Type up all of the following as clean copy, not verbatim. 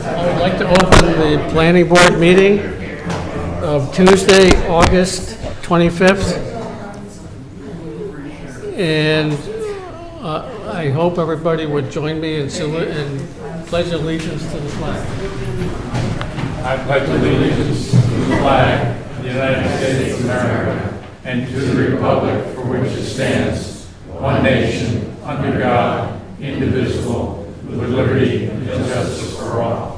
I would like to open the planning board meeting of Tuesday, August 25th. And I hope everybody would join me in pledge allegiance to the flag. I pledge allegiance to the flag of the United States of America and to the republic for which it stands, one nation, under God, indivisible, with liberty and justice for all.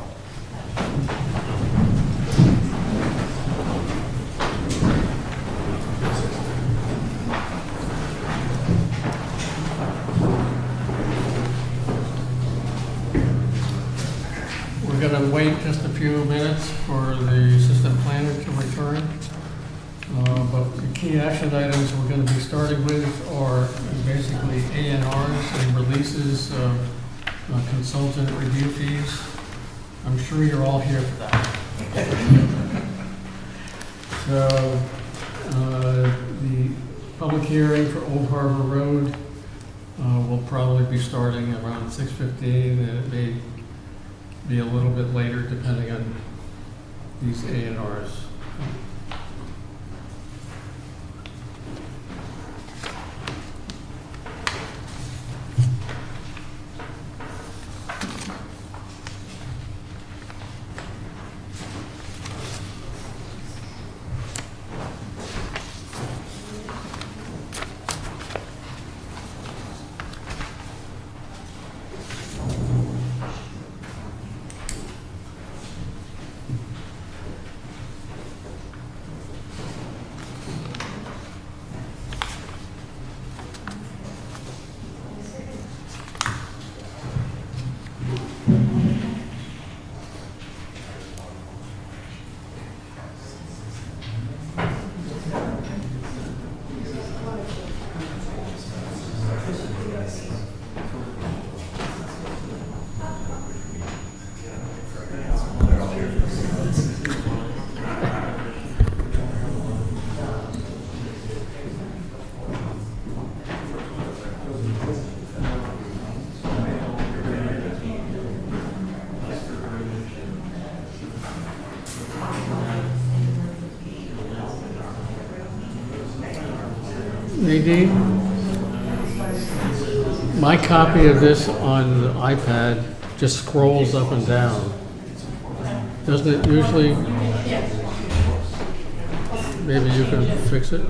We're going to wait just a few minutes for the assistant planner to return. But the key action items we're going to be starting with are basically A&Rs and releases of consultant review fees. I'm sure you're all here for that. So the public hearing for Old Harbor Road will probably be starting around 6:15, and it may be a little bit later depending on these A&Rs. Nadine, my copy of this on the iPad just scrolls up and down. Doesn't it usually? Maybe you can fix it?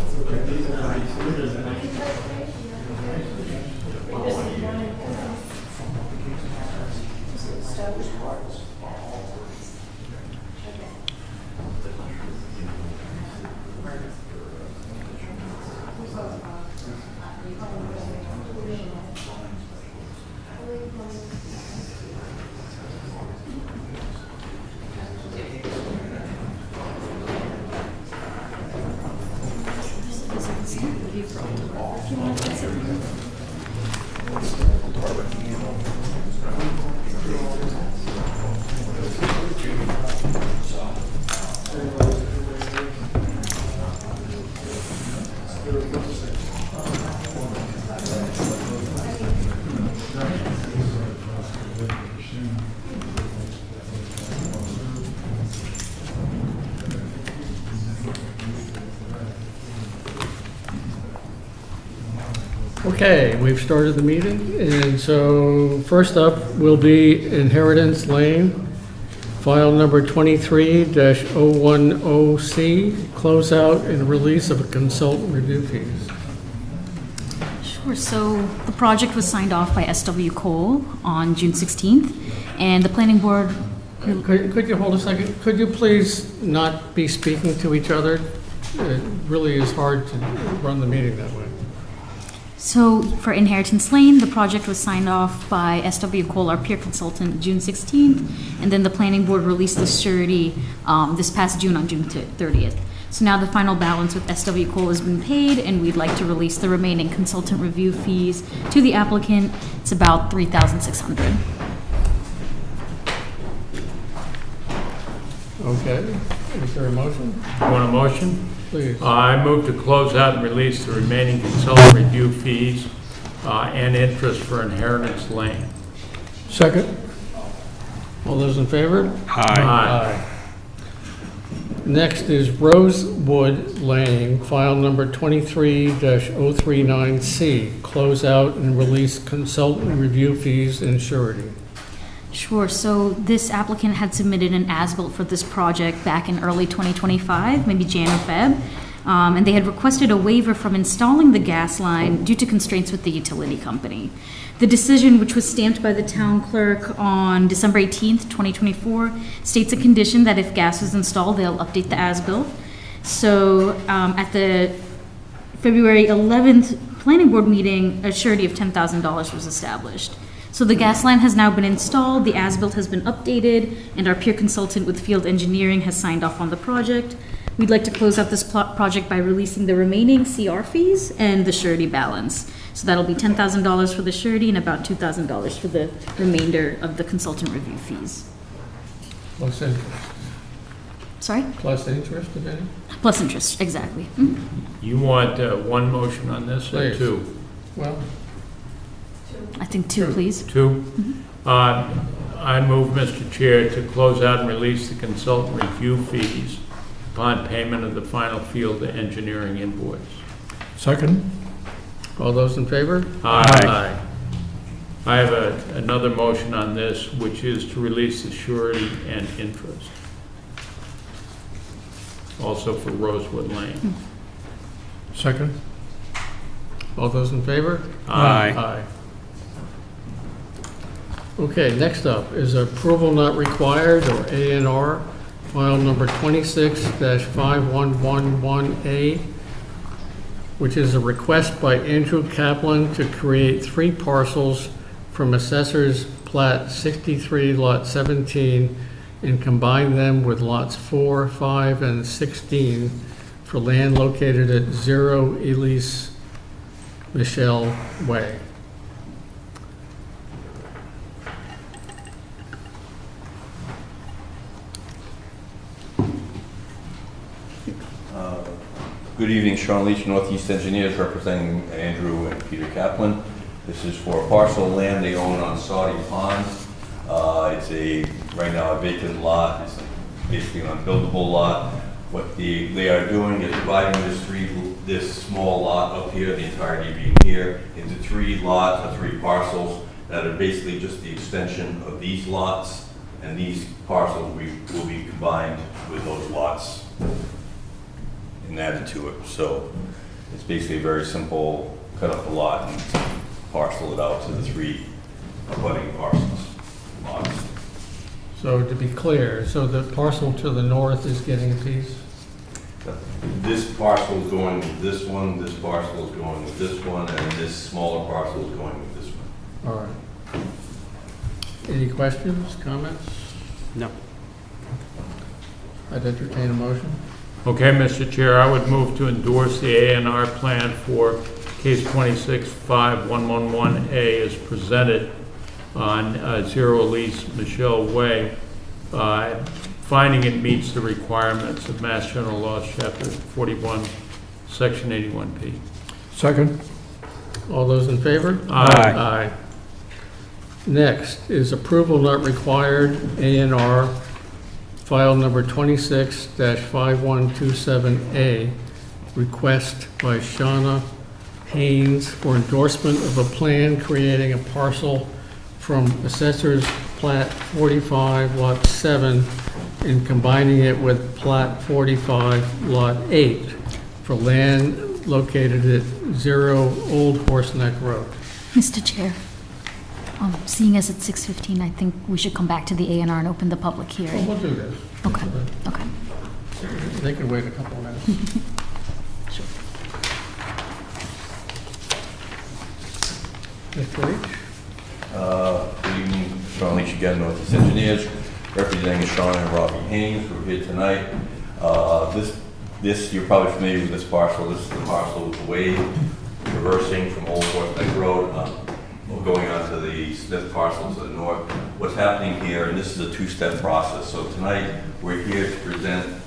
Okay, we've started the meeting, and so first up will be Inheritance Lane, file number 23-010C, closeout and release of a consultant review fees. Sure. So the project was signed off by SW Cole on June 16th, and the planning board... Could you hold a second? Could you please not be speaking to each other? It really is hard to run the meeting that way. So for Inheritance Lane, the project was signed off by SW Cole, our peer consultant, June 16th, and then the planning board released the surety this past June on June 30th. So now the final balance with SW Cole has been paid, and we'd like to release the remaining consultant review fees to the applicant. It's about $3,600. Okay, is there a motion? You want a motion? Please. I move to close out and release the remaining consultant review fees and interest for Inheritance Lane. Second. All All those in favor? Aye. Next is Rosewood Lane, file number 23-039C, close out and release consultant review fees and surety. Sure. So this applicant had submitted an as-built for this project back in early 2025, maybe Jan or Feb. And they had requested a waiver from installing the gas line due to constraints with the utility company. The decision, which was stamped by the town clerk on December 18th, 2024, states a condition that if gas is installed, they'll update the as-built. So at the February 11th planning board meeting, a surety of $10,000 was established. So the gas line has now been installed, the as-built has been updated, and our peer consultant with field engineering has signed off on the project. We'd like to close out this project by releasing the remaining CR fees and the surety balance. So that'll be $10,000 for the surety and about $2,000 for the remainder of the consultant review fees. Plus interest. Sorry? Plus interest, if any? Plus interest, exactly. Mhm. You want one motion on this or Please. two? Well, I think two, please. Two? I move, Mr. Chair, to close out and release the consultant review fees upon payment of the final field engineering invoice. Second? all those in favor? Aye. I have another motion on this, which is to release the surety and interest. Also for Rosewood Lane. Second? All those in favor? Aye. Aye. Okay, next up is approval not required, or A&R, file number 26-5111A, which is a request by Andrew Kaplan to create 3 parcels from Assessor's Plat 63, Lot 17, and combine them with lots 4, 5, and 16 for land located at 0 Elise Michelle Way. Good evening, Sean Leach, Northeast Engineers, representing Andrew and Peter Kaplan. This is for a parcel of land they own on Saudi Pond. It's right now a vacant lot. It's basically an unbuildable lot. What they are doing is dividing this small lot up here, the entirety being here, into 3 lots or 3 parcels that are basically just the extension of these lots, and these parcels will be combined with those lots and added to it. So it's basically a very simple, cut up the lot and parcel it out to the 3 abutting parcels, lots. So to be clear, so the parcel to the north is getting a piece? This parcel is going with this one, this parcel is going with this one, and this smaller parcel is going with this one. All right. Any questions, comments? No. I'd entertain a motion. Okay, Mr. Chair, I would move to endorse the A&R plan for case 26-5111A as presented on 0 Elise Michelle Way, finding it meets the requirements of Mass General Laws, Chapter 41, Section 81P. Second? All those in favor? Aye. Aye. Next is approval not required, A&R, file number 26-5127A, request by Shauna Haynes for endorsement of a plan creating a parcel from Assessor's Plat 45, Lot 7, and combining it with Plat 45, Lot 8, for land located at 0 Old Horse Neck Road. Mr. Chair, seeing as it's 6:15, I think we should come back to the A&R and open the public Well, hearing. we'll do this. Okay, okay. They can wait a couple of minutes. Sure. Mr. Leach? Good evening, Sean Leach again, Northeast Engineers, representing Sean and Robbie Haynes, who are here tonight. This, you're probably familiar with this parcel. This is the parcel with the wave traversing from Old Horse Neck Road, going on to the Smith parcel to the north. What's happening here, and this is a 2-step process. So tonight, we're here to present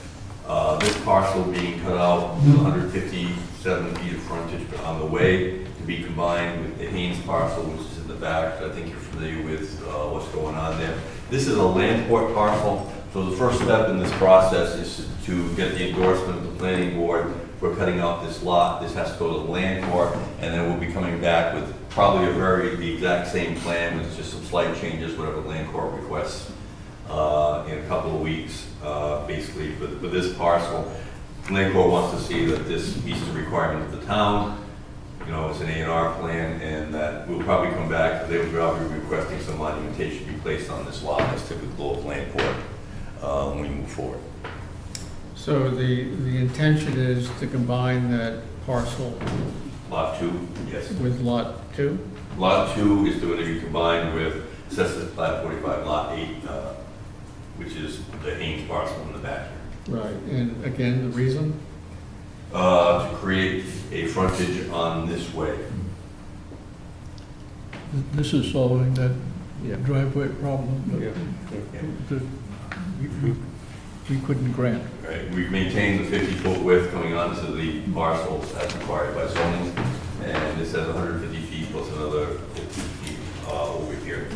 this parcel being cut out, 157 feet of frontage on the way, to be combined with the Haynes parcel, which is in the back. I think you're familiar with what's going on there. This is a land court parcel, so the first step in this process is to get the endorsement of the planning board. We're cutting out this lot. This has to go to the land court, and then we'll be coming back with probably the exact same plan with just some slight changes, whatever land court requests, in a couple of weeks, basically for this parcel. Land court wants to see that this meets the requirement of the town. You know, it's an A&R plan, and that we'll probably come back. They will probably be requesting some monumentation be placed on this lot, as typical of land court, when we move forward. So the intention is to combine that parcel Lot 2, yes. with Lot 2? Lot 2 is going to be combined with Assessors Plat 45, Lot 8, which is the Haynes parcel in the back here. Right, and again, the reason? To create a frontage on this way. This is solving that driveway problem that we couldn't grant. Right, we've maintained the 50-foot width coming onto the parcel as required by zoning, and this has 150 feet plus another 50 feet over here.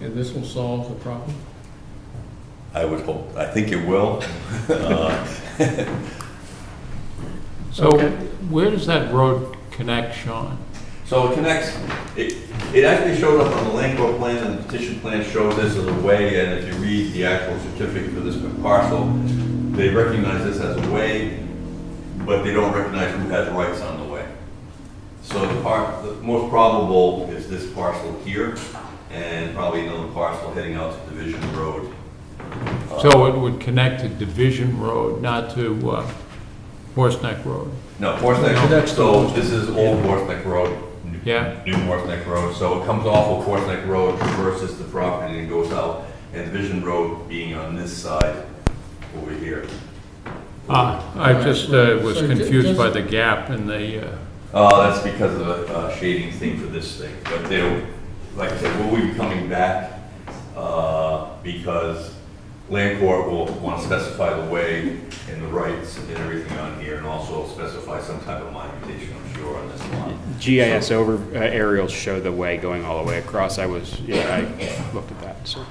And this will solve the problem? I would hope, I think it will. So where does that road connect, Sean? So it connects, it actually showed up on the land court plan, and the petition plan shows this as a way, and if you read the actual certificate for this parcel, they recognize this as a way, but they don't recognize who has rights on the way. So the most probable is this parcel here, and probably another parcel heading out to Division Road. So it would connect to Division Road, not to Horse Neck Road? No, Horse Neck, so this is Old Horse Neck Road. Yeah. New Horse Neck Road, so it comes off of Horse Neck Road, traverses the property and goes out, and Division Road being on this side over here. I just was So confused by the gap in the, That's because of the shading thing for this thing, but they'll, like I said, we'll be coming back, because land court will want to specify the way and the rights and everything on here, and also specify some type of monumentation, I'm sure, on this lot. GIS aerials show the way going all the way across. I looked at that, so.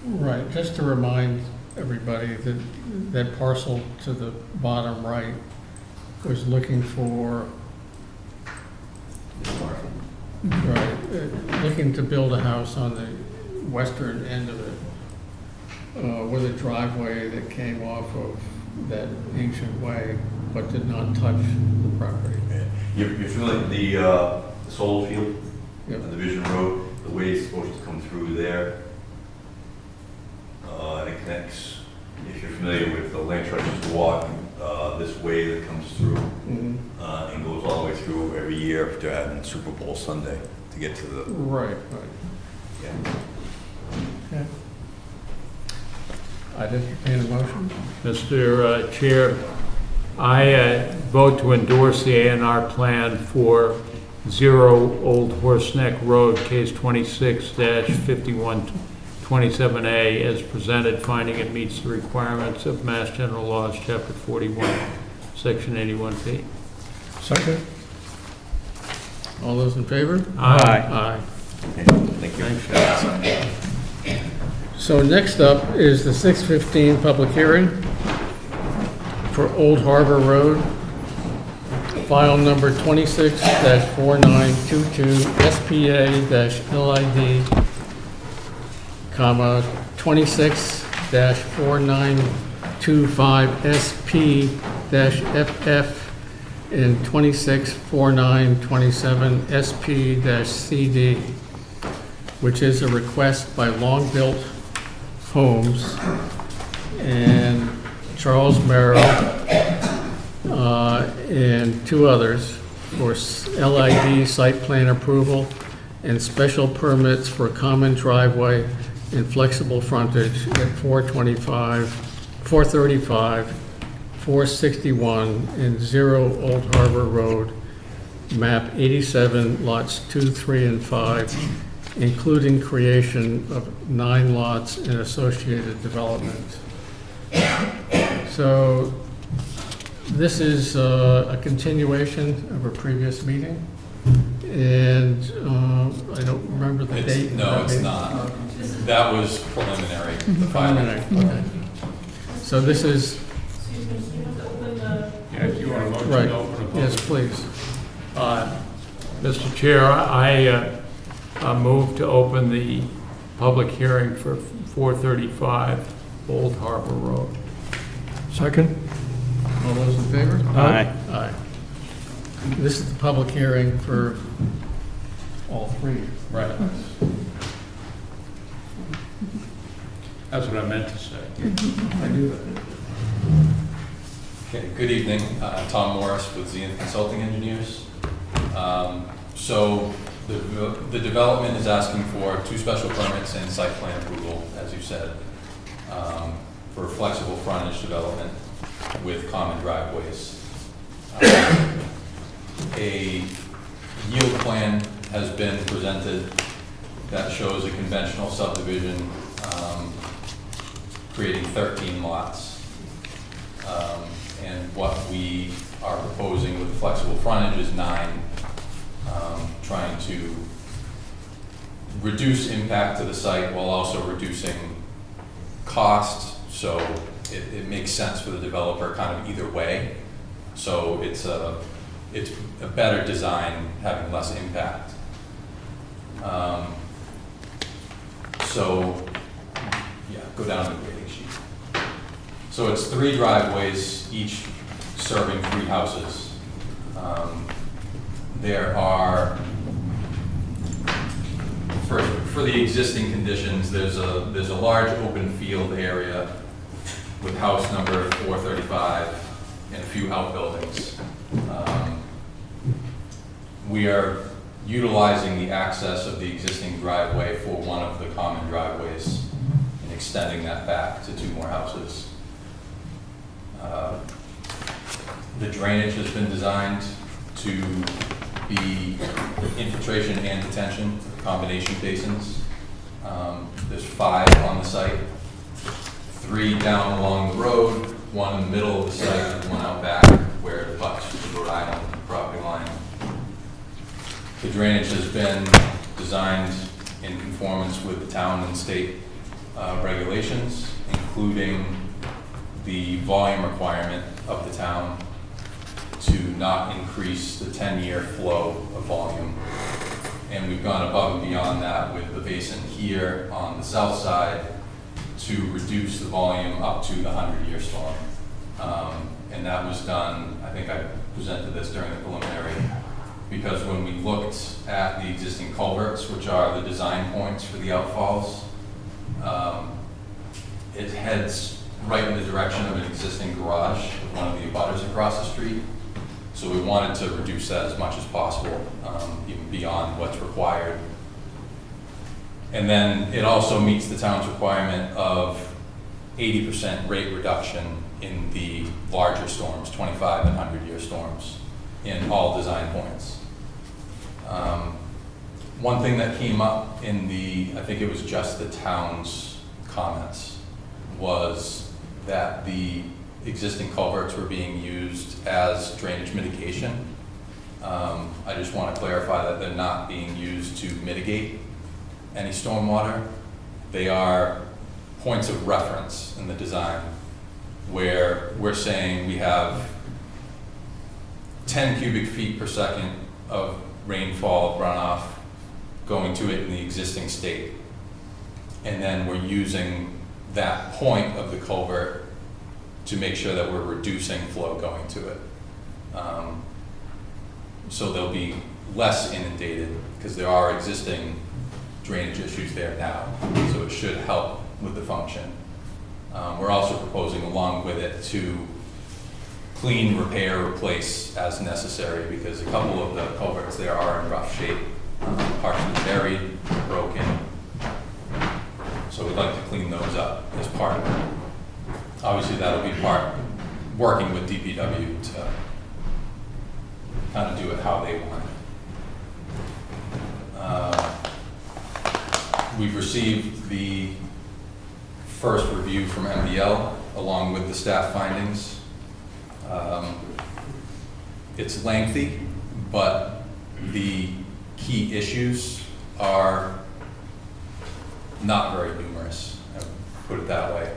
Right, just to remind everybody that that parcel to the bottom right was looking for, looking to build a house on the western end of it, with a driveway that came off of that ancient way, but did not touch the property. You're familiar with the solar field? Yep. On Division Road, the way it's supposed to come through there. And it connects, if you're familiar with the land trust, used to walk this way that comes through, and goes all the way through every year to having Super Bowl Sunday to get to the, Right. yeah. Okay. I'd entertain a motion. Mr. Chair, I vote to endorse the A&R plan for 0 Old Horse Neck Road, case 26-5127A, as presented, finding it meets the requirements of Mass General Laws, Chapter 41, Section 81P. Second? All those in favor? Aye. Aye. Thank you. So next up is the 6:15 public hearing for Old Harbor Road, file number 26-4922, SPA-LID, 26-4925, SP-FF, and 26-4927, SP-CD, which is a request by Long Built Homes and Charles Merrill and 2 others for LID site plan approval and special permits for common driveway and flexible frontage at 435, 461, and 0 Old Harbor Road, map 87, lots 2, 3, and 5, including creation of 9 lots and associated development. So this is a continuation of a previous meeting, And I don't remember the date. No, it's not. That was preliminary, the filing. Okay. So this is, Yeah, if you want a motion right, to open a public. yes, please. Mr. Chair, I move to open the public hearing for 435 Old Harbor Road. Second? All those in favor? Aye. Aye. This is the public hearing for all three. Right. That's what I meant to say. I do that. Okay, good evening. Tom Morris with Zenith Consulting Engineers. So the development is asking for 2 special permits and site plan approval, as you said, for flexible frontage development with common driveways. A yield plan has been presented that shows a conventional subdivision creating 13 lots. And what we are proposing with flexible frontage is 9, trying to reduce impact to the site while also reducing cost. So it makes sense for the developer kind of either way. So it's a better design having less impact. So yeah, go down to the grading sheet. So it's 3 driveways, each serving 3 houses. There are, for the existing conditions, there's a large open field area with house number 435 and a few outbuildings. We are utilizing the access of the existing driveway for one of the common driveways and extending that back to 2 more houses. The drainage has been designed to be infiltration and detention, combination basins. There's 5 on the site, 3 down along the road, 1 in the middle of the site, and 1 out back where it butts the Rhode Island property line. The drainage has been designed in conformance with the town and state regulations, including the volume requirement of the town to not increase the 10-year flow of volume. And we've gone above and beyond that with the basin here on the south side to reduce the volume up to the 100-year storm. And that was done, I think I presented this during the preliminary, because when we looked at the existing culverts, which are the design points for the outfalls, it heads right in the direction of an existing garage of one of the abutters across the street. So we wanted to reduce that as much as possible, even beyond what's required. And then it also meets the town's requirement of 80% rate reduction in the larger storms, 25 and 100-year storms, in all design points. One thing that came up in I think it was just the town's comments, was that the existing culverts were being used as drainage mitigation. I just want to clarify that they're not being used to mitigate any stormwater. They are points of reference in the design, where we're saying we have 10 cubic feet per second of rainfall runoff going to it in the existing state. And then we're using that point of the culvert to make sure that we're reducing flow going to it. So they'll be less inundated because there are existing drainage issues there now. So it should help with the function. We're also proposing along with it to clean, repair, replace as necessary, because a couple of the culverts there are in rough shape, partially buried, broken. So we'd like to clean those up as part of it. Obviously that'll be working with DPW to kind of do it how they want it. We've received the first review from MDL along with the staff findings. It's lengthy, but the key issues are not very numerous, I would put it that way.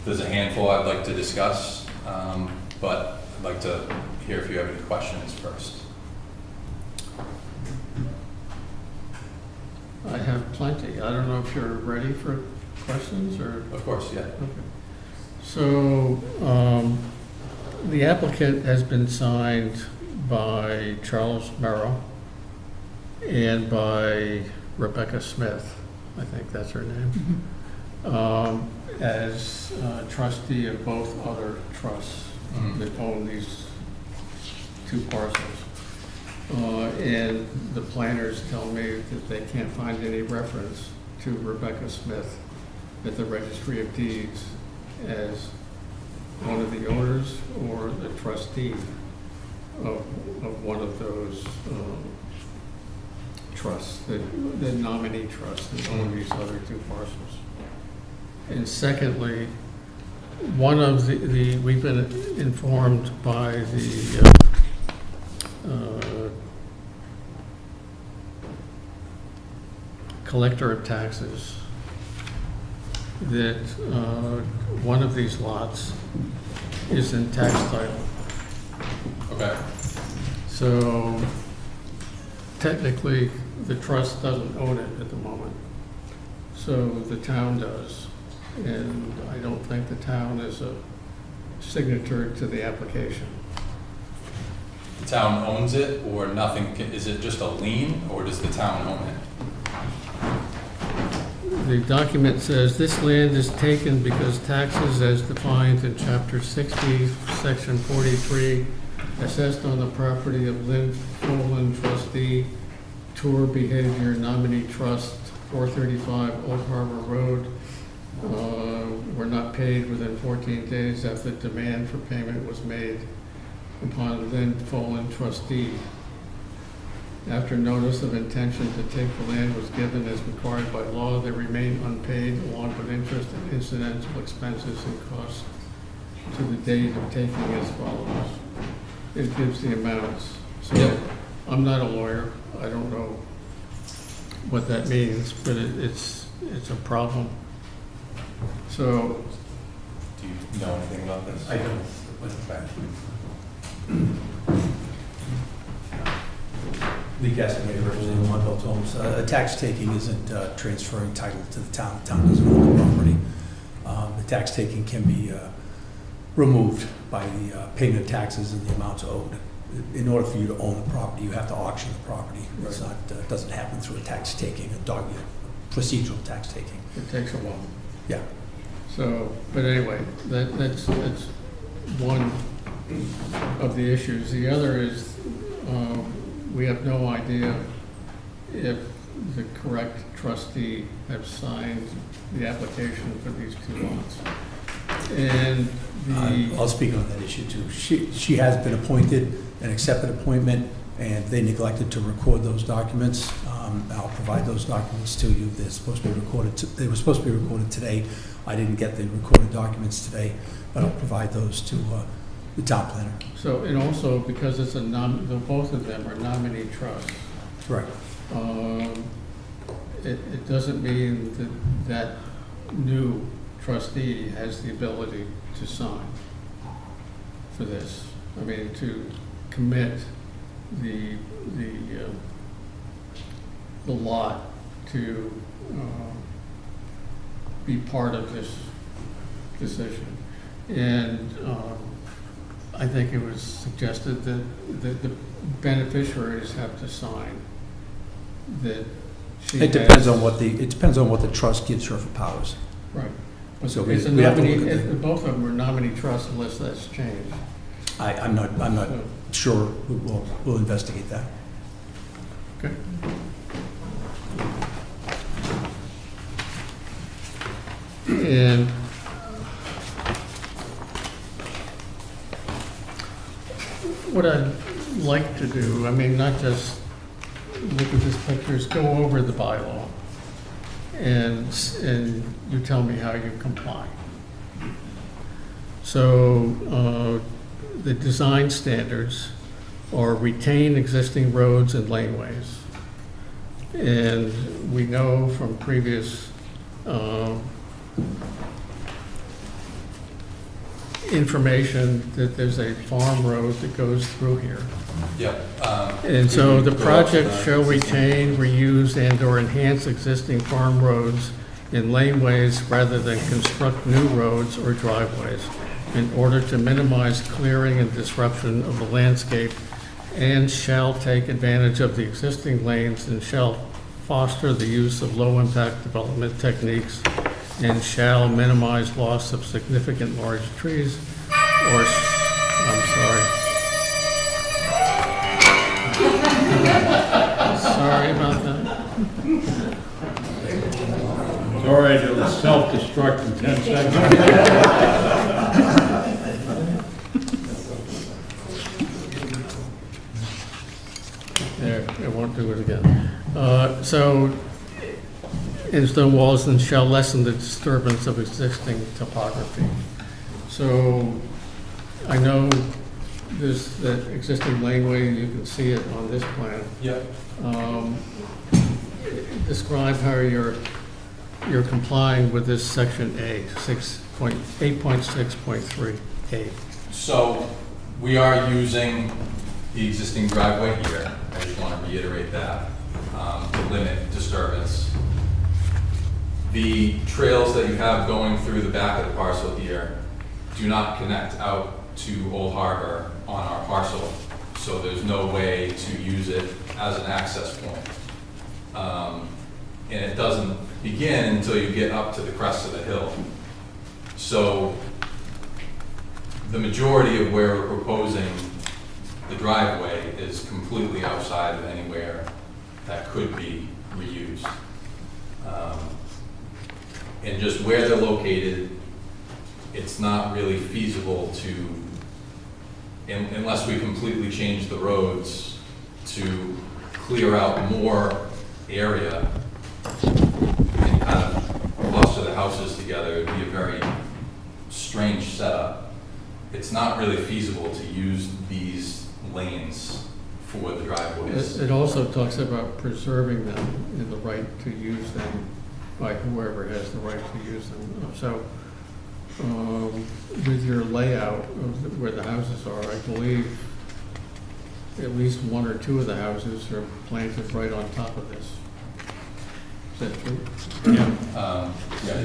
There's a handful I'd like to discuss, but I'd like to hear if you have any questions first. I have plenty. I don't know if you're ready for questions or? Of course, yeah. Okay. So, the applicant has been signed by Charles Merrill and by Rebecca Smith, I think that's her name, as trustee of both other trusts that own these two parcels. And the planners tell me that they can't find any reference to Rebecca Smith at the Registry of Deeds as one of the owners or the trustee of one of those trusts, the nominee trusts that own these other two parcels. And secondly, one of we've been informed by the collector of taxes that one of these lots is in tax title. Okay. So technically, the trust doesn't own it at the moment. So the town does. And I don't think the town is a signature to the application. The town owns it, or nothing, is it just a lien, or does the town own it? The document says, this land is taken because taxes as defined in Chapter 60, Section 43, assessed on the property of Lynn Folan, trustee, Tour Behavior Nominee Trust, 435 Old Harbor Road, were not paid within 14 days after demand for payment was made upon Lynn Folan, trustee. After notice of intention to take the land was given as required by law, they remain unpaid along with interest and incidental expenses and costs to the date of taking as follows. It gives the amounts. So Yep. I'm not a lawyer. I don't know what that means, but it's a problem. So Do you know anything about this? I don't. Okay. Lee Castaneda, representing Montville Homes. A tax taking isn't transferring title to the town. The town doesn't own the property. The tax taking can be removed by the payment of taxes and the amounts owed. In order for you to own the property, you have to auction the property. It's not, doesn't happen through a tax taking, procedural tax taking. it takes a while. Yeah. So, but anyway, that's one of the issues. The other is, we have no idea if the correct trustee have signed the application for these two lots. And I'll speak on that issue too. She has been appointed, an accepted appointment, and they neglected to record those documents. I'll provide those documents to you. They're supposed to be recorded. They were supposed to be recorded today. I didn't get the recorded documents today, but I'll provide those to the town planner. so, and also because it's both of them are nominee trusts. Right. It doesn't mean that new trustee has the ability to sign for this. I mean, to commit the lot to be part of this decision. And I think it was suggested that the beneficiaries have to sign that she It depends has- on what the trust gives her for powers. Right. But So it's a we have to nominee, look at that. both of them are nominee trusts unless that's changed. I'm not sure. We'll investigate that. Okay. And what I'd like to do, I mean, not just look at this picture, is go over the bylaw and you tell me how you comply. So the design standards or retain existing roads and laneways. And we know from previous information that there's a farm road that goes through here. Yep. And so the project shall retain, reuse, and/or enhance existing farm roads and laneways rather than construct new roads or driveways in order to minimize clearing and disruption of the landscape, and shall take advantage of the existing lanes and shall foster the use of low-impact development techniques and shall minimize loss of significant large trees or, I'm sorry. Sorry about that. All right, it'll self-destruct in 10 seconds. There, it won't do it again. So, in stone walls and shall lessen the disturbance of existing topography. So, I know there's that existing laneway, you can see it on this plan. Yep. Describe how you're complying with this section A, 8.6.3A. So we are using the existing driveway here. I just want to reiterate that, to limit disturbance. The trails that you have going through the back of the parcel here do not connect out to Old Harbor on our parcel, so there's no way to use it as an access point. And it doesn't begin until you get up to the crest of the hill. So the majority of where we're proposing the driveway is completely outside of anywhere that could be reused. And just where they're located, it's not really feasible to, unless we completely change the roads, to clear out more area and kind of cluster the houses together. It'd be a very strange setup. It's not really feasible to use these lanes for the driveways. It also talks about preserving them and the right to use them by whoever has the right to use them. So with your layout of where the houses are, I believe at least one or two of the houses are planted right on top of this. Is that true? Yeah,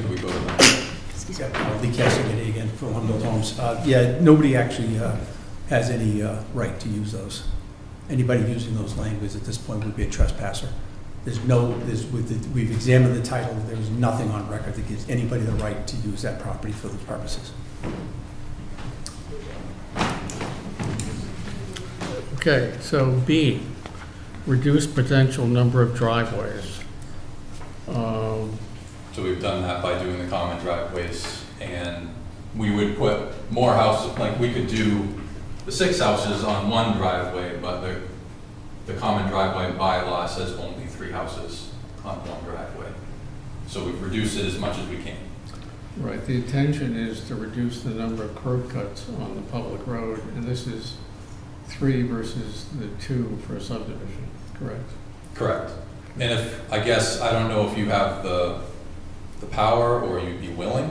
we go to them. Lee Cassidy again for One Built Homes. Yeah, nobody actually has any right to use those. Anybody using those laneways at this point would be a trespasser. We've examined the title, there's nothing on record that gives anybody the right to use that property for those purposes. Okay, so B, reduce potential number of driveways. So we've done that by doing the common driveways, and we would put more houses, like we could do the 6 houses on one driveway, but the common driveway bylaw says only 3 houses on one driveway. So we've reduced it as much as we can. Right, the intention is to reduce the number of curb cuts on the public road, and this is 3 versus the 2 for a subdivision, correct? Correct. And if, I guess, I don't know if you have the power or you'd be willing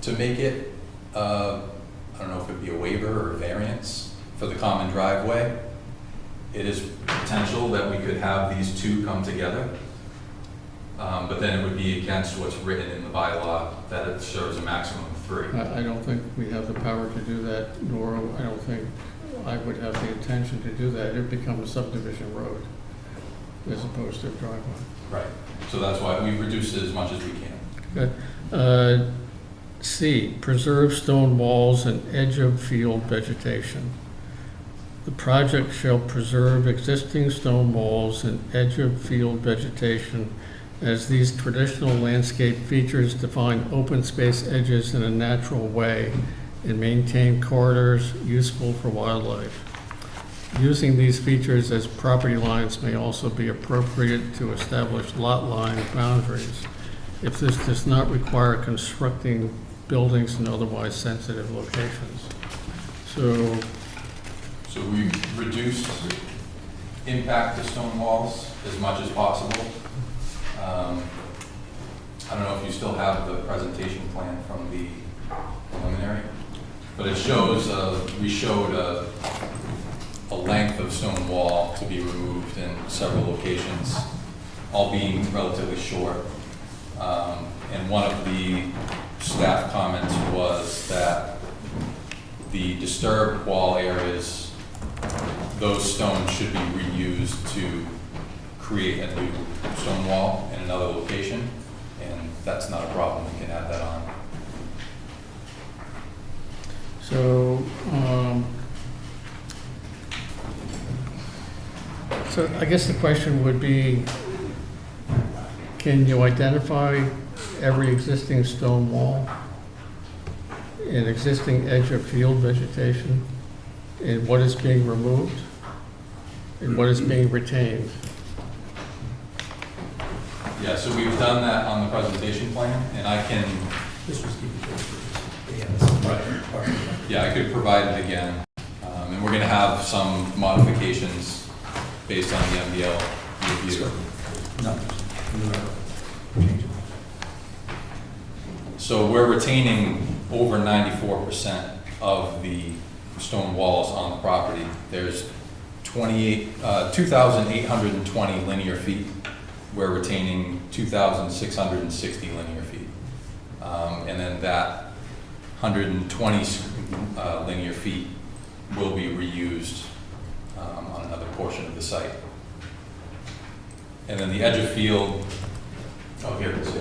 to make it, I don't know if it'd be a waiver or variance for the common driveway. It is potential that we could have these 2 come together, but then it would be against what's written in the bylaw that it serves a maximum of 3. I don't think we have the power to do that, nor I don't think I would have the intention to do that. It would become a subdivision road as opposed to a driveway. Right. So that's why we reduced it as much as we can. Good. C, preserve stone walls and edge of field vegetation. The project shall preserve existing stone walls and edge of field vegetation as these traditional landscape features define open space edges in a natural way and maintain corridors useful for wildlife. Using these features as property lines may also be appropriate to establish lot line boundaries if this does not require constructing buildings in otherwise sensitive locations. So So we reduced impact to stone walls as much as possible. I don't know if you still have the presentation plan from the preliminary, but it shows, we showed a length of stone wall to be removed in several locations, all being relatively short. And one of the staff comments was that the disturbed wall areas, those stones should be reused to create a new stone wall in another location, and that's not a problem, we can add that on. So, so I guess the question would be, can you identify every existing stone wall, an existing edge of field vegetation, and what is being removed, and what is being retained? Yeah, so we've done that on the presentation plan, and I can, This was yeah, this is part. yeah, I could provide it again. And we're gonna have some modifications based on the MDL review. No. So we're retaining over 94% of the stone walls on the property. There's 2,820 linear feet. We're retaining 2,660 linear feet. And then that 120 linear feet will be reused on another portion of the site. And then the edge of field, oh, here it is.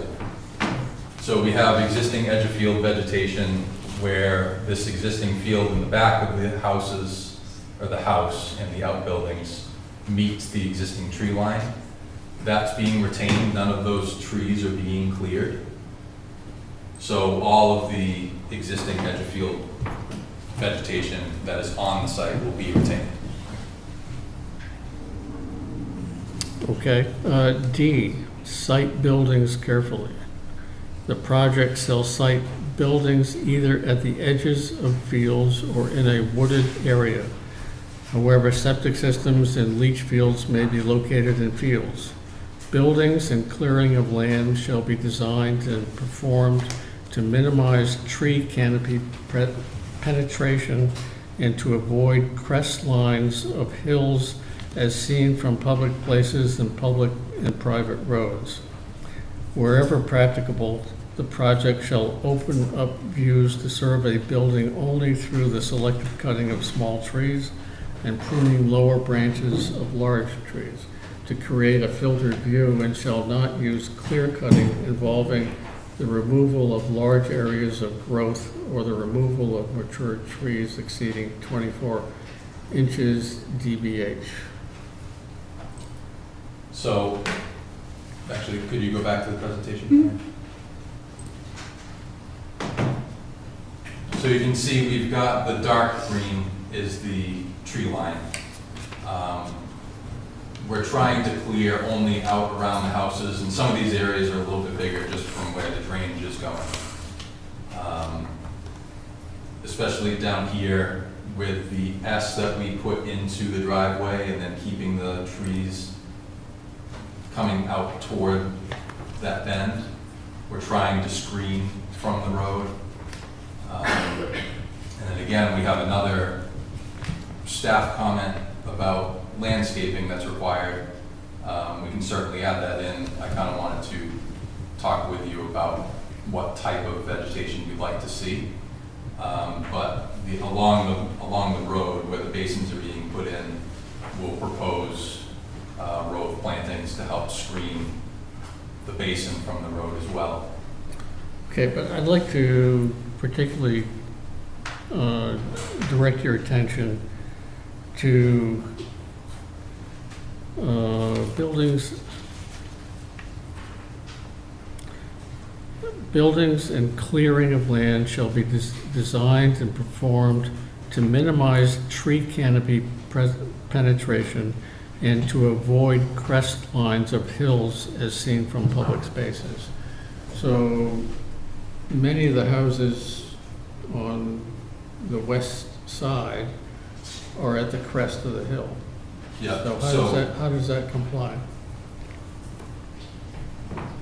So we have existing edge of field vegetation where this existing field in the back of the houses, or the house and the outbuildings, meets the existing tree line. That's being retained, none of those trees are being cleared. So all of the existing edge of field vegetation that is on the site will be retained. Okay, D, site buildings carefully. The project shall site buildings either at the edges of fields or in a wooded area. However, septic systems and leach fields may be located in fields. Buildings and clearing of land shall be designed and performed to minimize tree canopy penetration and to avoid crest lines of hills as seen from public places and public and private roads. Wherever practicable, the project shall open up views to serve a building only through the selective cutting of small trees and pruning lower branches of large trees to create a filtered view, and shall not use clear cutting involving the removal of large areas of growth or the removal of mature trees exceeding 24 inches DBH. So, actually, could you go back to the presentation? So you can see we've got the dark green is the tree line. We're trying to clear only out around the houses, and some of these areas are a little bit bigger just from where the drainage is going. Especially down here with the S that we put into the driveway and then keeping the trees coming out toward that bend. We're trying to screen from the road. And then again, we have another staff comment about landscaping that's required. We can certainly add that in. I kind of wanted to talk with you about what type of vegetation we'd like to see. But along the road where the basins are being put in, we'll propose a row of plantings to help screen the basin from the road as well. Okay, but I'd like to particularly direct your attention to buildings and clearing of land shall be designed and performed to minimize tree canopy penetration and to avoid crest lines of hills as seen from public spaces. So many of the houses on the west side are at the crest of the hill. Yeah, So how does that comply?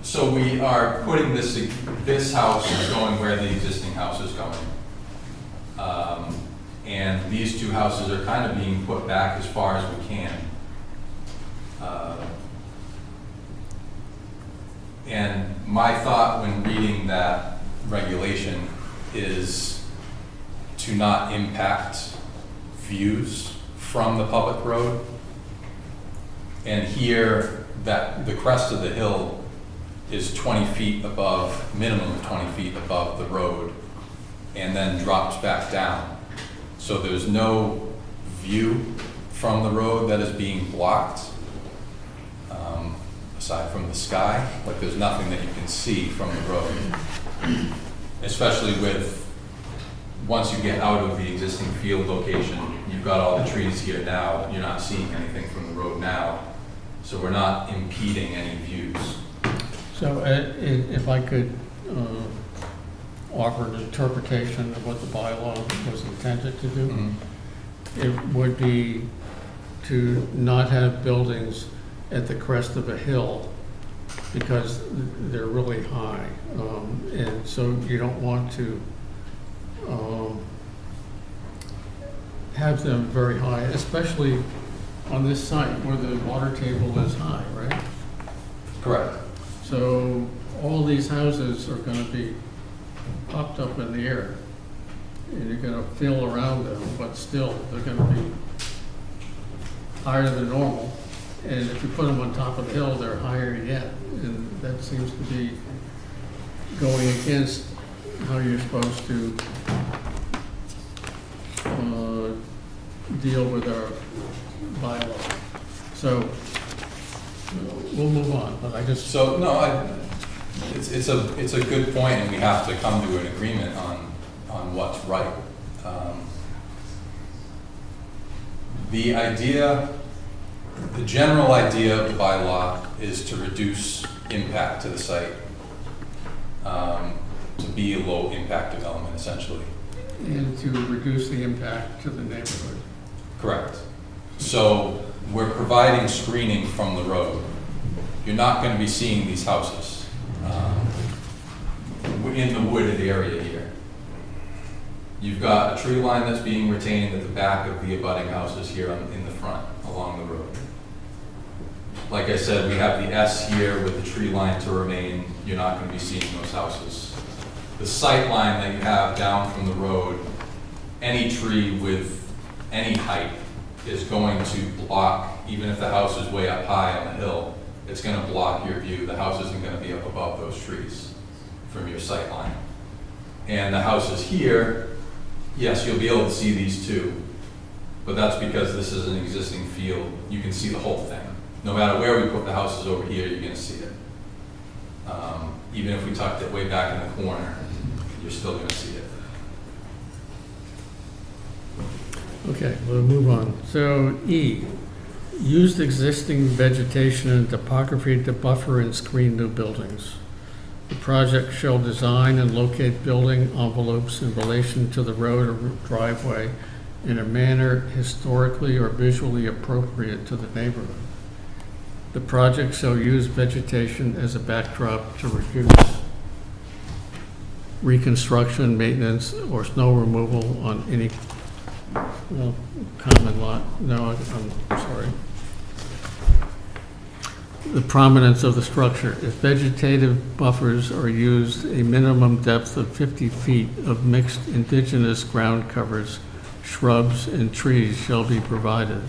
So we are putting this house is going where the existing house is going. And these two houses are kind of being put back as far as we can. And my thought when reading that regulation is to not impact views from the public road. And here, that the crest of the hill is 20 feet above, minimum of 20 feet above the road, and then drops back down. So there's no view from the road that is being blocked, aside from the sky. Like, there's nothing that you can see from the road. Especially with, once you get out of the existing field location, you've got all the trees here now, you're not seeing anything from the road now. So we're not impeding any views. So if I could offer an interpretation of what the bylaw was intended to do, it would be to not have buildings at the crest of a hill because they're really high. And so you don't want to have them very high, especially on this site where the water table is high, right? Correct. So all these houses are going to be popped up in the air, and you're going to feel around them, but still they're going to be higher than normal. And if you put them on top of the hill, they're higher yet, and that seems to be going against how you're supposed to deal with our bylaw. So we'll move on, but I just... So, no, it's a good point, and we have to come to an agreement on what's right. The general idea of the bylaw is to reduce impact to the site, to be a low impact development, essentially. And to reduce the impact to the neighborhood. Correct. So we're providing screening from the road. You're not going to be seeing these houses in the wooded area here. You've got a tree line that's being retained at the back of the abutting houses here in the front along the road. Like I said, we have the S here with the tree line to remain. You're not going to be seeing those houses. The sight line that you have down from the road, any tree with any height is going to block, even if the house is way up high on the hill, it's going to block your view. The house isn't going to be up above those trees from your sight line. And the houses here, yes, you'll be able to see these too, but that's because this is an existing field. You can see the whole thing. No matter where we put the houses over here, you're going to see it. Even if we tucked it way back in the corner, you're still going to see it. Okay, we'll move on. So E, used existing vegetation and topography to buffer and screen new buildings. The project shall design and locate building envelopes in relation to the road or driveway in a manner historically or visually appropriate to the neighborhood. The project shall use vegetation as a backdrop to reduce reconstruction, maintenance, or snow removal on any common lot. No, I'm sorry. The prominence of the structure. If vegetative buffers are used, a minimum depth of 50 feet of mixed indigenous ground covers, shrubs, and trees shall be provided.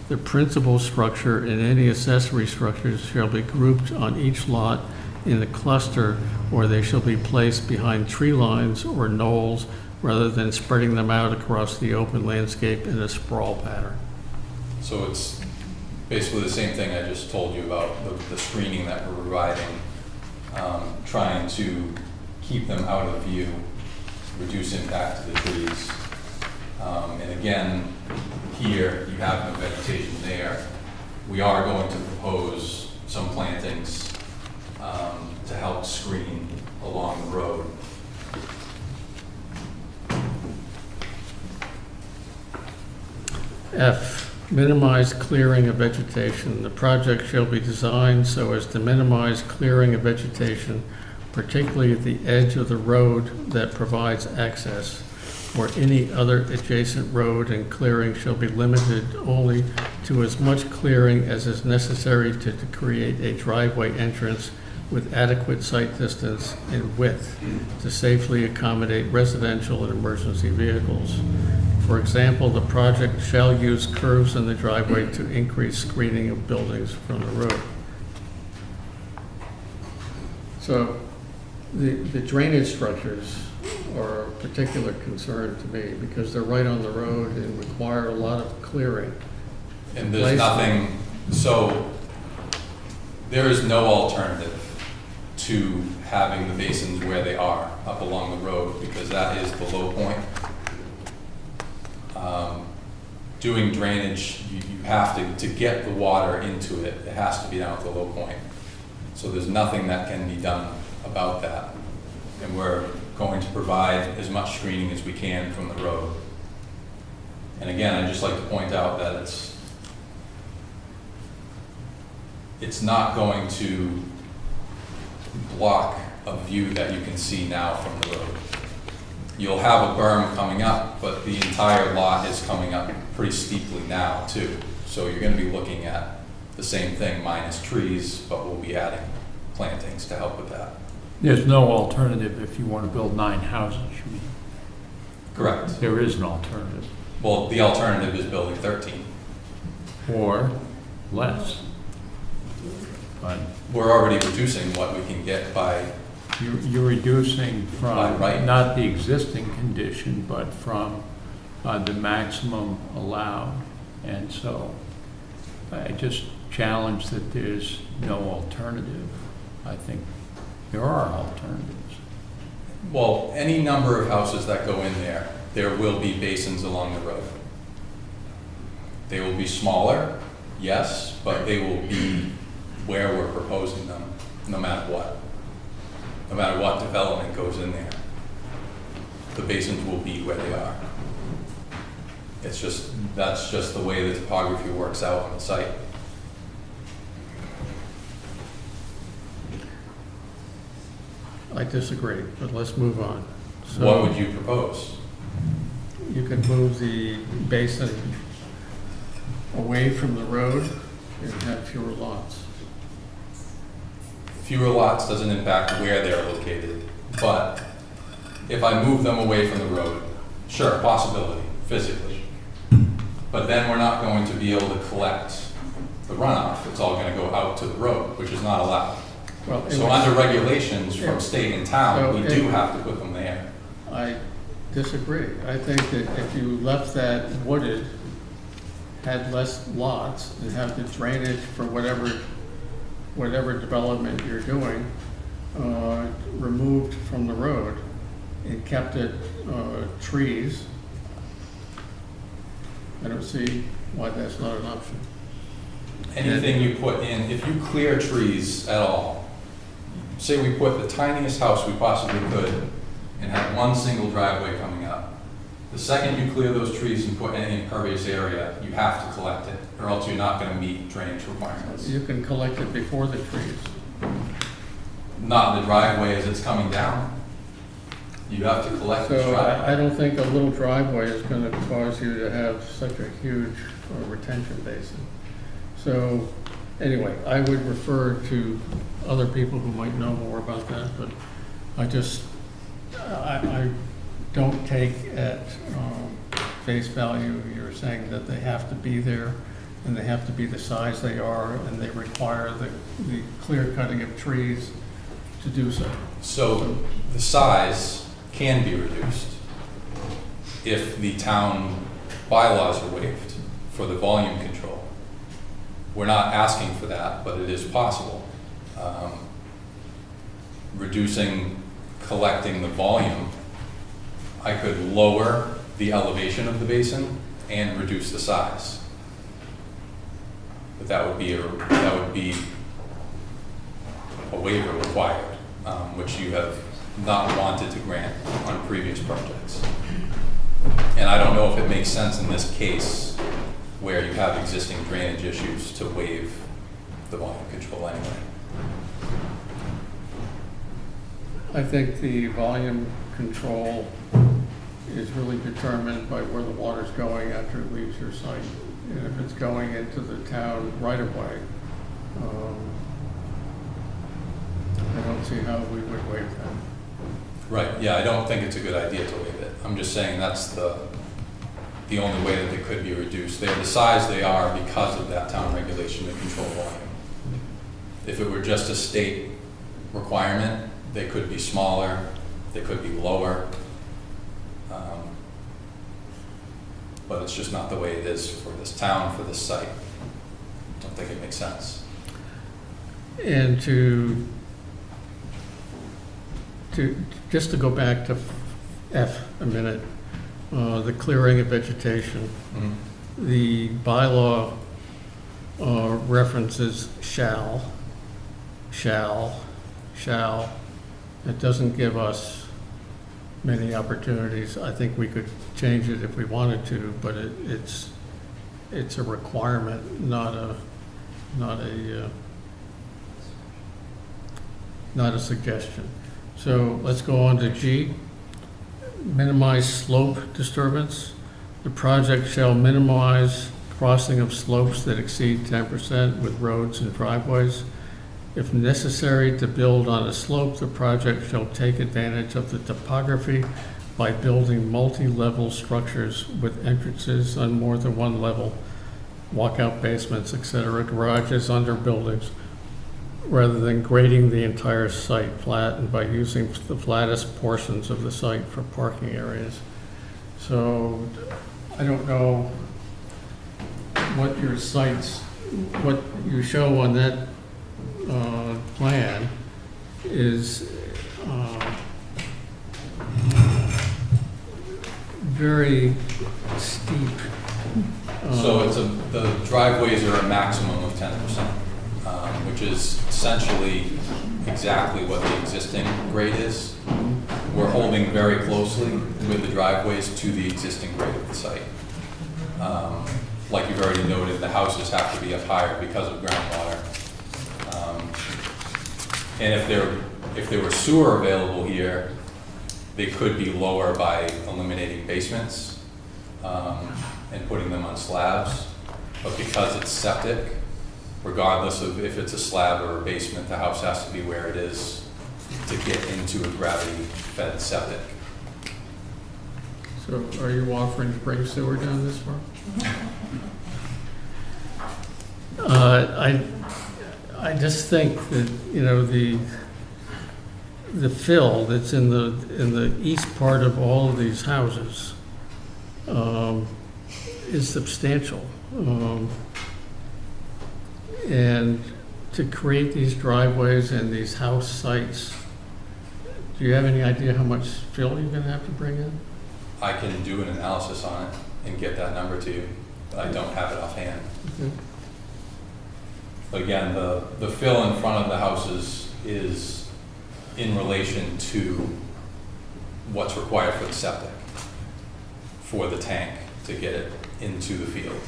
The principal structure and any accessory structures shall be grouped on each lot in a cluster, or they shall be placed behind tree lines or knolls rather than spreading them out across the open landscape in a sprawl pattern. So it's basically the same thing I just told you about, the screening that we're providing, trying to keep them out of view, reduce impact to the trees. And again, here you have no vegetation there. We are going to propose some plantings to help screen along the road. F, minimize clearing of vegetation. The project shall be designed so as to minimize clearing of vegetation, particularly at the edge of the road that provides access, or any other adjacent road, and clearing shall be limited only to as much clearing as is necessary to create a driveway entrance with adequate site distance and width to safely accommodate residential and emergency vehicles. For example, the project shall use curves in the driveway to increase screening of buildings from the road. So the drainage structures are a particular concern to me because they're right on the road and require a lot of clearing. And there's nothing, so there is no alternative to having the basins where they are up along the road because that is the low point. Doing drainage, you have to get the water into it, it has to be down at the low point. So there's nothing that can be done about that. And we're going to provide as much screening as we can from the road. And again, I'd just like to point out that it's not going to block a view that you can see now from the road. You'll have a berm coming up, but the entire lot is coming up pretty steeply now too. So you're going to be looking at the same thing minus trees, but we'll be adding plantings to help with that. There's no alternative if you want to build 9 houses, you mean? Correct. There is an alternative. Well, the alternative is building 13. Or less. But We're already reducing what we can get by, you're reducing from By right. not the existing condition, but from the maximum allowed. And so I just challenge that there's no alternative. I think there are alternatives. well, any number of houses that go in there, there will be basins along the road. They will be smaller, yes, but they will be where we're proposing them, no matter what. No matter what development goes in there, the basins will be where they are. It's just, that's just the way the topography works out on the site. I disagree, but let's move on. So What would you propose? you could move the basin away from the road and have fewer lots. Fewer lots doesn't impact where they're located, but if I move them away from the road, sure, possibility, physically. But then we're not going to be able to collect the runoff. It's all gonna go out to the road, which is not allowed. Well, So under regulations from state and town, we So do if- have to put them there. I disagree. I think that if you left that wooded, had less lots, and have the drainage for whatever development you're doing, removed from the road, and kept it trees, I don't see why that's not an option. Anything you put in, if you clear trees at all, say we put the tiniest house we possibly could and have one single driveway coming up. The second you clear those trees and put any impervious area, you have to collect it, or else you're not gonna meet drainage requirements. You can collect it before the trees. Not the driveway as it's coming down. You have to collect this So I driveway. don't think a little driveway is gonna cause you to have such a huge retention basin. So, anyway, I would refer to other people who might know more about that, but I don't take at face value, you're saying that they have to be there, and they have to be the size they are, and they require the clear cutting of trees to do so. So the size can be reduced if the town bylaws are waived for the volume control. We're not asking for that, but it is possible. Reducing, collecting the volume, I could lower the elevation of the basin and reduce the size. But that would be a waiver required, which you have not wanted to grant on previous projects. And I don't know if it makes sense in this case where you have existing drainage issues to waive the volume control anyway. I think the volume control is really determined by where the water's going after it leaves your site. And if it's going into the town right away, I don't see how we would waive that. Right, yeah, I don't think it's a good idea to waive it. I'm just saying that's the only way that they could be reduced. They're the size they are because of that town regulation to control volume. If it were just a state requirement, they could be smaller, they could be lower. But it's just not the way it is for this town, for this site. I don't think it makes sense. And to just to go back to F a minute, the clearing of vegetation. Mm-hmm. The bylaw references shall. It doesn't give us many opportunities. I think we could change it if we wanted to, but it's a requirement, not a suggestion. So let's go on to G. Minimize slope disturbance. The project shall minimize crossing of slopes that exceed 10% with roads and driveways. If necessary to build on a slope, the project shall take advantage of the topography by building multi-level structures with entrances on more than one level, walkout basements, etc., garages under buildings, rather than grading the entire site flat and by using the flattest portions of the site for parking areas. So I don't know what your sites, what you show on that plan is very steep. So the driveways are a maximum of 10%, which is essentially exactly what the existing grade is. We're holding very closely with the driveways to the existing grade of the site. Like you've already noted, the houses have to be up higher because of groundwater. And if there were sewer available here, they could be lower by eliminating basements and putting them on slabs. But because it's septic, regardless of if it's a slab or a basement, the house has to be where it is to get into a gravity-fed septic. So are you offering to bring sewer down this far? I just think that, you know, the fill that's in the east part of all of these houses is substantial. And to create these driveways and these house sites, do you have any idea how much fill you're going to have to bring in? I can do an analysis on it and get that number to you. I don't have it offhand. Okay. But again, the fill in front of the houses is in relation to what's required for the septic, for the tank to get it into the field.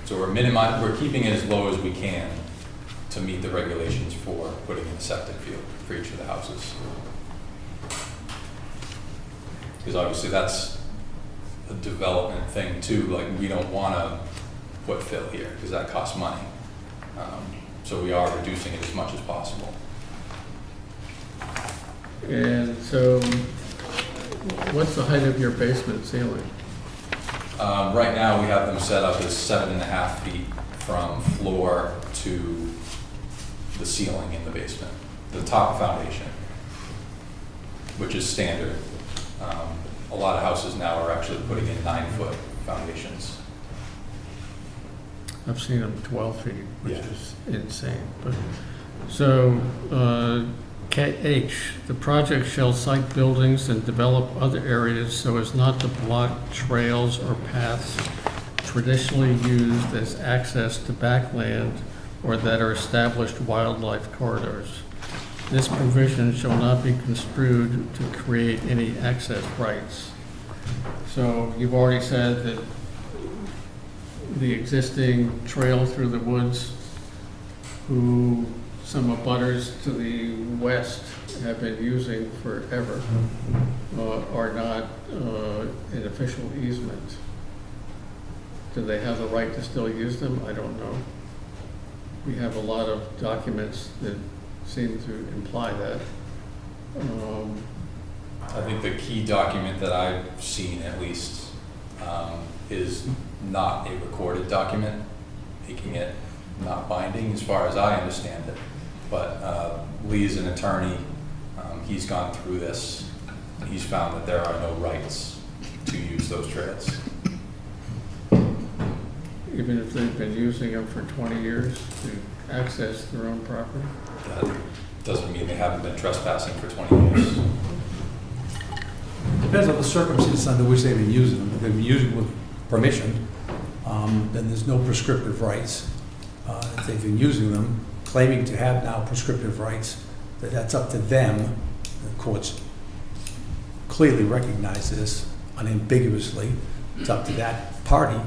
So we're keeping it as low as we can to meet the regulations for putting in a septic field for each of the houses. Because obviously that's a development thing too, like we don't want to put fill here because that costs money. So we are reducing it as much as possible. And so what's the height of your basement ceiling? Right now we have them set up as 7.5 feet from floor to the ceiling in the basement, the top foundation, which is standard. A lot of houses now are actually putting in 9-foot foundations. I've seen them 12 feet, which Yeah. is insane. But so KH, the project shall site buildings and develop other areas so as not to block trails or paths traditionally used as access to backland or that are established wildlife corridors. This provision shall not be construed to create any access rights. So you've already said that the existing trail through the woods, who some abutters to the west have been using forever, are not an official easement. Do they have the right to still use them? I don't know. We have a lot of documents that seem to imply that. I think the key document that I've seen, at least, is not a recorded document, making it not binding as far as I understand it. But Lee is an attorney. He's gone through this. He's found that there are no rights to use those trails. Even if they've been using them for 20 years to access their own property? That doesn't mean they haven't been trespassing for 20 years. Depends on the circumstances under which they've been using them. If they've been using with permission, then there's no prescriptive rights. If they've been using them, claiming to have now prescriptive rights, that's up to them. The courts clearly recognize this unambiguously. It's up to that party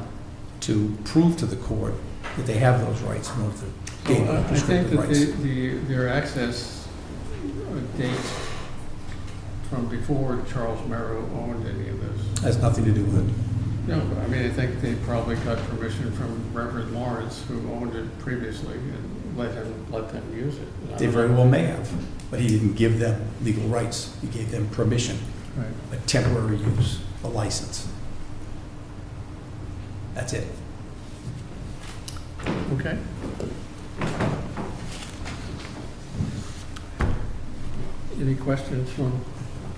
to prove to the court that they have those rights in order to gain I think prescriptive that rights. their access dates from before Charles Merrow owned any of this. Has nothing to do with it. No, but I mean, I think they probably got permission from Reverend Lawrence, who owned it previously, and let them use it. They very well may have, but he didn't give them legal rights. He gave them permission, Right. a temporary use, a license. That's it. Okay. Any questions from,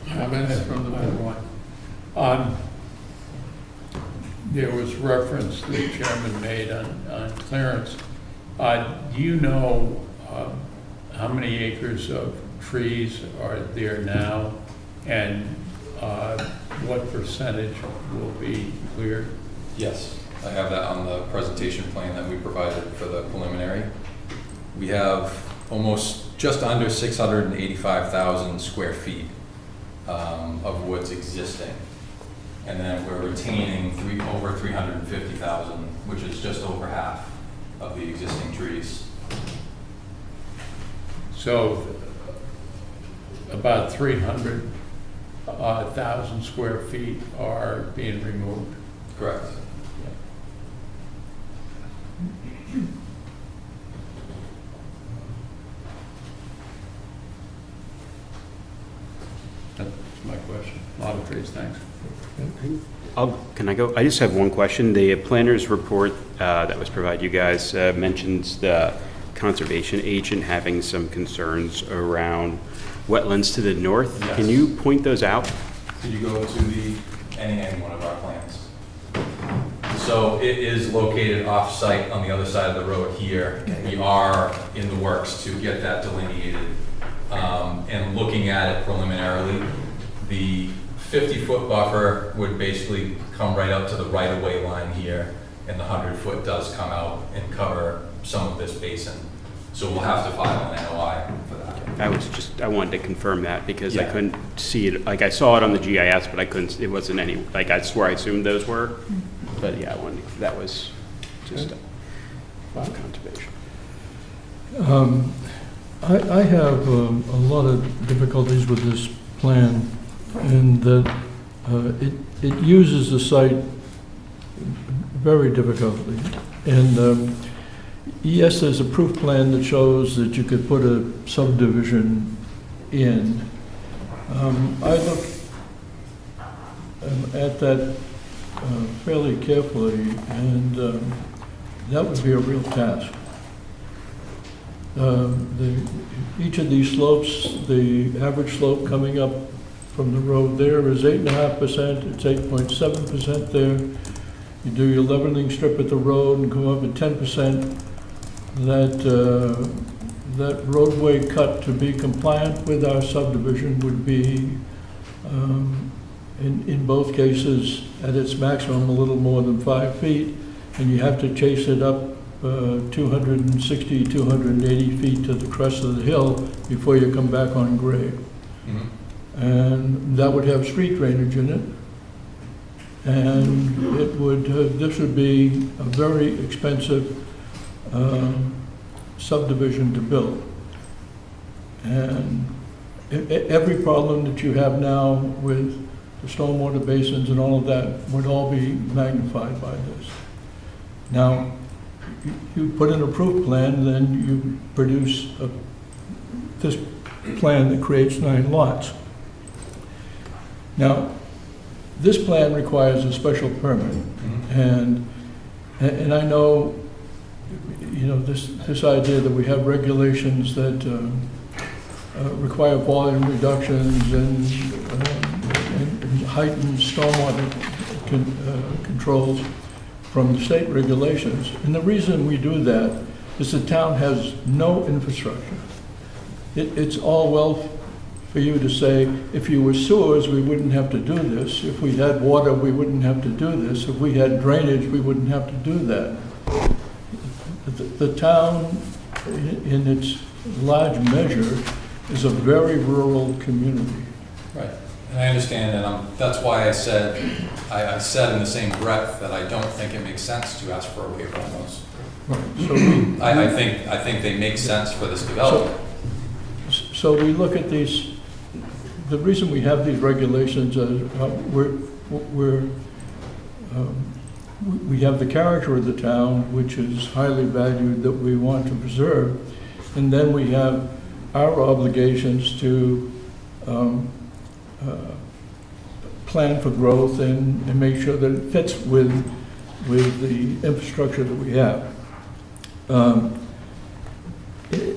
comments from the board? There was reference the chairman made on clearance. Do you know how many acres of trees are there now, and what percentage will be cleared? Yes, I have that on the presentation plan that we provided for the preliminary. We have almost just under 685,000 square feet of woods existing. And then we're retaining over 350,000, which is just over half of the existing trees. So about 300,000 square feet are being removed. Correct. That's my question. A lot of trees, thanks. Can I go? I just have one question. The planner's report that was provided you guys mentions the conservation agent having some concerns around wetlands to the north. Yes. Can you point those out? Could you go to any one of our plans? So it is located off-site on the other side of the road here. We are in the works to get that delineated. And looking at it preliminarily, the 50-foot buffer would basically come right up to the right-of-way line here, and the 100-foot does come out and cover some of this basin. So we'll have to file an NOI for that. I wanted to confirm that because I Yeah. couldn't see it. Like I saw it on the GIS, but I couldn't. It wasn't any. Like I swear I assumed those were. But yeah, that was just conservation. I have a lot of difficulties with this plan, in that it uses the site very difficultly. And yes, there's a proof plan that shows that you could put a subdivision in. I looked at that fairly carefully, and that would be a real task. Each of these slopes, the average slope coming up from the road there is 8.5%, it's 8.7% there. You do your leveling strip at the road and go up at 10%. That roadway cut to be compliant with our subdivision would be, in both cases, at its maximum, a little more than 5 feet, and you have to chase it up 260, 280 feet to the crest of the hill before you come back on grade. Mm-hmm. And that would have street drainage in it. and it would, this would be a very expensive subdivision to build. And every problem that you have now with the stormwater basins and all of that would all be magnified by this. Now, you put in a proof plan, then you produce this plan that creates 9 lots. Now, this plan requires a special permit, and I know, you know, this idea that we have regulations that require volume reductions and heightened stormwater controls from the state regulations. And the reason we do that is the town has no infrastructure. It's all well for you to say, if you were sewers, we wouldn't have to do this. If we had water, we wouldn't have to do this. If we had drainage, we wouldn't have to do that. The town, in its large measure, is a very rural community. Right, and I understand, and that's why I said in the same breath that I don't think it makes sense to ask for a waiver on those. Right. So I think they make sense for this development. So we look at these, the reason we have these regulations is we have the character of the town, which is highly valued, that we want to preserve, and then we have our obligations to plan for growth and make sure that it fits with the infrastructure that we have.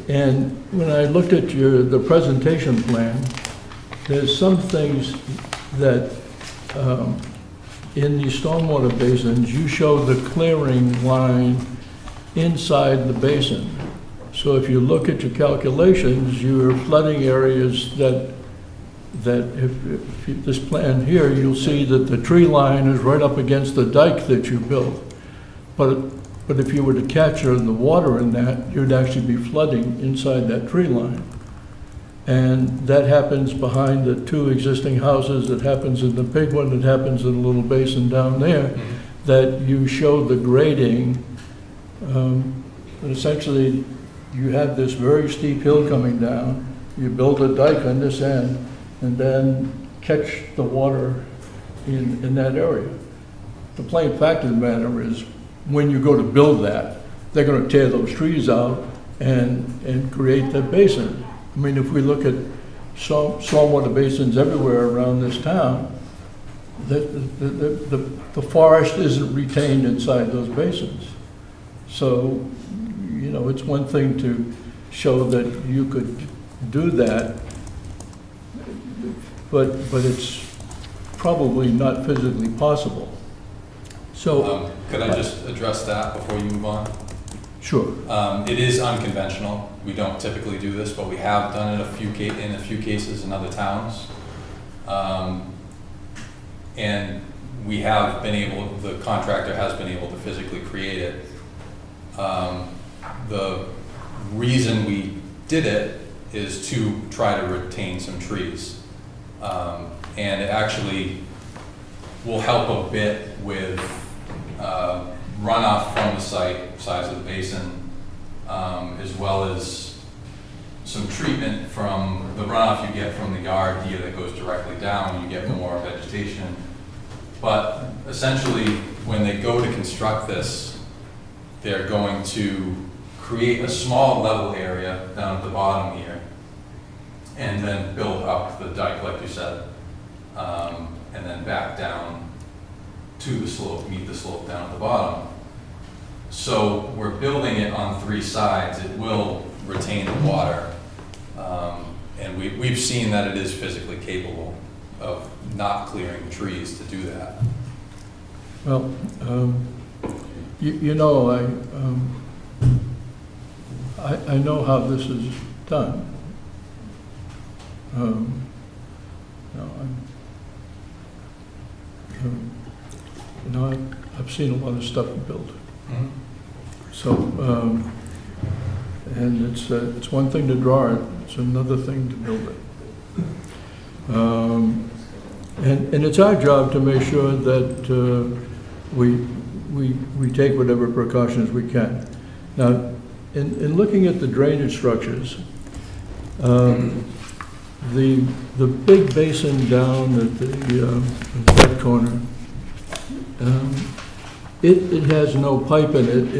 And when I looked at the presentation plan, there's some things that in the stormwater basins, you show the clearing line inside the basin. So if you look at your calculations, your flooding areas if this plan here, you'll see that the tree line is right up against the dike that you built. But if you were to capture the water in that, you'd actually be flooding inside that tree line. And that happens behind the 2 existing houses, it happens in the big one, it happens in a little basin down there, that you show the grading. But essentially, you have this very steep hill coming down, you build a dike on this end, and then catch the water in that area. The plain fact of the matter is, when you go to build that, they're going to tear those trees out and create that basin. I mean, if we look at saltwater basins everywhere around this town, the forest isn't retained inside those basins. So, you know, it's one thing to show that you could do that, but it's probably not physically possible. So, could I just address that before you move on? Sure. It is unconventional. We don't typically do this, but we have done it in a few cases in other towns. And we have been able, the contractor has been able to physically create it. The reason we did it is to try to retain some trees. And it actually will help a bit with runoff from the size of the basin, as well as some treatment from the runoff you get from the yard here that goes directly down. You get more vegetation. But essentially, when they go to construct this, they're going to create a small level area down at the bottom here, and then build up the dike, like you said, and then back down to the slope, meet the slope down at the bottom. So we're building it on 3 sides. It will retain the water. And we've seen that it is physically capable of not clearing trees to do that. Well, you know, I know how this is done. I've seen a lot of stuff built. Mm-hmm. So, and it's one thing to draw it, it's another thing to build it. And it's our job to make sure that we take whatever precautions we can. Now, in looking at the drainage structures, the big basin down at the that corner, it has no pipe in it.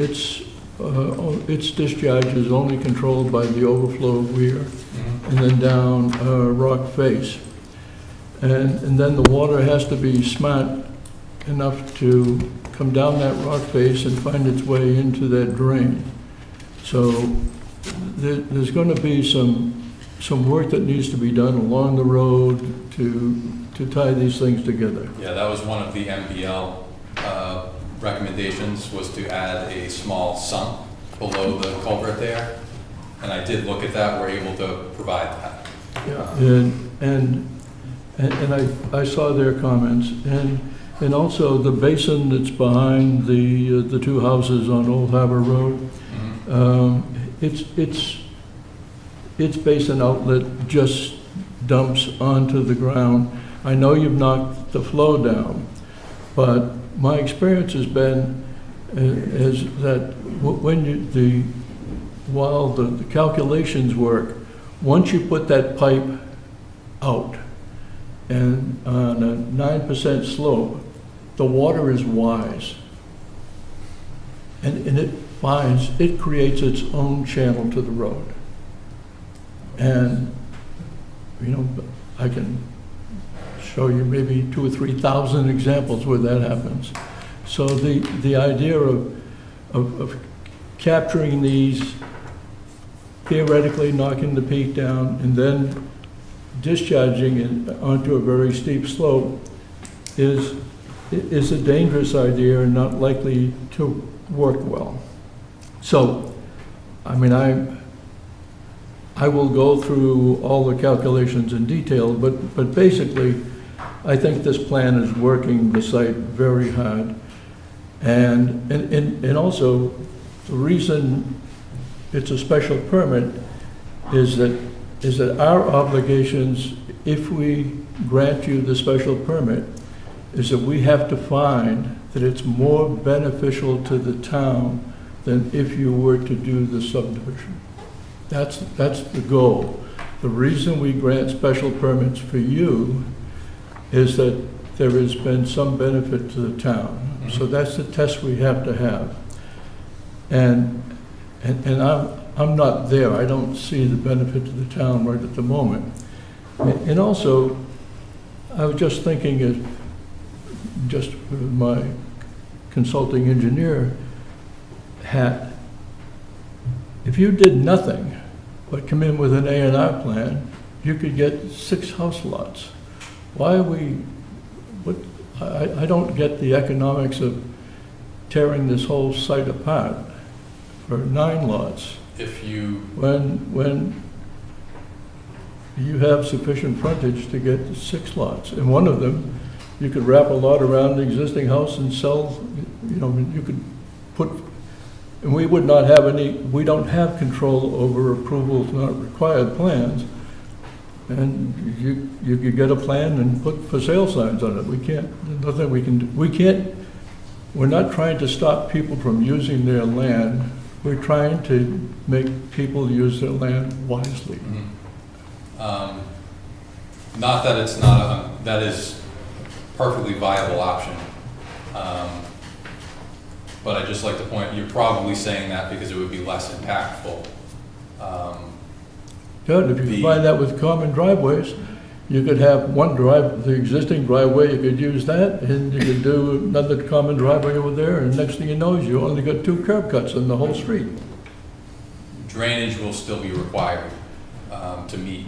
Its discharge is only controlled by the overflow weir, and then down rock face. And then the water has to be smart enough to come down that rock face and find its way into that drain. So there's going to be some work that needs to be done along the road to tie these things together. Yeah, that was one of the MBL recommendations, was to add a small sump below the culvert there. And I did look at that, we're able to provide that. Yeah. And I saw their comments, and also the basin that's behind the two houses on Old Harbor Road. Its basin outlet just dumps onto the ground. I know you've knocked the flow down, but my experience has been is that while the calculations work, once you put that pipe out and on a 9% slope, the water is wise, and it creates its own channel to the road. And I can show you maybe 2,000 or 3,000 examples where that happens. So the idea of capturing these, theoretically knocking the peak down, and then discharging it onto a very steep slope is a dangerous idea and not likely to work well. So, I mean, I will go through all the calculations in detail, but basically, I think this plan is working the site very hard. And also, the reason it's a special permit is that our obligations, if we grant you the special permit, is that we have to find that it's more beneficial to the town than if you were to do the subdivision. That's the goal. The reason we grant special permits for you is that there has been some benefit to the town. So that's the test we have to have. And I'm not there. I don't see the benefit to the town right at the moment. And also, I was just thinking, just with my consulting engineer hat, if you did nothing but come in with an A&R plan, you could get 6 house lots. Why are we, I don't get the economics of tearing this whole site apart for 9 lots. If you... When you have sufficient frontage to get 6 lots. And one of them, you could wrap a lot around the existing house and sell, you could put, and we would not have we don't have control over approvals not required plans. And you could get a plan and put for sale signs on it. We can't, there's nothing we can do. We're not trying to stop people from using their land. We're trying to make people use their land wisely. Not that it's not, that is a perfectly viable option. But I'd just like to point, you're probably saying that because it would be less impactful. Good, if you combine that with common driveways, you could have one the existing driveway, you could use that, and you could do another common driveway over there, and next thing you know, you only got 2 curb cuts in the whole street. Drainage will still be required to meet.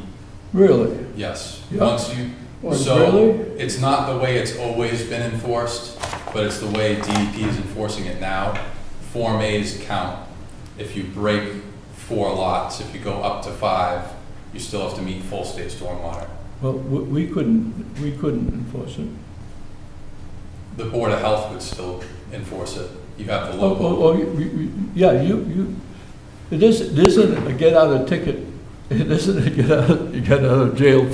Really? Yes. Yeah. Once you, Well, so really? it's not the way it's always been enforced, but it's the way DEP is enforcing it now. Form A's count. If you break 4 lots, if you go up to 5, you still have to meet full state stormwater. Well, we couldn't enforce it. The Board of Health would still enforce it. You have the local. Yeah, it isn't a get out of ticket. It isn't a get out of jail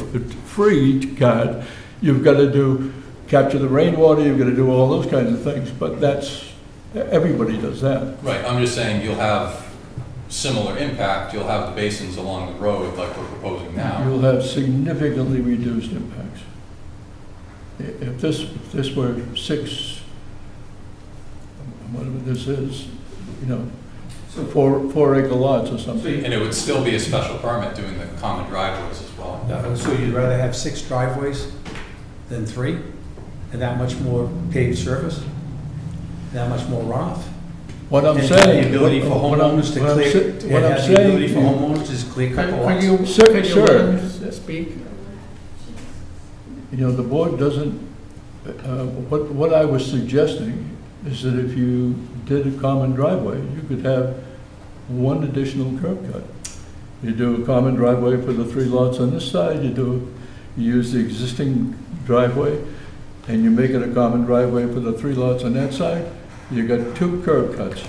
free card. you've got to capture the rainwater, you've got to do all those kinds of things, but everybody does that. Right, I'm just saying you'll have similar impact, you'll have the basins along the road like we're proposing now. You'll have significantly reduced impacts. If this were 6, whatever this is, 4 acre lots or something. And it would still be a special permit doing the common driveways as well. So you'd rather have 6 driveways than 3? And that much more paved surface? That much more runoff? What I'm And saying. the ability for homeowners to clear, What I'm have the ability for saying. homeowners to just clear cut the Could lots? you, Sir, could you sir. let him speak? The board doesn't, what I was suggesting is that if you did a common driveway, you could have 1 additional curb cut. You do a common driveway for the 3 lots on this side, you use the existing driveway, and you make it a common driveway for the 3 lots on that side, you got 2 curb cuts.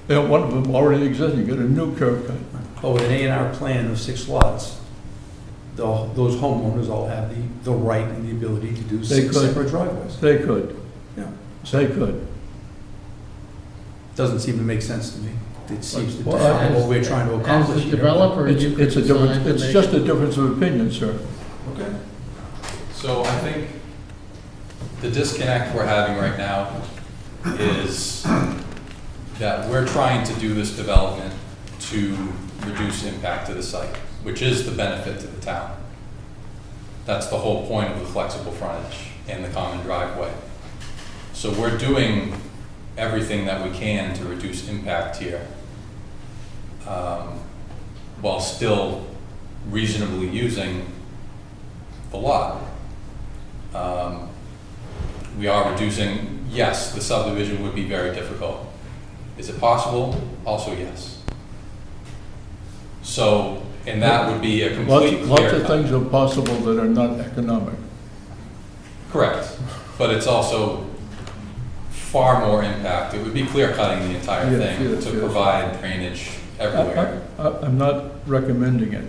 One of them already exists, you got a new curb cut. But with an A&R plan of 6 lots, those homeowners all have the right and the ability to do They 6 could. separate driveways. They could. Yeah. They could. Doesn't seem to make sense to me. It seems to be Well, what we're trying to accomplish As a here. developer, you could It's a difference, decide to it's make just it- a difference of opinion, sir. Okay. So I think the disconnect we're having right now is that we're trying to do this development to reduce impact to the site, which is the benefit to the town. That's the whole point of the flexible frontage and the common driveway. So we're doing everything that we can to reduce impact here, while still reasonably using the lot. We are reducing, yes, the subdivision would be very difficult. Is it possible? Also, yes. So, and that would be a complete Lots clear of cut. things are possible that are not economic. Correct, but it's also far more impact. It would be clear cutting the entire Yes, thing yes, to yes. provide drainage everywhere. I'm not recommending it.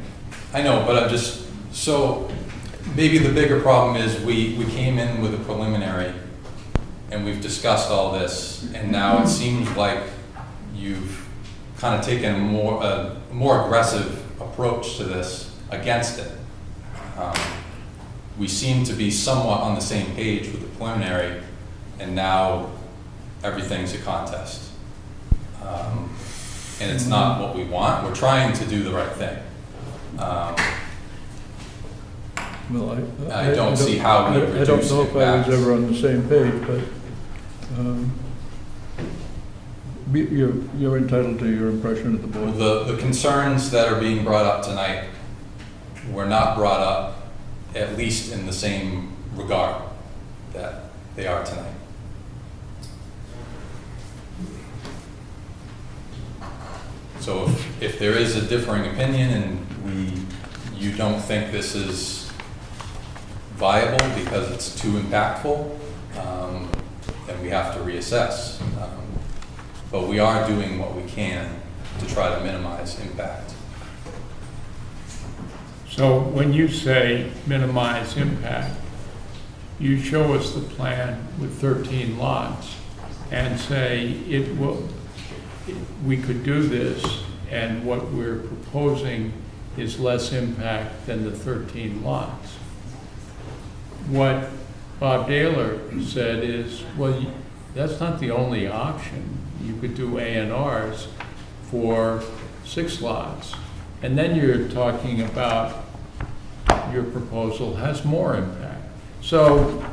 I know, but I'm just, so maybe the bigger problem is we came in with a preliminary and we've discussed all this, and now it seems like you've kind of taken a more aggressive approach to this against it. We seem to be somewhat on the same page with the preliminary, and now everything's a contest. And it's not what we want. We're trying to do the right thing. Well, I don't see how we I don't reduce know if I was impacts. ever on the same page, but you're entitled to your impression of the board. The concerns that are being brought up tonight were not brought up, at least in the same regard that they are tonight. So if there is a differing opinion and you don't think this is viable because it's too impactful, then we have to reassess. But we are doing what we can to try to minimize impact. So when you say minimize impact, you show us the plan with 13 lots and say we could do this, and what we're proposing is less impact than the 13 lots. What Bob Daler said is, well, that's not the only option. You could do A&Rs for 6 lots. And then you're talking about your proposal has more impact. So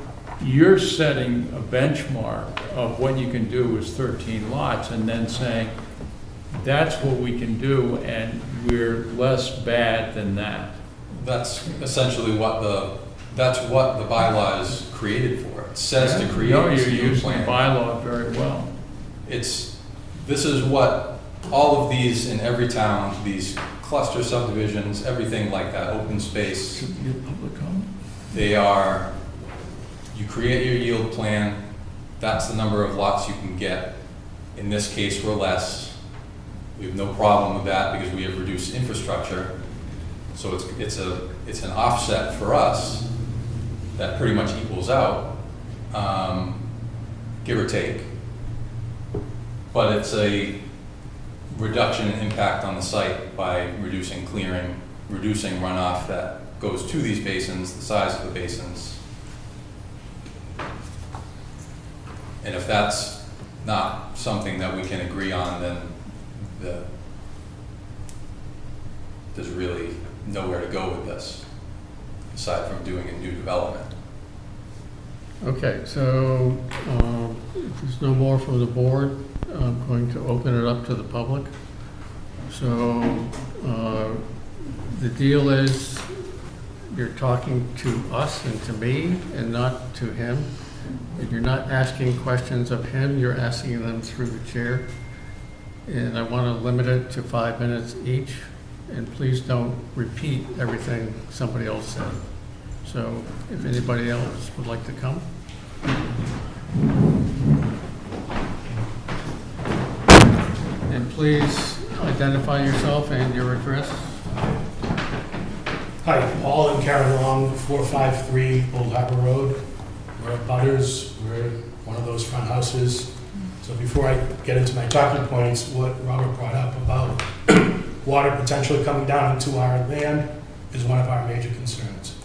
you're setting a benchmark of what you can do is 13 lots and then saying, that's what we can do and we're less bad than that. That's essentially what the bylaw is created for. It says to create No, this you're new using the plan. bylaw very well. This is what all of these in every town, these cluster subdivisions, everything like that, open space, Should be a public comment. they are, you create your yield plan, that's the number of lots you can get. In this case, we're less. We have no problem with that because we have reduced infrastructure. So it's an offset for us that pretty much equals out, give or take. But it's a reduction in impact on the site by reducing clearing, reducing runoff that goes to these basins, the size of the basins. And if that's not something that we can agree on, then there's really nowhere to go with this, aside from doing a new development. Okay, so if there's no more from the board, I'm going to open it up to the public. So the deal is you're talking to us and to me and not to him. If you're not asking questions of him, you're asking them through the chair. And I want to limit it to 5 minutes each. And please don't repeat everything somebody else said. So if anybody else would like to come. And please identify yourself and your address. Hi, Paul and Karen Long, 453 Old Harbor Road. We're butters, we're one of those front houses. So before I get into my talking points, what Robert brought up about water potentially coming down into our land is one of our major concerns.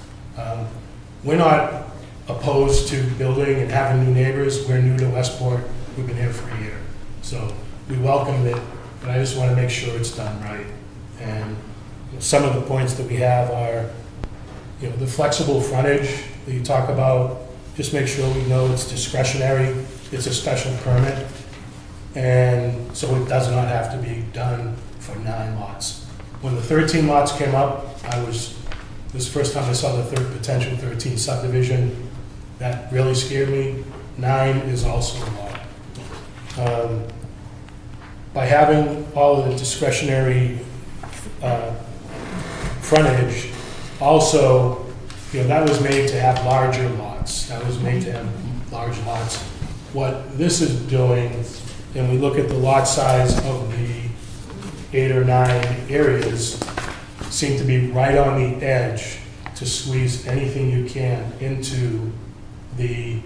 We're not opposed to building and having new neighbors. We're new to Westport. We've been here for a year. So we welcome it, but I just want to make sure it's done right. And some of the points that we have are, the flexible frontage that you talk about. Just make sure we know it's discretionary. It's a special permit. And so it does not have to be done for 9 lots. When the 13 lots came up, this is the first time I saw the potential 13 subdivision. That really scared me. 9 is also a lot. By having all of the discretionary frontage, also, that was made to have larger lots. That was made to have large lots. What this is doing, and we look at the lot size of the 8 or 9 areas, seem to be right on the edge to squeeze anything you can into the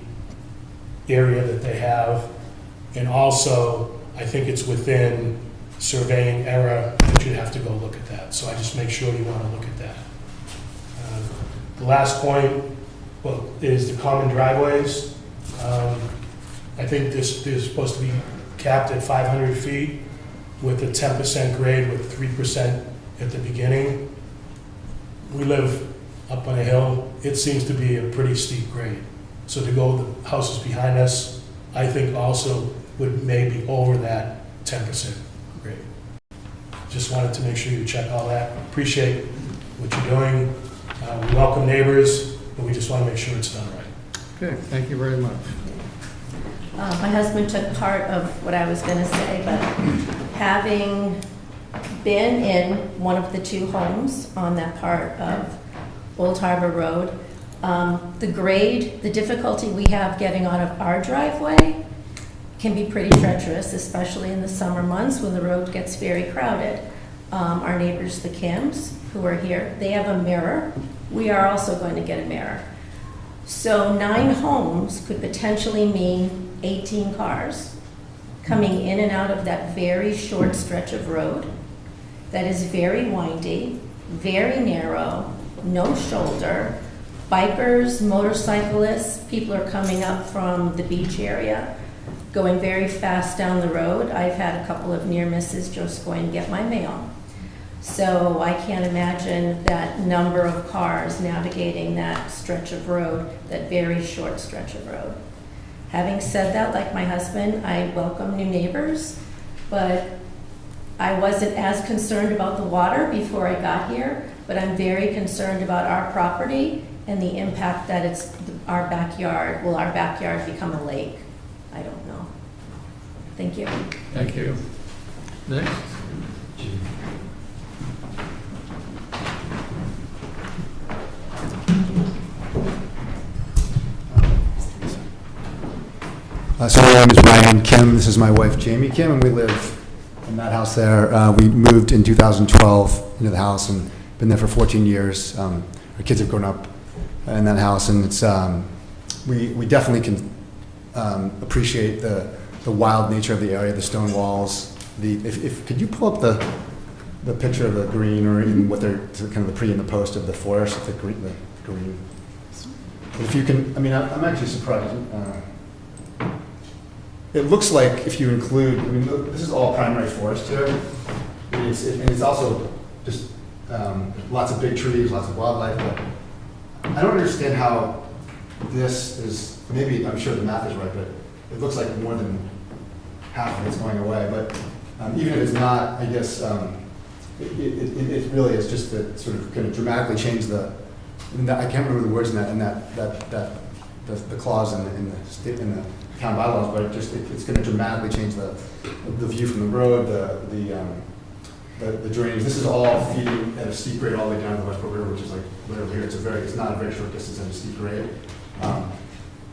area that they have. And also, I think it's within surveying error that you'd have to go look at that. So I just make sure you want to look at that. The last point, is the common driveways. I think this is supposed to be capped at 500 feet with a 10% grade with 3% at the beginning. We live up on a hill. It seems to be a pretty steep grade. So to go with the houses behind us, I think also would maybe over that 10% grade. Just wanted to make sure you check all that. Appreciate what you're doing. We welcome neighbors, but we just want to make sure it's done right. Okay, thank you very much. My husband took part of what I was going to say, but having been in one of the 2 homes on that part of Old Harbor Road, the grade, the difficulty we have getting out of our driveway can be pretty treacherous, especially in the summer months when the road gets very crowded. Our neighbors, the Kims, who are here, they have a mirror. We are also going to get a mirror. So 9 homes could potentially mean 18 cars coming in and out of that very short stretch of road that is very windy, very narrow, no shoulder. Bikers, motorcyclists, people are coming up from the beach area, going very fast down the road. I've had a couple of near misses just going to get my mail. So I can't imagine that number of cars navigating that stretch of road, that very short stretch of road. Having said that, like my husband, I welcome new neighbors, but I wasn't as concerned about the water before I got here, but I'm very concerned about our property and the impact that it's our backyard. Will our backyard become a lake? I don't know. Thank you. Thank you. Next. So my name is Ryan Kim. This is my wife, Jamie Kim, and we live in that house there. We moved in 2012 into the house and been there for 14 years. Our kids have grown up in that house, and it's, we definitely can appreciate the wild nature of the area, the stone walls. Could you pull up the picture of the green, or even what they're kind of the pre and the post of the forest, the green. If you can, I mean, I'm actually surprised. It looks like if you include, I mean, this is all primary forest here, and it's also just lots of big trees, lots of wildlife. But I don't understand how this is. Maybe I'm sure the math is right, but it looks like more than half of it's going away. But even if it's not, I guess it really is just to sort of kind of dramatically change the. I can't remember the words in that the clause in the town bylaws, but it's going to dramatically change the view from the road, the drainage. This is all feeding at a steep grade all the way down to the Westport River, which is like literally here. It's not a very short distance at a steep grade.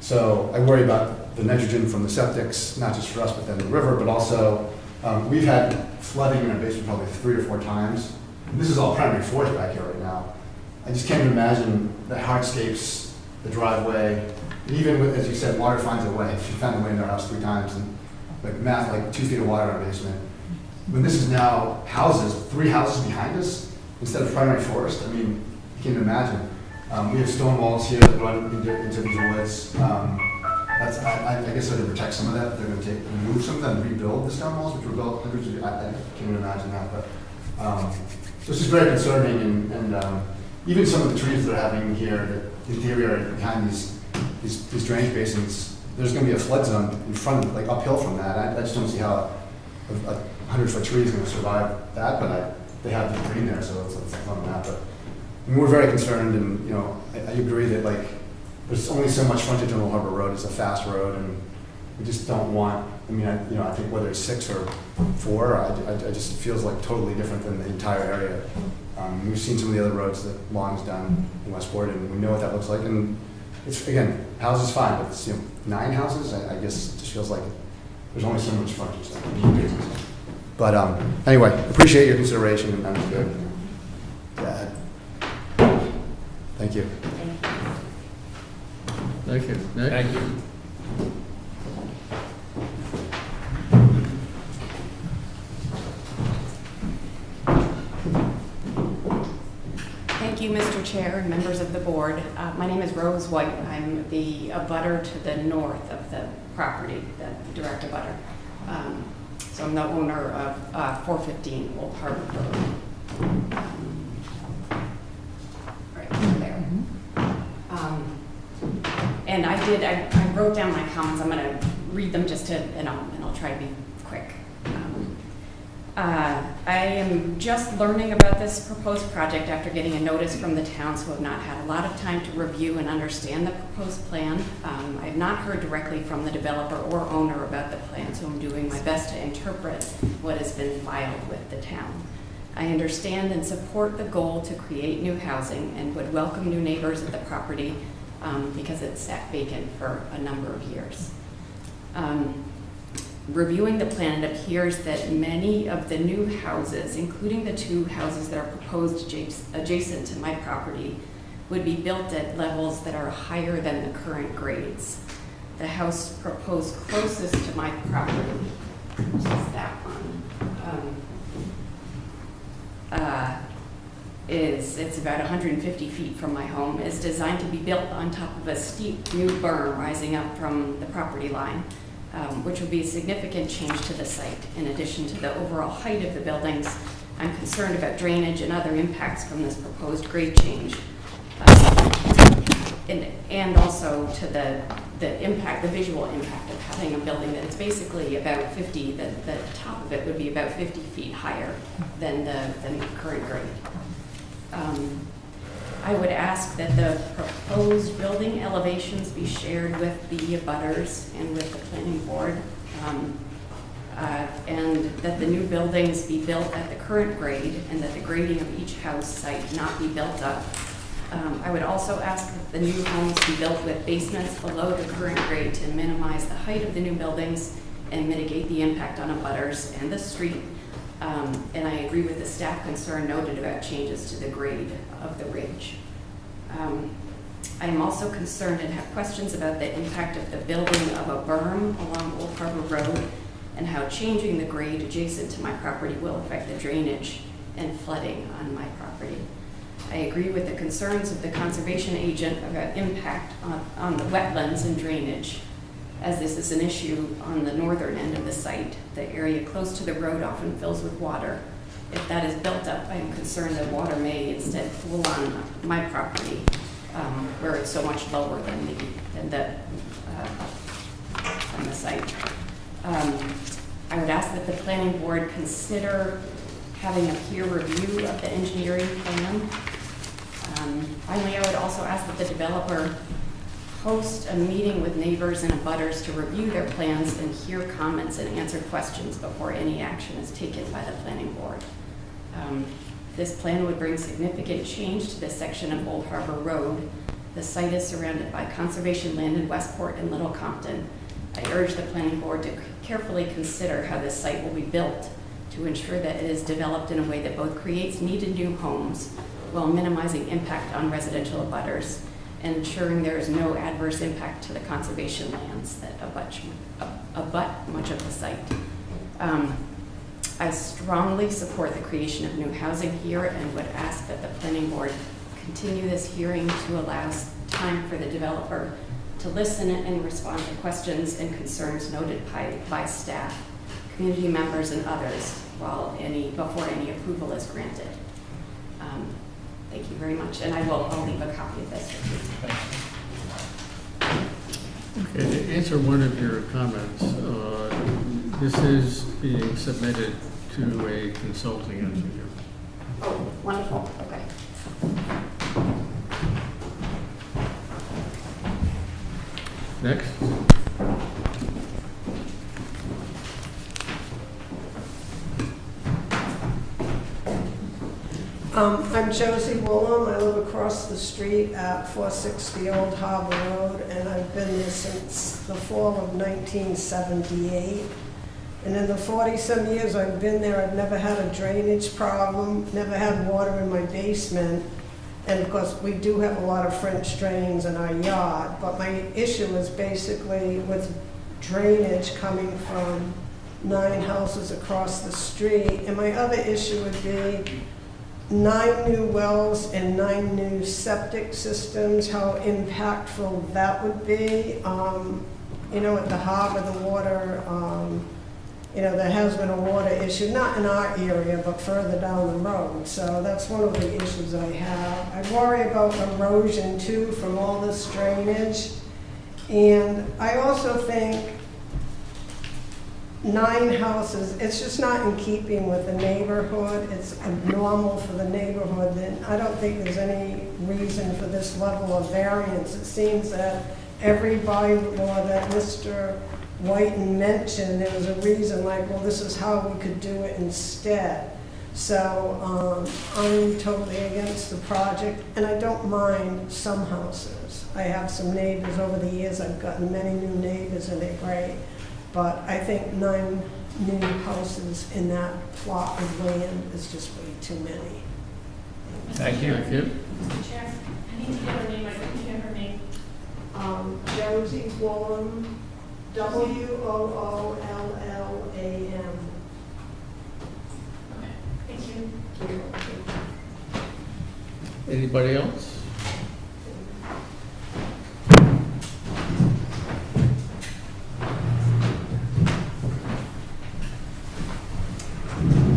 So I worry about the nitrogen from the septics, not just for us, but then the river, but also we've had flooding in our basement probably 3 or 4 times. And this is all primary forest back here right now. I just can't imagine the hardscapes, the driveway, and even with, as you said, water finds a way. She found a way in our house 3 times, and like 2 feet of water in our basement. When this is now houses, 3 houses behind us, instead of primary forest, I mean, you can't imagine. We have stone walls here that run into these woods. I guess they're going to protect some of that. They're going to remove some of them and rebuild the stone walls, which were built hundreds of years. I can't even imagine that. But so it's just very concerning, and even some of the trees that are happening here, that in theory are behind these drainage basins, there's going to be a flood zone in front of, like uphill from that. I just don't see how a 100-foot tree is going to survive that, but they have the green there, so it's on that. But I mean, we're very concerned, and I agree that like there's only so much frontage on Old Harbor Road. It's a fast road, and we just don't want. I mean, I think whether it's 6 or 4, I just feels like totally different than the entire area. We've seen some of the other roads that Long's done in Westport, and we know what that looks like. And it's, again, houses fine, but it's, 9 houses, I guess it just feels like there's only so much frontage there. But anyway, appreciate your consideration, and that was good. Yeah. Thank you. Thank you. Nick? Thank you. Thank you, Mr. Chair and members of the board. My name is Rose White. I'm the abutter to the north of the property, the direct abutter. So I'm the owner of 415 Old Harbor Road. Right there. And I wrote down my comments. I'm going to read them just to, and I'll try to be quick. I am just learning about this proposed project after getting a notice from the town, so I've not had a lot of time to review and understand the proposed plan. I have not heard directly from the developer or owner about the plan, so I'm doing my best to interpret what has been filed with the town. I understand and support the goal to create new housing and would welcome new neighbors at the property because it's sat vacant for a number of years. Reviewing the plan, it appears that many of the new houses, including the 2 houses that are proposed adjacent to my property, would be built at levels that are higher than the current grades. The house proposed closest to my property, which is that one, it's about 150 feet from my home, is designed to be built on top of a steep new berm rising up from the property line. Which will be a significant change to the site. In addition to the overall height of the buildings, I'm concerned about drainage and other impacts from this proposed grade change. And also to the impact, the visual impact of having a building that it's basically about 50, the top of it would be about 50 feet higher than the current grade. I would ask that the proposed building elevations be shared with the abutters and with the planning board, and that the new buildings be built at the current grade and that the grading of each house site not be built up. I would also ask that the new homes be built with basements below the current grade to minimize the height of the new buildings and mitigate the impact on abutters and the street. And I agree with the staff concern noted about changes to the grade of the ridge. I am also concerned and have questions about the impact of the building of a berm along Old Harbor Road and how changing the grade adjacent to my property will affect the drainage and flooding on my property. I agree with the concerns of the conservation agent about impact on the wetlands and drainage, as this is an issue on the northern end of the site. The area close to the road often fills with water. If that is built up, I am concerned that water may instead pool on my property, where it's so much lower than the site. I would ask that the planning board consider having a peer review of the engineering plan. Finally, I would also ask that the developer host a meeting with neighbors and abutters to review their plans and hear comments and answer questions before any action is taken by the planning board. This plan would bring significant change to this section of Old Harbor Road. The site is surrounded by conservation land in Westport and Little Compton. I urge the planning board to carefully consider how this site will be built to ensure that it is developed in a way that both creates needed new homes while minimizing impact on residential abutters and ensuring there is no adverse impact to the conservation lands that abut much of the site. I strongly support the creation of new housing here and would ask that the planning board continue this hearing to allow time for the developer to listen and respond to questions and concerns noted by staff, community members, and others before any approval is granted. Thank you very much, and I'll leave a copy of this for you. Okay, to answer one of your comments, this is being submitted to a consulting engineer. Oh, wonderful, okay. Next. I'm Josie Woolham. I live across the street at 460 Old Harbor Road, and I've been there since the fall of 1978. And in the 40-some years I've been there, I've never had a drainage problem, never had water in my basement. And of course, we do have a lot of French drains in our yard, but my issue is basically with drainage coming from 9 houses across the street. And my other issue would be 9 new wells and 9 new septic systems, how impactful that would be. You know, at the harbor, the water, you know, there has been a water issue, not in our area, but further down the road. So that's one of the issues I have. I worry about erosion too from all this drainage. And I also think 9 houses, it's just not in keeping with the neighborhood. It's abnormal for the neighborhood. Then I don't think there's any reason for this level of variance. It seems that every bylaw that Mr. Whiten mentioned, there was a reason, like, well, this is how we could do it instead. So I'm totally against the project, and I don't mind some houses. I have some neighbors over the years. I've gotten many new neighbors, and they're great. But I think 9 new houses in that plot of land is just way too many. Thank you. Thank you. Mr. Chair, I need to get her name. I couldn't hear her name. Josie Woolham, Woollam. Okay, thank you. Anybody else?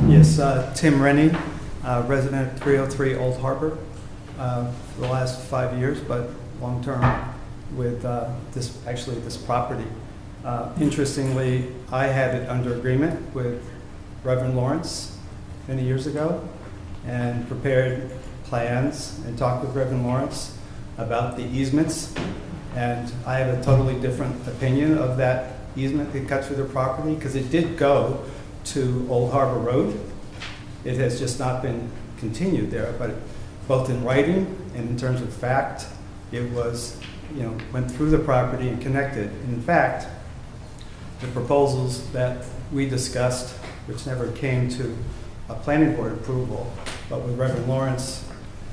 Yes, Tim Rennie, resident of 303 Old Harbor, for the last 5 years, but long-term with this property. Interestingly, I had it under agreement with Reverend Lawrence many years ago and prepared plans and talked with Reverend Lawrence about the easements. And I have a totally different opinion of that easement that cuts through the property, because it did go to Old Harbor Road. It has just not been continued there, but both in writing and in terms of fact, it was, went through the property and connected. In fact, the proposals that we discussed, which never came to a planning board approval, but with Reverend Lawrence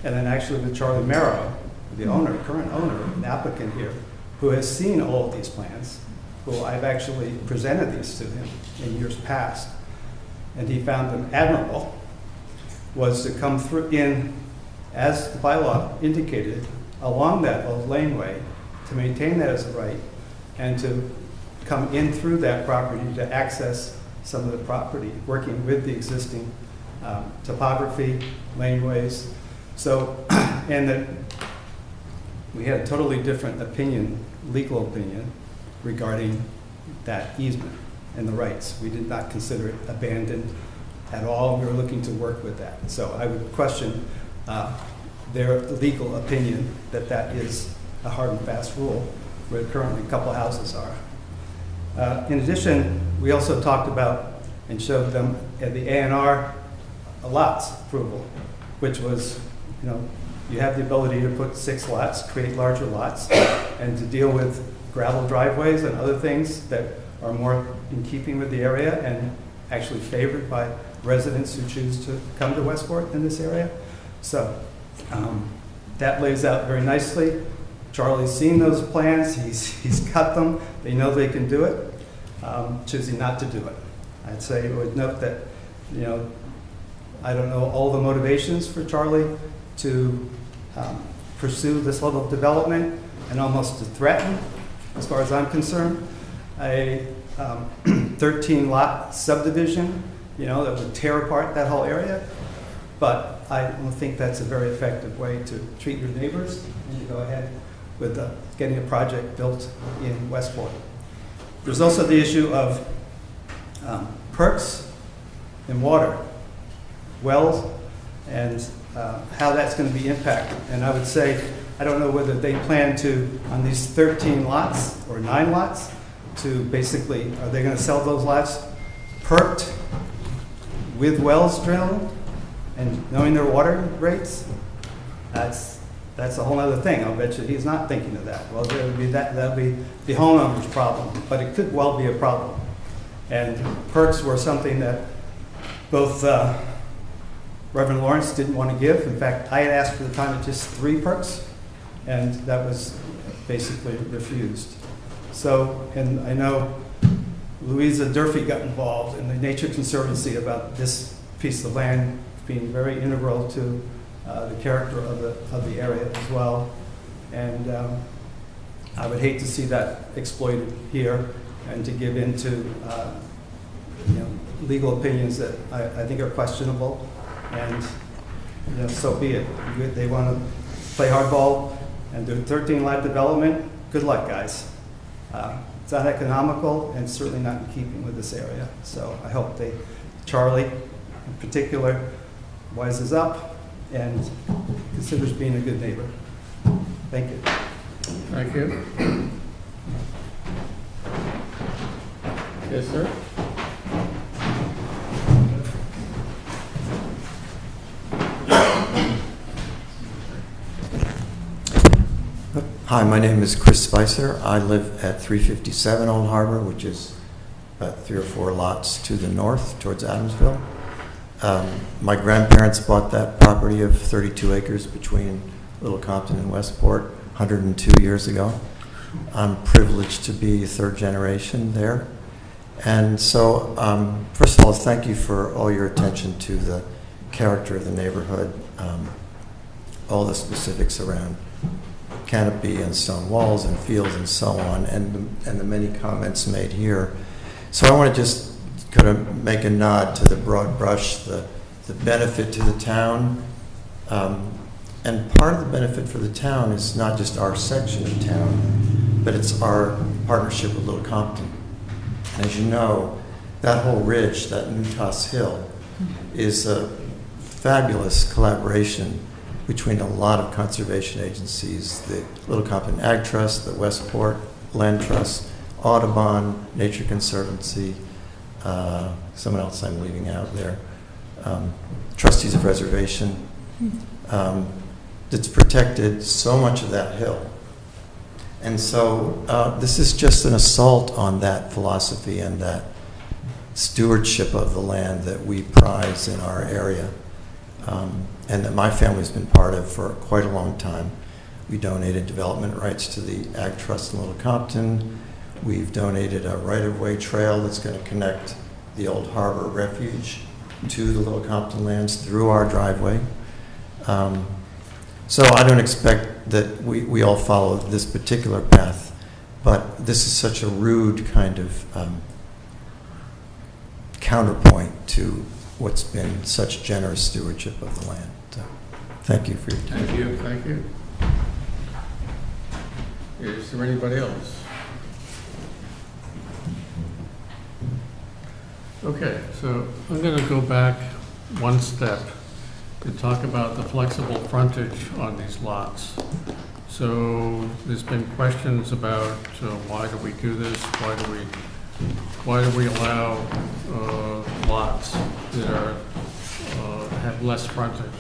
and then actually with Charlie Merrow, the owner, current owner, an applicant here, who has seen all of these plans, who I've actually presented these to him in years past, and he found them admirable, was to come through in, as the bylaw indicated, along that old laneway, to maintain that as a right, and to come in through that property to access some of the property, working with the existing topography, laneways. So, and that we had a totally different opinion, legal opinion, regarding that easement and the rights. We did not consider it abandoned at all. We were looking to work with that. So I would question their legal opinion that that is a hard and fast rule, where currently a couple houses are. In addition, we also talked about and showed them at the A&R lots approval, which was, you know, you have the ability to put 6 lots, create larger lots, and to deal with gravel driveways and other things that are more in keeping with the area and actually favored by residents who choose to come to Westport in this area. So that lays out very nicely. Charlie's seen those plans, he's cut them, they know they can do it, choosing not to do it. I'd say, I would note that, you know, I don't know all the motivations for Charlie to pursue this level of development and almost to threaten, as far as I'm concerned, a 13-lot subdivision, you know, that would tear apart that whole area. But I don't think that's a very effective way to treat your neighbors and to go ahead with getting a project built in Westport. There's also the issue of perks and water, wells, and how that's going to be impacted. And I would say, I don't know whether they plan to, on these 13 lots or 9 lots, to basically, are they going to sell those lots perked with wells drilled and knowing their water rates? That's a whole other thing. I'll bet you he's not thinking of that. Well, that'll be the homeowner's problem, but it could well be a problem. And perks were something that both Reverend Lawrence didn't want to give. In fact, I had asked for the time of just 3 perks, and that was basically refused. So, and I know Louisa Durfee got involved in the Nature Conservancy about this piece of land being very integral to the character of the area as well. And I would hate to see that exploited here and to give into you know, legal opinions that I think are questionable. And you know, so be it. They want to play hardball and do 13-lot development. Good luck, guys. It's not economical and certainly not in keeping with this area. So I hope Charlie in particular, wises up and considers being a good neighbor. Thank you. Thank you. Yes, sir. Hi, my name is Chris Spicer. I live at 357 Old Harbor, which is about 3 or 4 lots to the north towards Adamsville. My grandparents bought that property of 32 acres between Little Compton and Westport 102 years ago. I'm privileged to be 3rd generation there. And so, first of all, thank you for all your attention to the character of the neighborhood, all the specifics around canopy and stone walls and fields and so on, and the many comments made here. So I want to just kind of make a nod to the broad brush, the benefit to the town. And part of the benefit for the town is not just our section of town, but it's our partnership with Little Compton. And as you know, that whole ridge, that Newtoss Hill, is a fabulous collaboration between a lot of conservation agencies, the Little Compton Ag Trust, the Westport Land Trust, Audubon, Nature Conservancy, someone else I'm leaving out there, Trustees of Reservation, that's protected so much of that hill. And so this is just an assault on that philosophy and that stewardship of the land that we prize in our area, and that my family's been part of for quite a long time. We donated development rights to the Ag Trust in Little Compton. We've donated a right-of-way trail that's going to connect the Old Harbor Refuge to the Little Compton lands through our driveway. So I don't expect that we all follow this particular path, but this is such a rude kind of counterpoint to what's been such generous stewardship of the land. So, thank you for your time. Thank you, thank you. Is there anybody else? Okay, so I'm going to go back one step to talk about the flexible frontage on these lots. So there's been questions about why do we do this? Why do we allow lots that are have less frontage?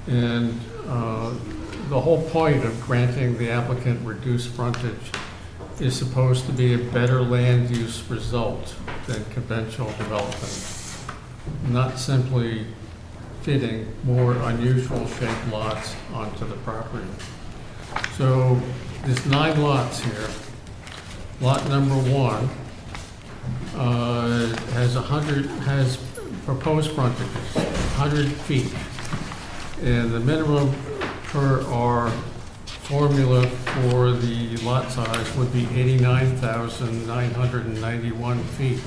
And the whole point of granting the applicant reduced frontage is supposed to be a better land use result than conventional development, not simply fitting more unusual shaped lots onto the property. So there's 9 lots here. Lot number 1 has proposed frontage 100 feet, and the minimum per our formula for the lot size would be 89,991 feet.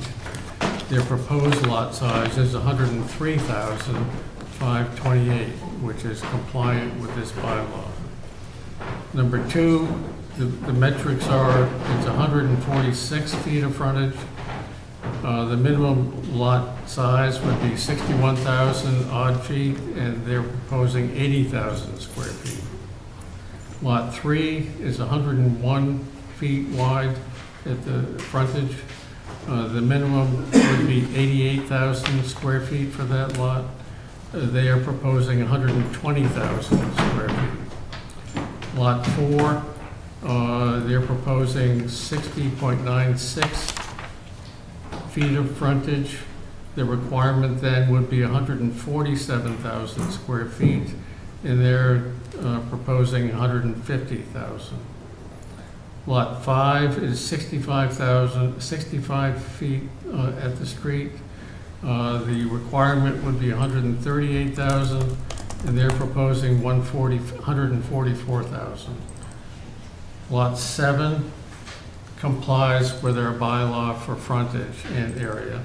Their proposed lot size is 103,528, which is compliant with this bylaw. Number 2, the metrics are it's 146 feet of frontage. The minimum lot size would be 61,000 odd feet, and they're proposing 80,000 square feet. Lot 3 is 101 feet wide at the frontage. The minimum would be 88,000 square feet for that lot. They are proposing 120,000 square feet. Lot 4, they're proposing 60.96 feet of frontage. The requirement then would be 147,000 square feet, and they're proposing 150,000. Lot 5 is 65 feet at the street. The requirement would be 138,000, and they're proposing 144,000. Lot 7 complies with our bylaw for frontage and area.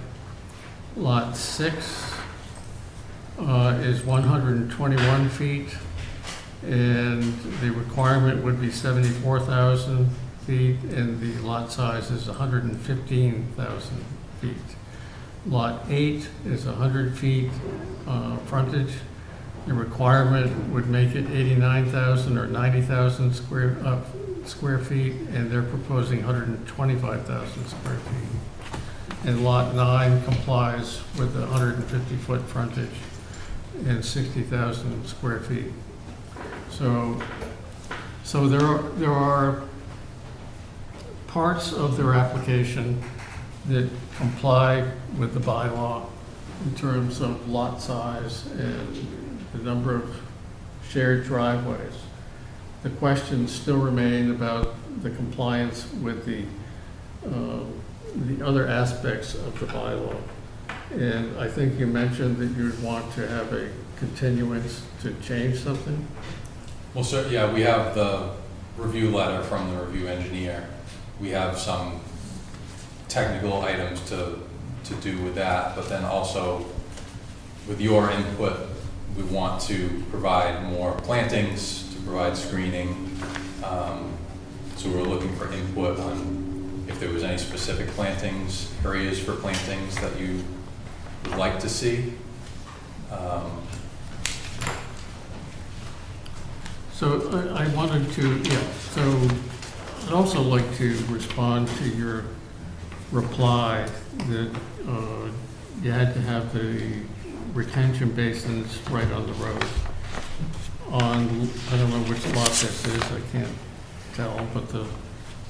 Lot 6 is 121 feet, and the requirement would be 74,000 feet, and the lot size is 115,000 feet. Lot 8 is 100 feet frontage. The requirement would make it 89,000 or 90,000 square feet, and they're proposing 125,000 square feet. And Lot 9 complies with the 150-foot frontage and 60,000 square feet. So there are parts of their application that comply with the bylaw in terms of lot size and the number of shared driveways. The questions still remain about the compliance with the other aspects of the bylaw. And I think you mentioned that you'd want to have a continuance to change something? Well, sir, yeah, we have the review letter from the review engineer. We have some technical items to do with that, but then also with your input, we want to provide more plantings, to provide screening. So we're looking for input on if there was any specific plantings, areas for plantings that you would like to see. So I wanted to, so I'd also like to respond to your reply that you had to have the retention basins right on the road. On, I don't know which lot this is, I can't tell, but the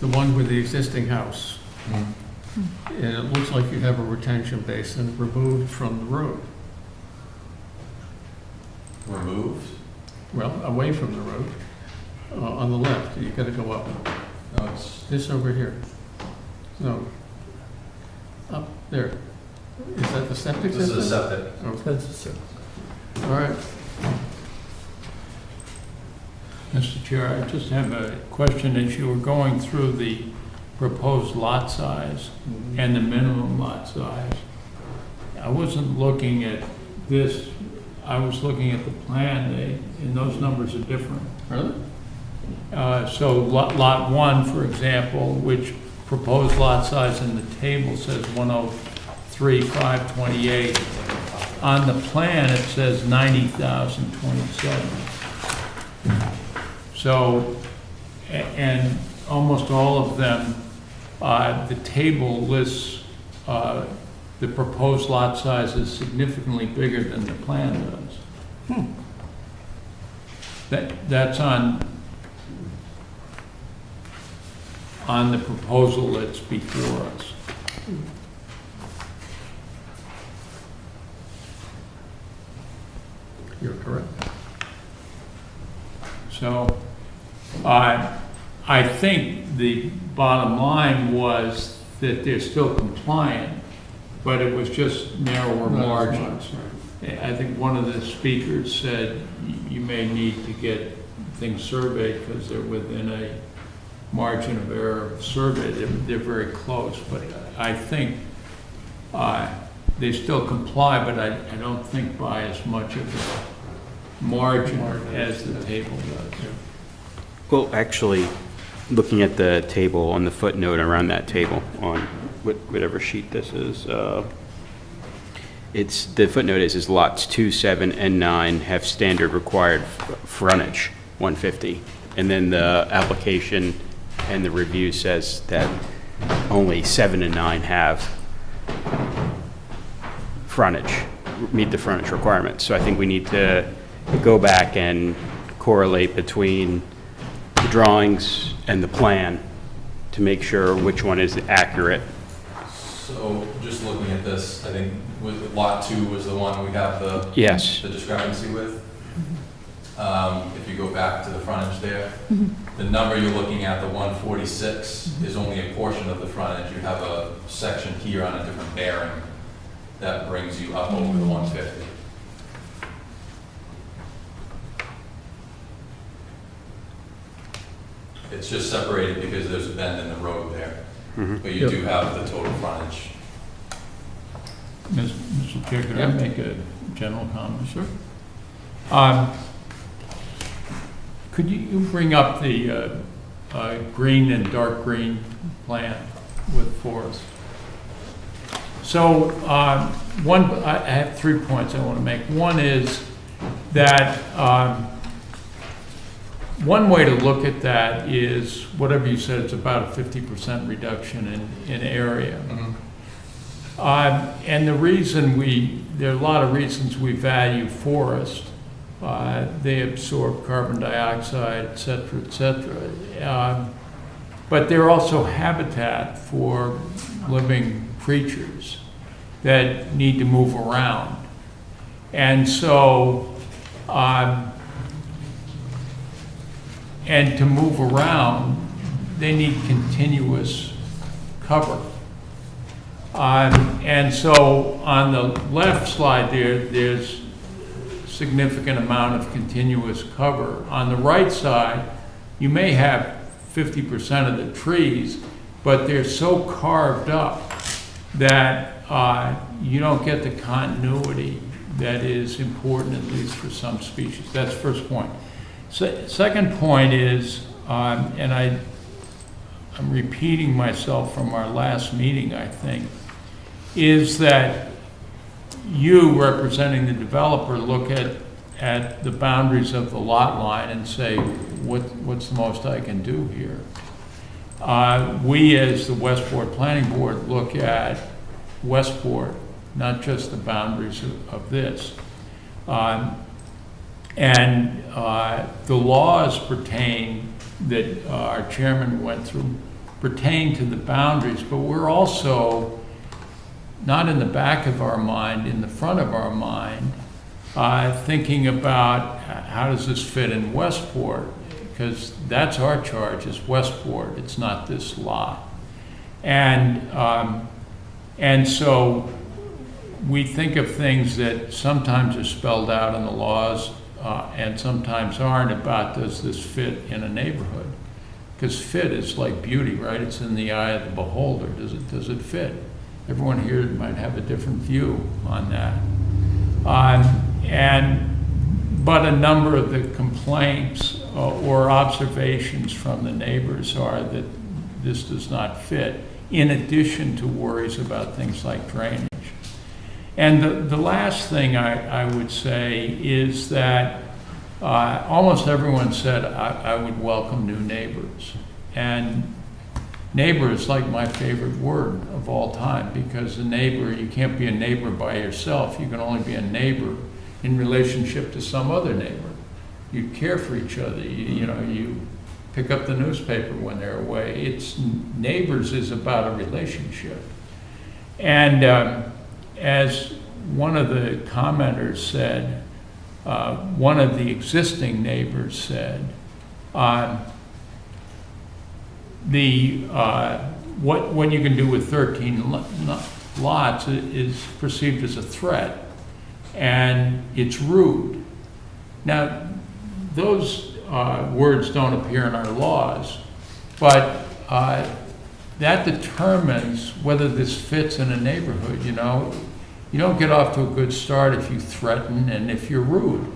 one with the existing house. Mm-hmm. And it looks like you have a retention basin removed from the road. Removed? Well, away from the road. On the left, you gotta go up. No, it's, This over here. No. Up there. Is that the septic this system? is a septic. Oh, that's the septic. All right. Mr. Chair, I just have a question. As you were going through the proposed lot size and the minimum lot size, I wasn't looking at this, I was looking at the plan, and those numbers are different. Really? So lot 1, for example, which proposed lot size in the table says 103,528. On the plan, it says 90,027. So, and almost all of them, the table lists the proposed lot size is significantly bigger than the plan does. That's on the proposal that's before us. You're correct. So I think the bottom line was that they're still compliant, but it was just narrower margins. I think one of the speakers said you may need to get things surveyed because they're within a margin of error of survey. They're very close, but I think they still comply, but I don't think by as much of a margin as the table does. Well, actually, looking at the table on the footnote around that table on whatever sheet this is, it's the footnote is lots 2, 7, and 9 have standard required frontage 150, and then the application and the review says that only 7 and 9 have frontage, meet the frontage requirements. So I think we need to go back and correlate between the drawings and the plan to make sure which one is accurate. So just looking at this, I think with lot 2 was the one we have the discrepancy with. If you go back to the frontage there, the number you're looking at, the 146, is only a portion of the frontage. You have a section here on a different bearing that brings you up over the 150. It's just separated because there's a bend in the road there. But you do have the total frontage. Mr. Chair, could I make a general comment? Sure. Could you bring up the green and dark green plan for us? So I have 3 points I want to make. One is that one way to look at that is whatever you said, it's about a 50% reduction in area. And the reason there are a lot of reasons we value forest. They absorb carbon dioxide, et cetera, et cetera. But they're also habitat for living creatures that need to move around. And so, and to move around, they need continuous cover. And so on the left slide there's significant amount of continuous cover. On the right side, you may have 50% of the trees, but they're so carved up that you don't get the continuity that is important, at least for some species. That's the first point. Second point is, and I'm repeating myself from our last meeting, I think, is that you, representing the developer, look at the boundaries of the lot line and say, what's the most I can do here? We, as the Westport Planning Board, look at Westport, not just the boundaries of this. And the laws pertain, that our chairman went through, pertain to the boundaries, but we're also, not in the back of our mind, in the front of our mind, thinking about how does this fit in Westport? because that's our charge, is Westport, it's not this lot. And so we think of things that sometimes are spelled out in the laws and sometimes aren't, about does this fit in a neighborhood? Because fit is like beauty, right? It's in the eye of the beholder. Does it fit? Everyone here might have a different view on that. But a number of the complaints or observations from the neighbors are that this does not fit, in addition to worries about things like drainage. And the last thing I would say is that almost everyone said I would welcome new neighbors. And neighbor is like my favorite word of all time, because a neighbor, you can't be a neighbor by yourself. You can only be a neighbor in relationship to some other neighbor. You care for each other. You pick up the newspaper when they're away. Neighbors is about a relationship. And as one of the commenters said, one of the existing neighbors said, what you can do with 13 lots is perceived as a threat, and it's rude. Now, those words don't appear in our laws, but that determines whether this fits in a neighborhood. You don't get off to a good start if you threaten and if you're rude.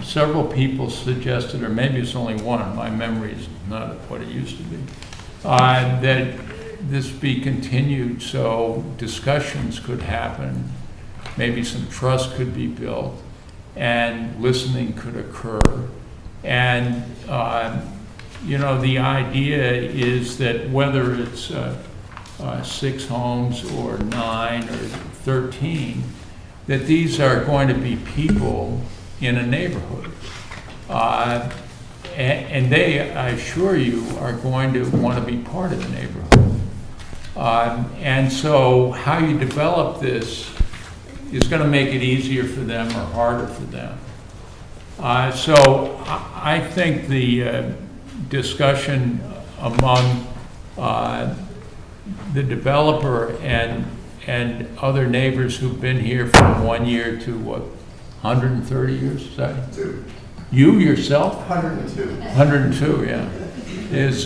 Several people suggested, or maybe it's only one, my memory is not what it used to be, that this be continued so discussions could happen, maybe some trust could be built, and listening could occur. And, the idea is that whether it's 6 homes or 9 or 13, that these are going to be people in a neighborhood. And they, I assure you, are going to want to be part of the neighborhood. And so how you develop this is going to make it easier for them or harder for them. So I think the discussion among the developer and other neighbors who've been here from 1 year to 130 years, is that? 2. You yourself? 102. 102, yeah. Is,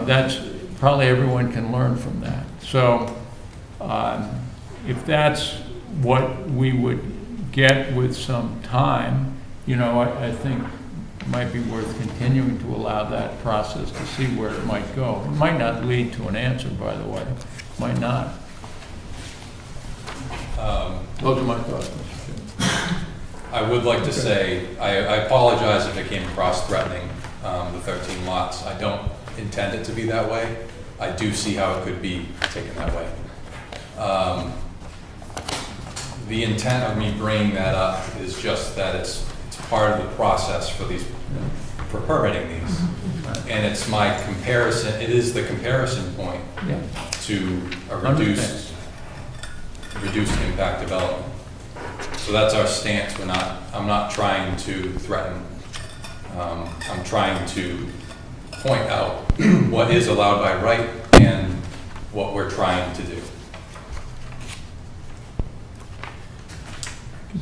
that's probably everyone can learn from that. So if that's what we would get with some time, I think it might be worth continuing to allow that process to see where it might go. It might not lead to an answer, by the way. Might not. Those are my thoughts, Mr. Chairman. I would like to say, I apologize if it came across threatening, the 13 lots. I don't intend it to be that way. I do see how it could be taken that way. The intent of me bringing that up is just that it's part of the process for permitting these. And it's my comparison, it is the comparison point to a reduced impact development. So that's our stance. I'm not trying to threaten. I'm trying to point out what is allowed by right and what we're trying to do.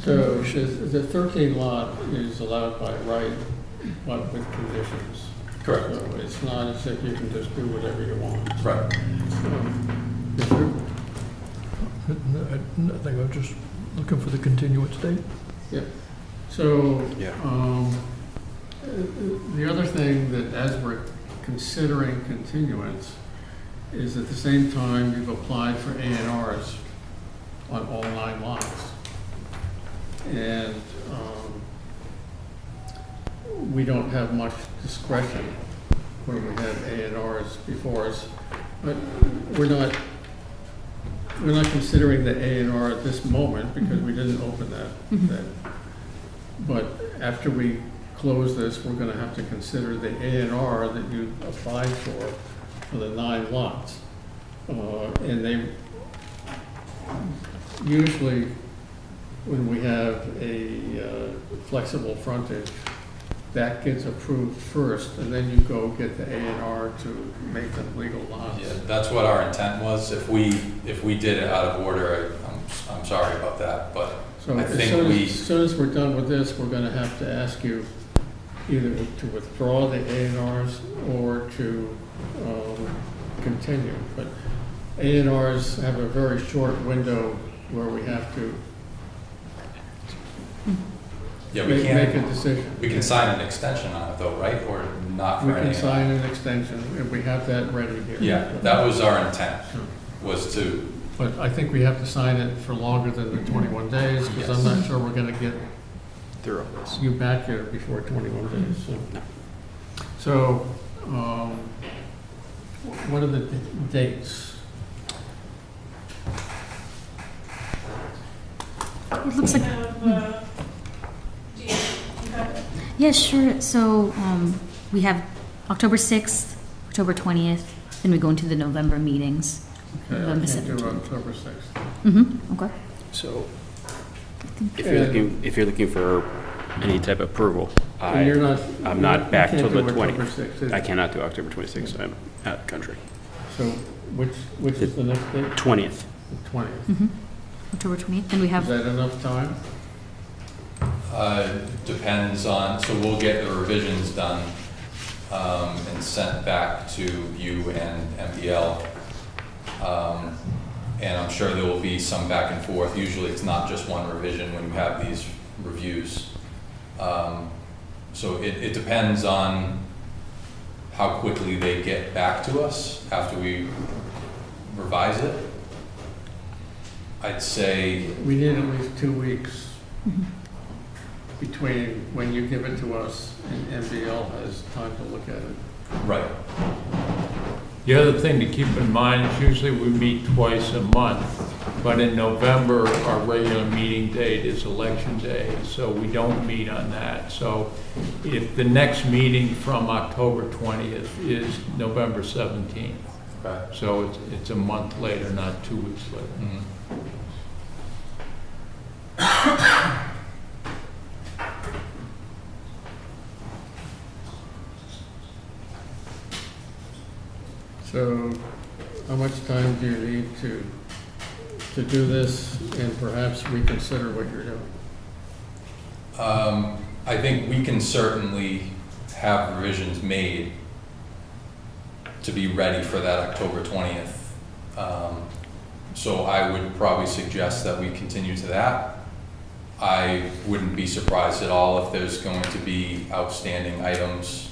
So the 13 lot is allowed by right, but with conditions. Correct. So it's not as if you can just do whatever you want. Right. I think I'm just looking for the continuance date. Yeah. So the other thing that, as we're considering continuance, is at the same time you've applied for A&Rs on all 9 lots. And we don't have much discretion when we have A&Rs before us, but we're not considering the A&R at this moment because we didn't open that. But after we close this, we're going to have to consider the A&R that you applied for the 9 lots. And they usually when we have a flexible frontage, that gets approved first, and then you go get the A&R to make them legal lots. Yeah, that's what our intent was. If we did it out of order, I'm sorry about that, but So I as think soon as we're done with this, we're gonna have to ask you either to withdraw the A&Rs or to continue. But A&Rs have a very short window where we have to yeah, make a decision. We can sign an extension on it though, right? Or not for We any? can sign an extension, and we have that ready here. Yeah, that was our intent, was to, But I think we have to sign it for longer than the 21 days, because I'm not sure we're gonna get Through all this. you back here before 21 days, so. What are the dates? It looks like. Do you have it? Yeah, sure. So we have October 6th, October 20th, then we go into the November meetings. Okay, I November can't do 17th. October 6th. Mm-hmm, okay. So if you're looking for any type of approval, And you're not- I'm not back you till can't the do October 20th. 6th, I cannot do October 26th. I'm out of the country. So which is the next date? 20th. The 20th. Mm-hmm. October 20th, then we Is have. that enough time? depends on, so we'll get the revisions done and sent back to you and MPL. And I'm sure there will be some back and forth. Usually it's not just one revision when you have these reviews. So it depends on how quickly they get back to us after we revise it. I'd say, We need at least 2 weeks between when you give it to us and MBL has time to look at it. right, The other thing to keep in mind is usually we meet twice a month, but in November, our regular meeting date is Election Day, so we don't meet on that. So if the next meeting from October 20th is November 17th. okay. So it's a month later, not 2 weeks later. Mhm. So how much time do you need to do this and perhaps reconsider what you're doing? I think we can certainly have revisions made to be ready for that October 20th. So I would probably suggest that we continue to that. I wouldn't be surprised at all if there's going to be outstanding items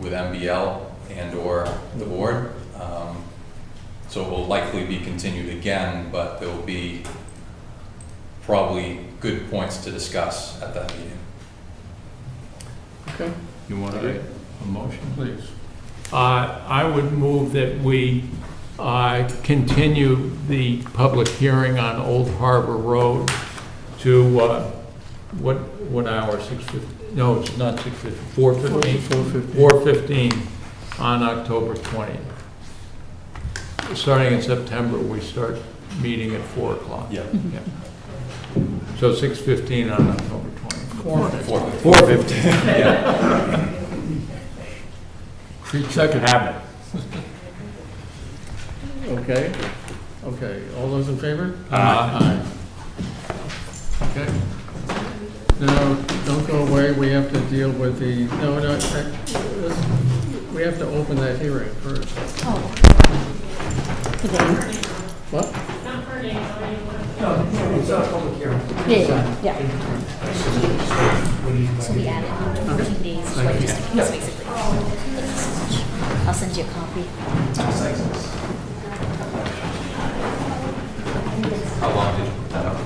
with MBL and/or the board. So it will likely be continued again, but there will be probably good points to discuss at that meeting. Okay, You want a motion? please. I would move that we continue the public hearing on Old Harbor Road to, what hour, 6:50? No, it's not 6:50, 4:15? 4:15 on October 20th. Starting in September, we start meeting at 4 o'clock. Yeah. Yeah. So 6:15 on October 20th. 4:15. Yeah. Second. Habit. Okay, okay, all those in favor? Aye. Okay. Now, don't go away, we have to deal with the, we have to open that hearing first. Oh. What? Not for names, It's a public hearing. Yeah. So we added 14 days, so I just, that's basically. I'll send you a copy. How long did you put that up?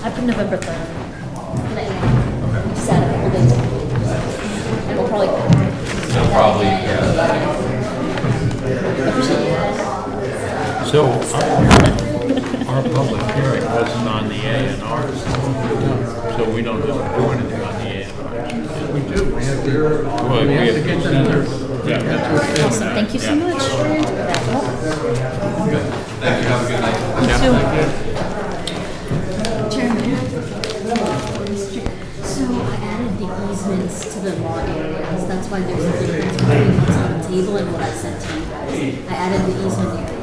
I put November 3rd. Just add a couple days. And we'll probably. So our public hearing wasn't on the A&R, so we don't have to do anything on the A&R. We do, we have to, Well, we have to get that there. Yeah. Awesome, thank you so much. Thank you, have a good night. You too. Chairman. to the law areas. That's why there's a difference between what's on the table and what I sent to you guys. I added the easement area.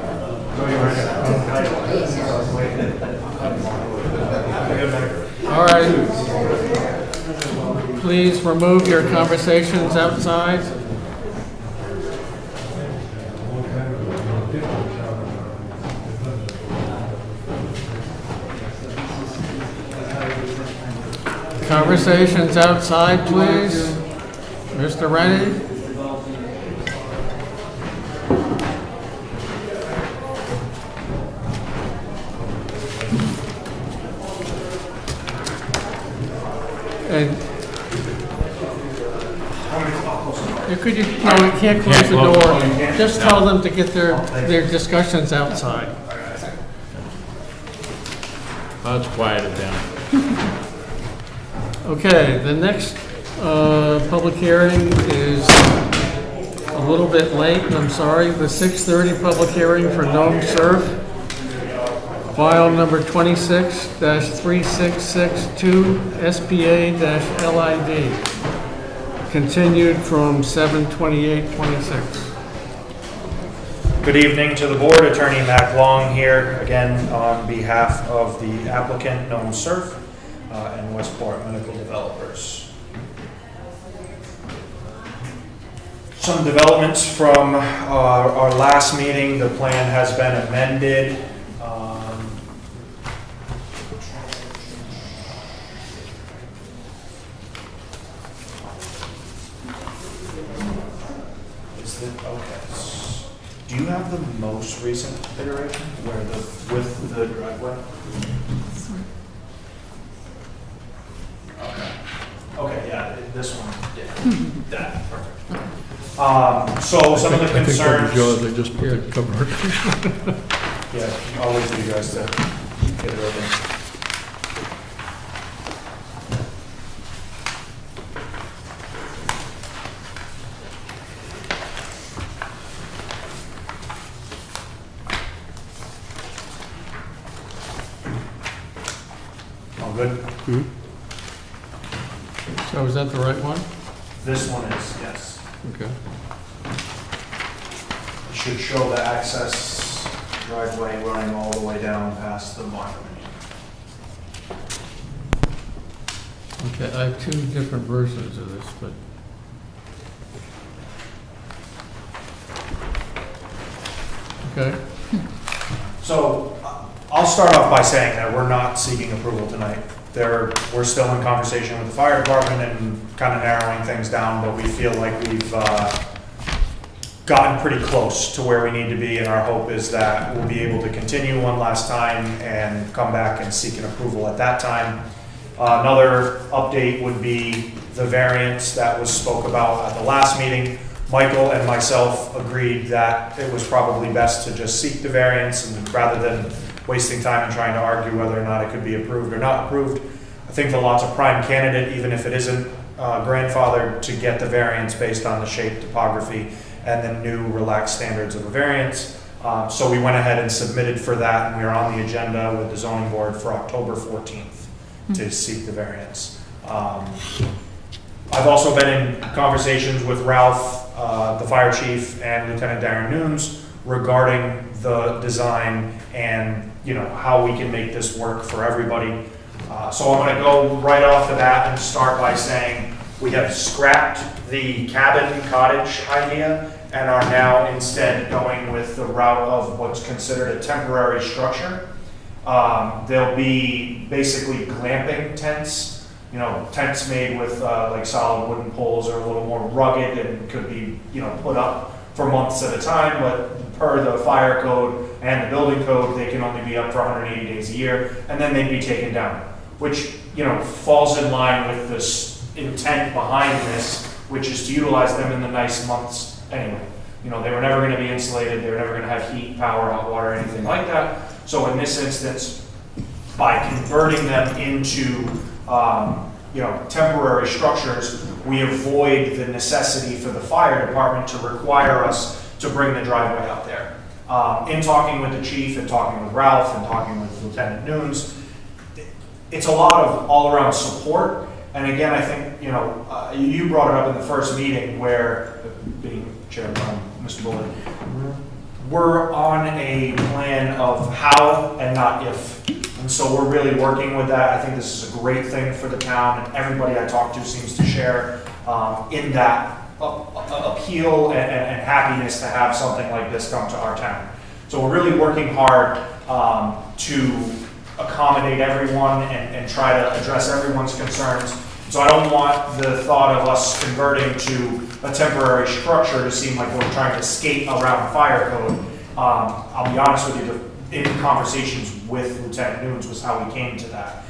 All right. Please remove your conversations outside. Conversations outside, please. Mr. Rennie? And you can't close the door. Just tell them to get their discussions outside. Let's quiet it down. Okay, the next public hearing is a little bit late, I'm sorry. The 6:30 public hearing for Gnome Surf, file number 26-3662, SPA-LID, continued from 7/28/26. Good evening to the board. Attorney Mac Long here, again on behalf of the applicant Gnome Surf and Westport Medical Developers. Some developments from our last meeting. The plan has been amended. Do you have the most recent iteration where with the driveway? Okay, yeah, this one, yeah, that, perfect. So some of the concerns. They just put the cover. Yeah, I'll wait for you guys to get it open. All good? Mm-hmm. So is that the right one? This one is, yes. Okay. It should show the access driveway running all the way down past the monument. Okay, I have two different versions of this, but. Okay. So I'll start off by saying that we're not seeking approval tonight. We're still in conversation with the fire department and kind of narrowing things down, but we feel like we've gotten pretty close to where we need to be, and our hope is that we'll be able to continue one last time and come back and seek an approval at that time. Another update would be the variance that was spoke about at the last meeting. Michael and myself agreed that it was probably best to just seek the variance, and rather than wasting time and trying to argue whether or not it could be approved or not approved. I think the lot's a prime candidate, even if it isn't grandfathered, to get the variance based on the shape, topography, and the new relaxed standards of a variance. So we went ahead and submitted for that, and we are on the agenda with the zoning board for October 14th to seek the variance. I've also been in conversations with Ralph, the fire chief, and Lieutenant Darren Nunes regarding the design and how we can make this work for everybody. So I'm going to go right off the bat and start by saying we have scrapped the cabin cottage idea and are now instead going with the route of what's considered a temporary structure. There'll be basically glamping tents, tents made with like solid wooden poles are a little more rugged and could be put up for months at a time, but per the fire code and the building code, they can only be up for 180 days a year, and then they'd be taken down, which falls in line with this intent behind this, which is to utilize them in the nice months anyway. They were never going to be insulated, they were never going to have heat, power, hot water, anything like that. So in this instance, by converting them into temporary structures, we avoid the necessity for the fire department to require us to bring the driveway out there. In talking with the chief and talking with Ralph and talking with Lieutenant Nunes, it's a lot of all-around support. And again, I think you know, you brought it up in the first meeting where, being Chair Mr. Bullard, we're on a plan of how and not if. And so we're really working with that. I think this is a great thing for the town, and everybody I talk to seems to share in that appeal and happiness to have something like this come to our town. So we're really working hard to accommodate everyone and try to address everyone's concerns. So I don't want the thought of us converting to a temporary structure to seem like we're trying to skate around fire code. I'll be honest with you, in conversations with Lieutenant Nunes was how we came to that.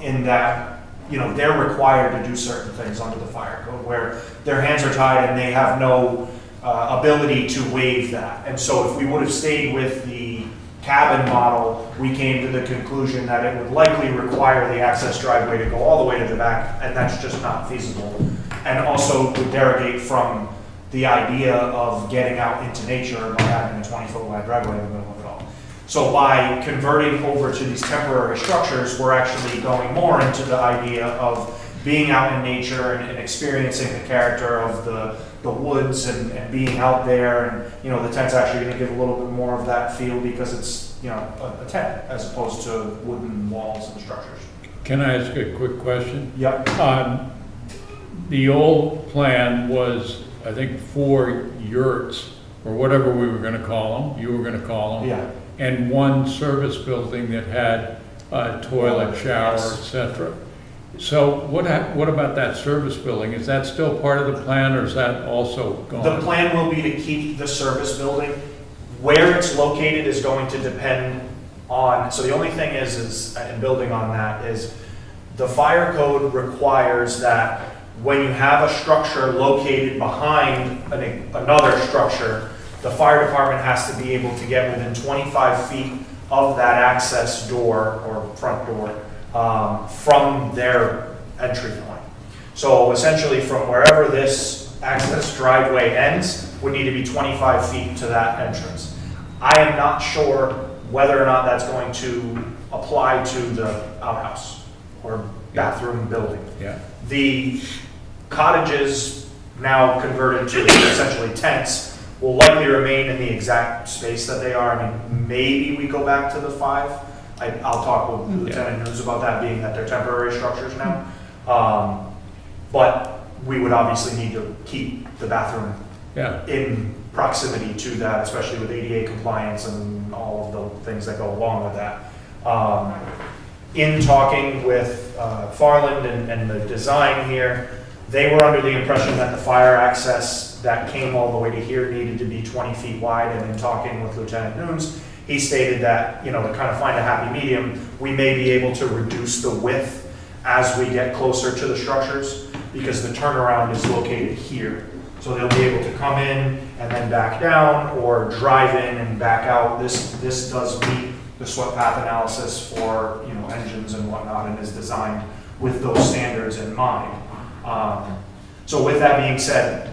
In that, you know, they're required to do certain things under the fire code where their hands are tied and they have no ability to waive that. And so if we would have stayed with the cabin model, we came to the conclusion that it would likely require the access driveway to go all the way to the back, and that's just not feasible. And also would derogate from the idea of getting out into nature by having a 20-foot wide driveway in the middle of it all. So by converting over to these temporary structures, we're actually going more into the idea of being out in nature and experiencing the character of the woods and being out there. And, you know, the tent's actually going to give a little bit more of that feel because it's, you know, a tent as opposed to wooden walls and structures. Can I ask a quick question? Yep. The old plan was, I think, 4 yurts, or whatever we were going to call them, you were going to call them. Yeah. And 1 service building that had a toilet, shower, Yes. etc. So what about that service building? Is that still part of the plan, or is that also gone? The plan will be to keep the service building. Where it's located is going to depend on, so the only thing is and building on that, is the fire code requires that when you have a structure located behind another structure, the fire department has to be able to get within 25 feet of that access door or front door from their entry point. So essentially from wherever this access driveway ends would need to be 25 feet to that entrance. I am not sure whether or not that's going to apply to the outhouse or bathroom building. Yeah. The cottages, now converted to essentially tents, will likely remain in the exact space that they are. I mean, maybe we go back to the 5. I'll talk with Lieutenant Nunes about that, being that they're temporary structures now. But we would obviously need to keep the bathroom in proximity to that, especially with ADA compliance and all of the things that go along with that. In talking with Farland and the design here, they were under the impression that the fire access that came all the way to here needed to be 20 feet wide, and in talking with Lieutenant Nunes, he stated that, you know, to kind of find a happy medium, we may be able to reduce the width as we get closer to the structures, because the turnaround is located here. So they'll be able to come in and then back down, or drive in and back out. This does meet the swept path analysis for, you know, engines and whatnot, and is designed with those standards in mind. So with that being said,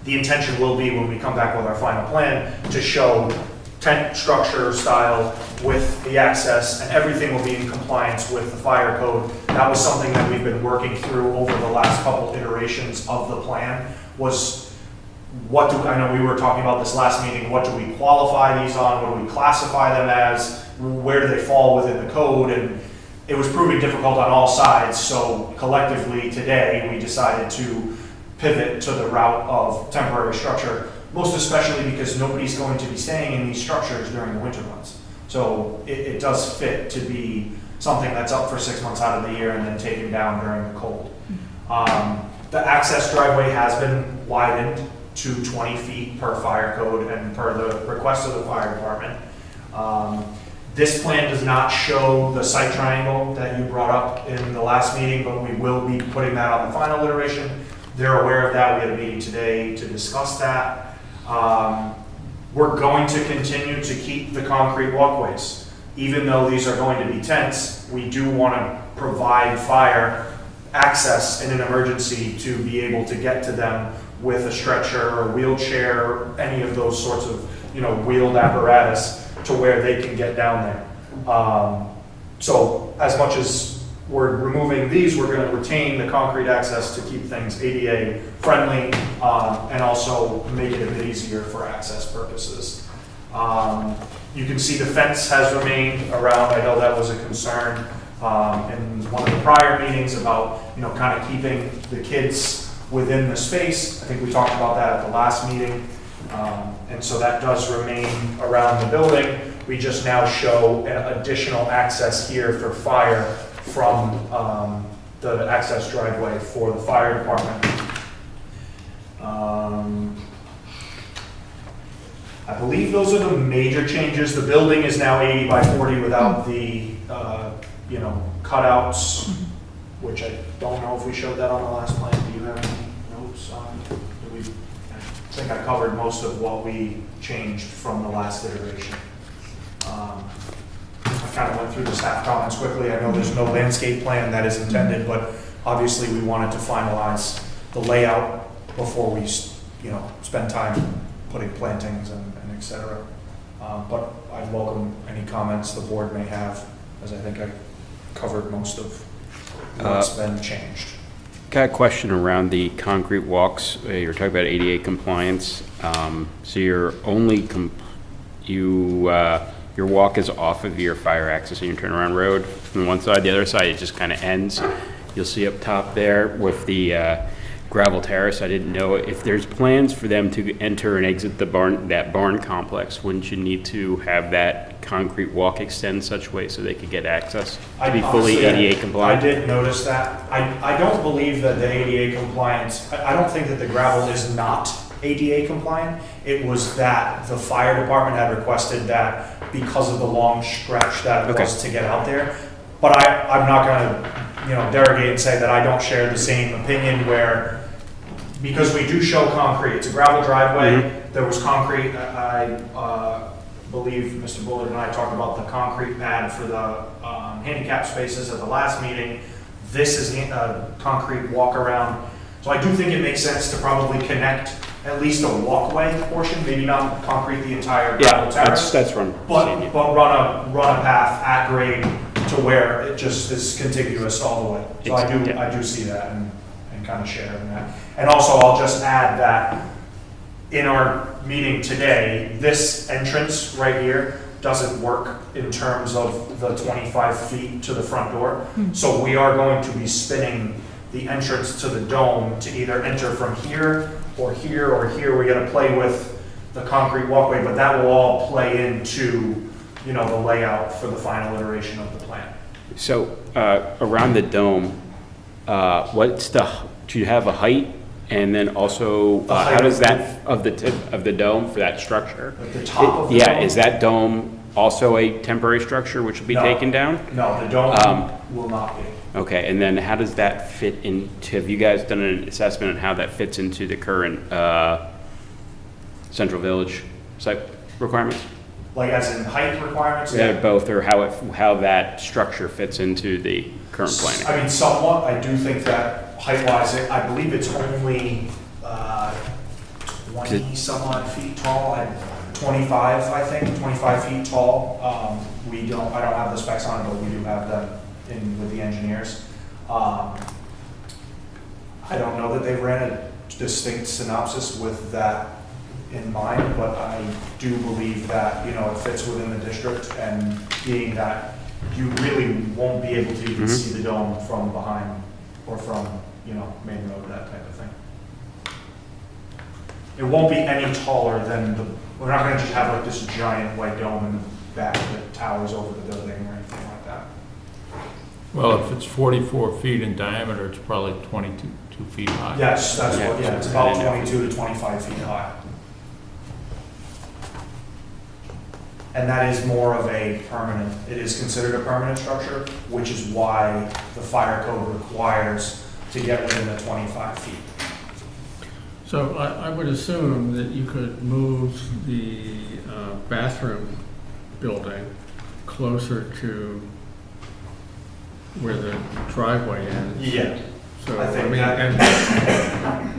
the intention will be, when we come back with our final plan, to show tent structure style with the access, and everything will be in compliance with the fire code. That was something that we've been working through over the last couple iterations of the plan, was I know we were talking about this last meeting, what do we qualify these on, what do we classify them as, where do they fall within the code, and it was proving difficult on all sides. So collectively today, we decided to pivot to the route of temporary structure, most especially because nobody's going to be staying in these structures during the winter months. So it does fit to be something that's up for 6 months out of the year and then taken down during the cold. The access driveway has been widened to 20 feet per fire code and per the request of the fire department. This plan does not show the site triangle that you brought up in the last meeting, but we will be putting that on the final iteration. They're aware of that. We had a meeting today to discuss that. We're going to continue to keep the concrete walkways. Even though these are going to be tents, we do want to provide fire access in an emergency to be able to get to them with a stretcher or wheelchair, or any of those sorts of, you know, wheeled apparatus to where they can get down there. So as much as we're removing these, we're gonna retain the concrete access to keep things ADA friendly, and also make it a bit easier for access purposes. You can see the fence has remained around. I know that was a concern in one of the prior meetings about, kind of keeping the kids within the space. I think we talked about that at the last meeting. And so that does remain around the building. We just now show an additional access here for fire from the access driveway for the fire department. I believe those are the major changes. The building is now 80 by 40 without the, cutouts, which I don't know if we showed that on the last plan. Do you have any notes on? I think I covered most of what we changed from the last iteration. I kind of went through the staff comments quickly. I know there's no landscape plan that is intended, but obviously we wanted to finalize the layout before we, spend time putting plantings and et cetera. But I'd welcome any comments the board may have, as I think I covered most of what's been changed. Got a question around the concrete walks. You're talking about ADA compliance. So you're only, your walk is off of your fire access and your turnaround road from one side. The other side, it just kind of ends. You'll see up top there with the gravel terrace. I didn't know if there's plans for them to enter and exit that barn complex. Wouldn't you need to have that concrete walk extend such way so they could get access to be fully ADA compliant? I did notice that. I don't believe that the ADA compliance, I don't think that the gravel is not ADA compliant. It was that the fire department had requested that because of the long stretch that it was to get out there. But I'm not gonna, derogate and say that I don't share the same opinion where, because we do show concrete, it's a gravel driveway, there was concrete, I believe Mr. Bullard and I talked about the concrete pad for the handicap spaces at the last meeting. This is a concrete walk around. So I do think it makes sense to probably connect at least a walkway portion, maybe not concrete the entire gravel terrace. That's run. But run a path at grade to where it just is contiguous all the way. So I do see that and kind of share in that. And also I'll just add that in our meeting today, this entrance right here doesn't work in terms of the 25 feet to the front door. So we are going to be spinning the entrance to the dome to either enter from here or here or here. We're gonna play with the concrete walkway, but that will all play into, the layout for the final iteration of the plan. So around the dome, do you have a height? And then also, how does that, of the tip of the dome for that structure? At the top of the dome? Is that dome also a temporary structure which will be taken down? No, the dome will not be. Okay, and then how does that fit into, have you guys done an assessment on how that fits into the current Central Village site requirements? Like as in height requirements? Yeah, both, or how that structure fits into the current planning? I mean, somewhat. I do think that height-wise, I believe it's only 20 some odd feet tall. 25, I think, 25 feet tall. I don't have the specs on it, but we do have them with the engineers. I don't know that they ran a distinct synopsis with that in mind, but I do believe that, it fits within the district, and being that you really won't be able to even see the dome from behind or from, main road, that type of thing. It won't be any taller than we're not gonna just have like this giant white dome in the back that towers over the building or anything like that. Well, if it's 44 feet in diameter, it's probably 22 feet high. Yes, that's what, it's about 22 to 25 feet high. And that is more of a permanent, it is considered a permanent structure, which is why the fire code requires to get within the 25 feet. So I would assume that you could move the bathroom building closer to where the driveway ends. Yeah. So, I think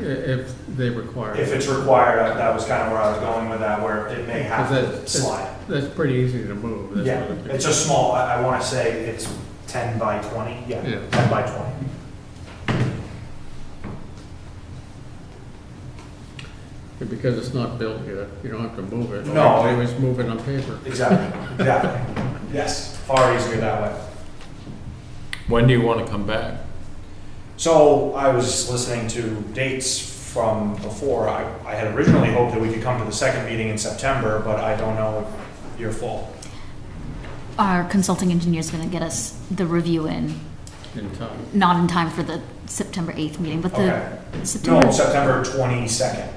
if they require it. If it's required, that was kind of where I was going with that, where it may have to slide. That's pretty easy to move. Yeah, it's a small, I want to say it's 10 by 20, yeah, Yeah. 10 by 20. Because it's not built yet, you don't have to move it. No. All you do is move it on paper. Exactly, exactly. Yes, far easier that way. When do you want to come back? So I was listening to dates from before. I had originally hoped that we could come to the second meeting in September, but I don't know if you're full. Our consulting engineer is going to get us the review in, time. not in time for the September 8th meeting, but the Okay. September. No, September 22nd.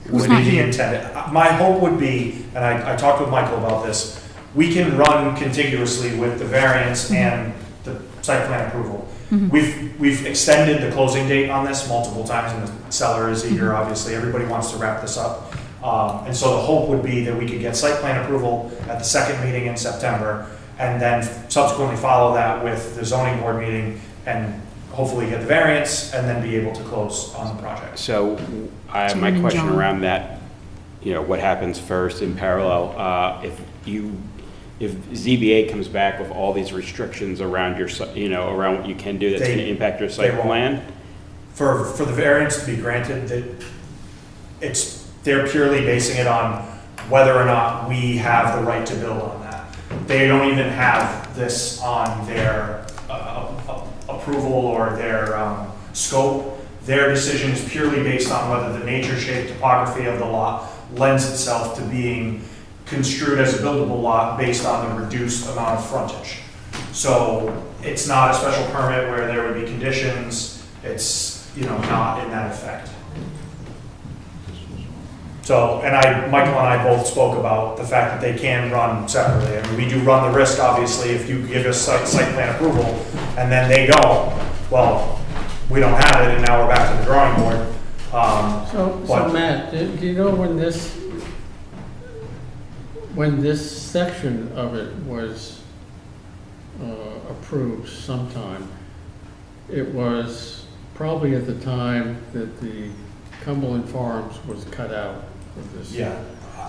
Who's Would not be here? intended. My hope would be, and I talked with Michael about this, we can run contiguously with the variance and the site plan approval. We've extended the closing date on this multiple times, and the seller is eager, obviously, everybody wants to wrap this up. And so the hope would be that we could get site plan approval at the second meeting in September, and then subsequently follow that with the zoning board meeting, and hopefully get the variance, and then be able to close on the project. So my Chairman question John. around that, what happens first in parallel, if ZBA comes back with all these restrictions around your, around what you can do that's They- going to impact your they site won't. plan? For the variance to be granted, they're purely basing it on whether or not we have the right to build on that. They don't even have this on their approval or their scope. Their decision is purely based on whether the nature, shape, topography of the lot lends itself to being construed as a buildable lot based on the reduced amount of frontage. So it's not a special permit where there would be conditions. It's, not in that effect. So, and Michael and I both spoke about the fact that they can run separately. I mean, we do run the risk, obviously, if you give us site plan approval and then they don't, well, we don't have it and now we're back to the drawing board. So but- Matt, do you know when this section of it was approved sometime? It was probably at the time that the Cumberland Farms was cut out of this. Yeah.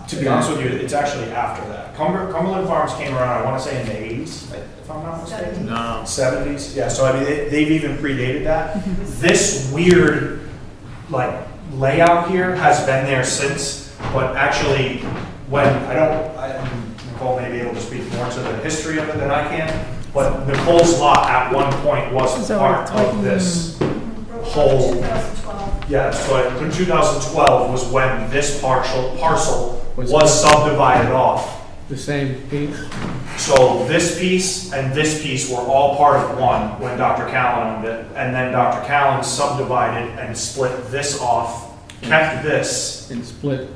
To be honest with you, it's actually after that. Cumberland Farms came around, I want to say in the 80s, if I'm not mistaken. No. 70s, yeah, so I mean, they've even predated that. This weird, layout here has been there since, but actually, when, Nicole may be able to speak more to the history of it than I can, but Nicole's lot at one point was part of this whole. 2012. Yeah, so in 2012 was when this parcel was subdivided off. The same piece? So this piece and this piece were all part of one when Dr. Callen owned it. And then Dr. Callen subdivided and split this off, kept this. And split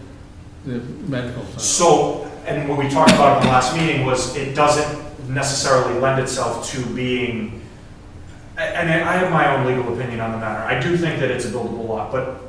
the medical center. So, and what we talked about in the last meeting was it doesn't necessarily lend itself to being, and I have my own legal opinion on the matter. I do think that it's a buildable lot, but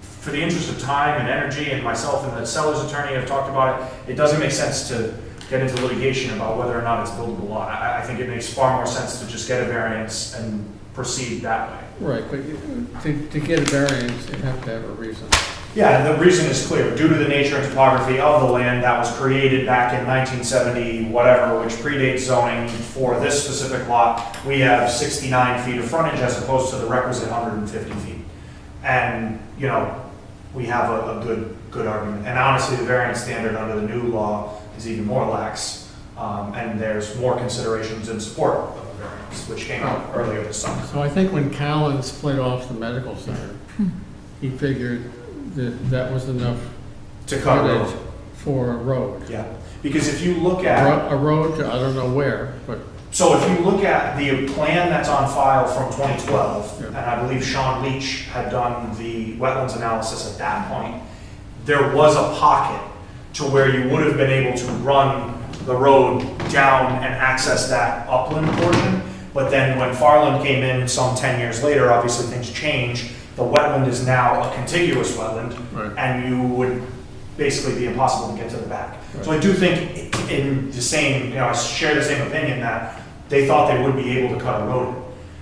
for the interest of time and energy, and myself and the seller's attorney have talked about it, it doesn't make sense to get into litigation about whether or not it's a buildable lot. I think it makes far more sense to just get a variance and proceed that way. Right, but to get a variance, you have to have a reason. Yeah, and the reason is clear. Due to the nature and topography of the land that was created back in 1970, whatever, which predates zoning for this specific lot, we have 69 feet of frontage as opposed to the requisite 150 feet. And, we have a good argument. And honestly, the variance standard under the new law is even more lax. And there's more considerations in support of the variance, which came out earlier this summer. So I think when Callen split off the medical center, he figured that was enough To cut a road. footage for a road. Yeah, because if you look at... A road to, I don't know where, but... So if you look at the plan that's on file from 2012, and I believe Sean Leach had done the wetlands analysis at that point, there was a pocket to where you would have been able to run the road down and access that upland portion. But then when Farland came in some 10 years later, obviously things changed. The wetland is now a contiguous wetland, and you would basically be impossible to get to the back. Right. So I do think in the same, I share the same opinion that they thought they would be able to cut a road.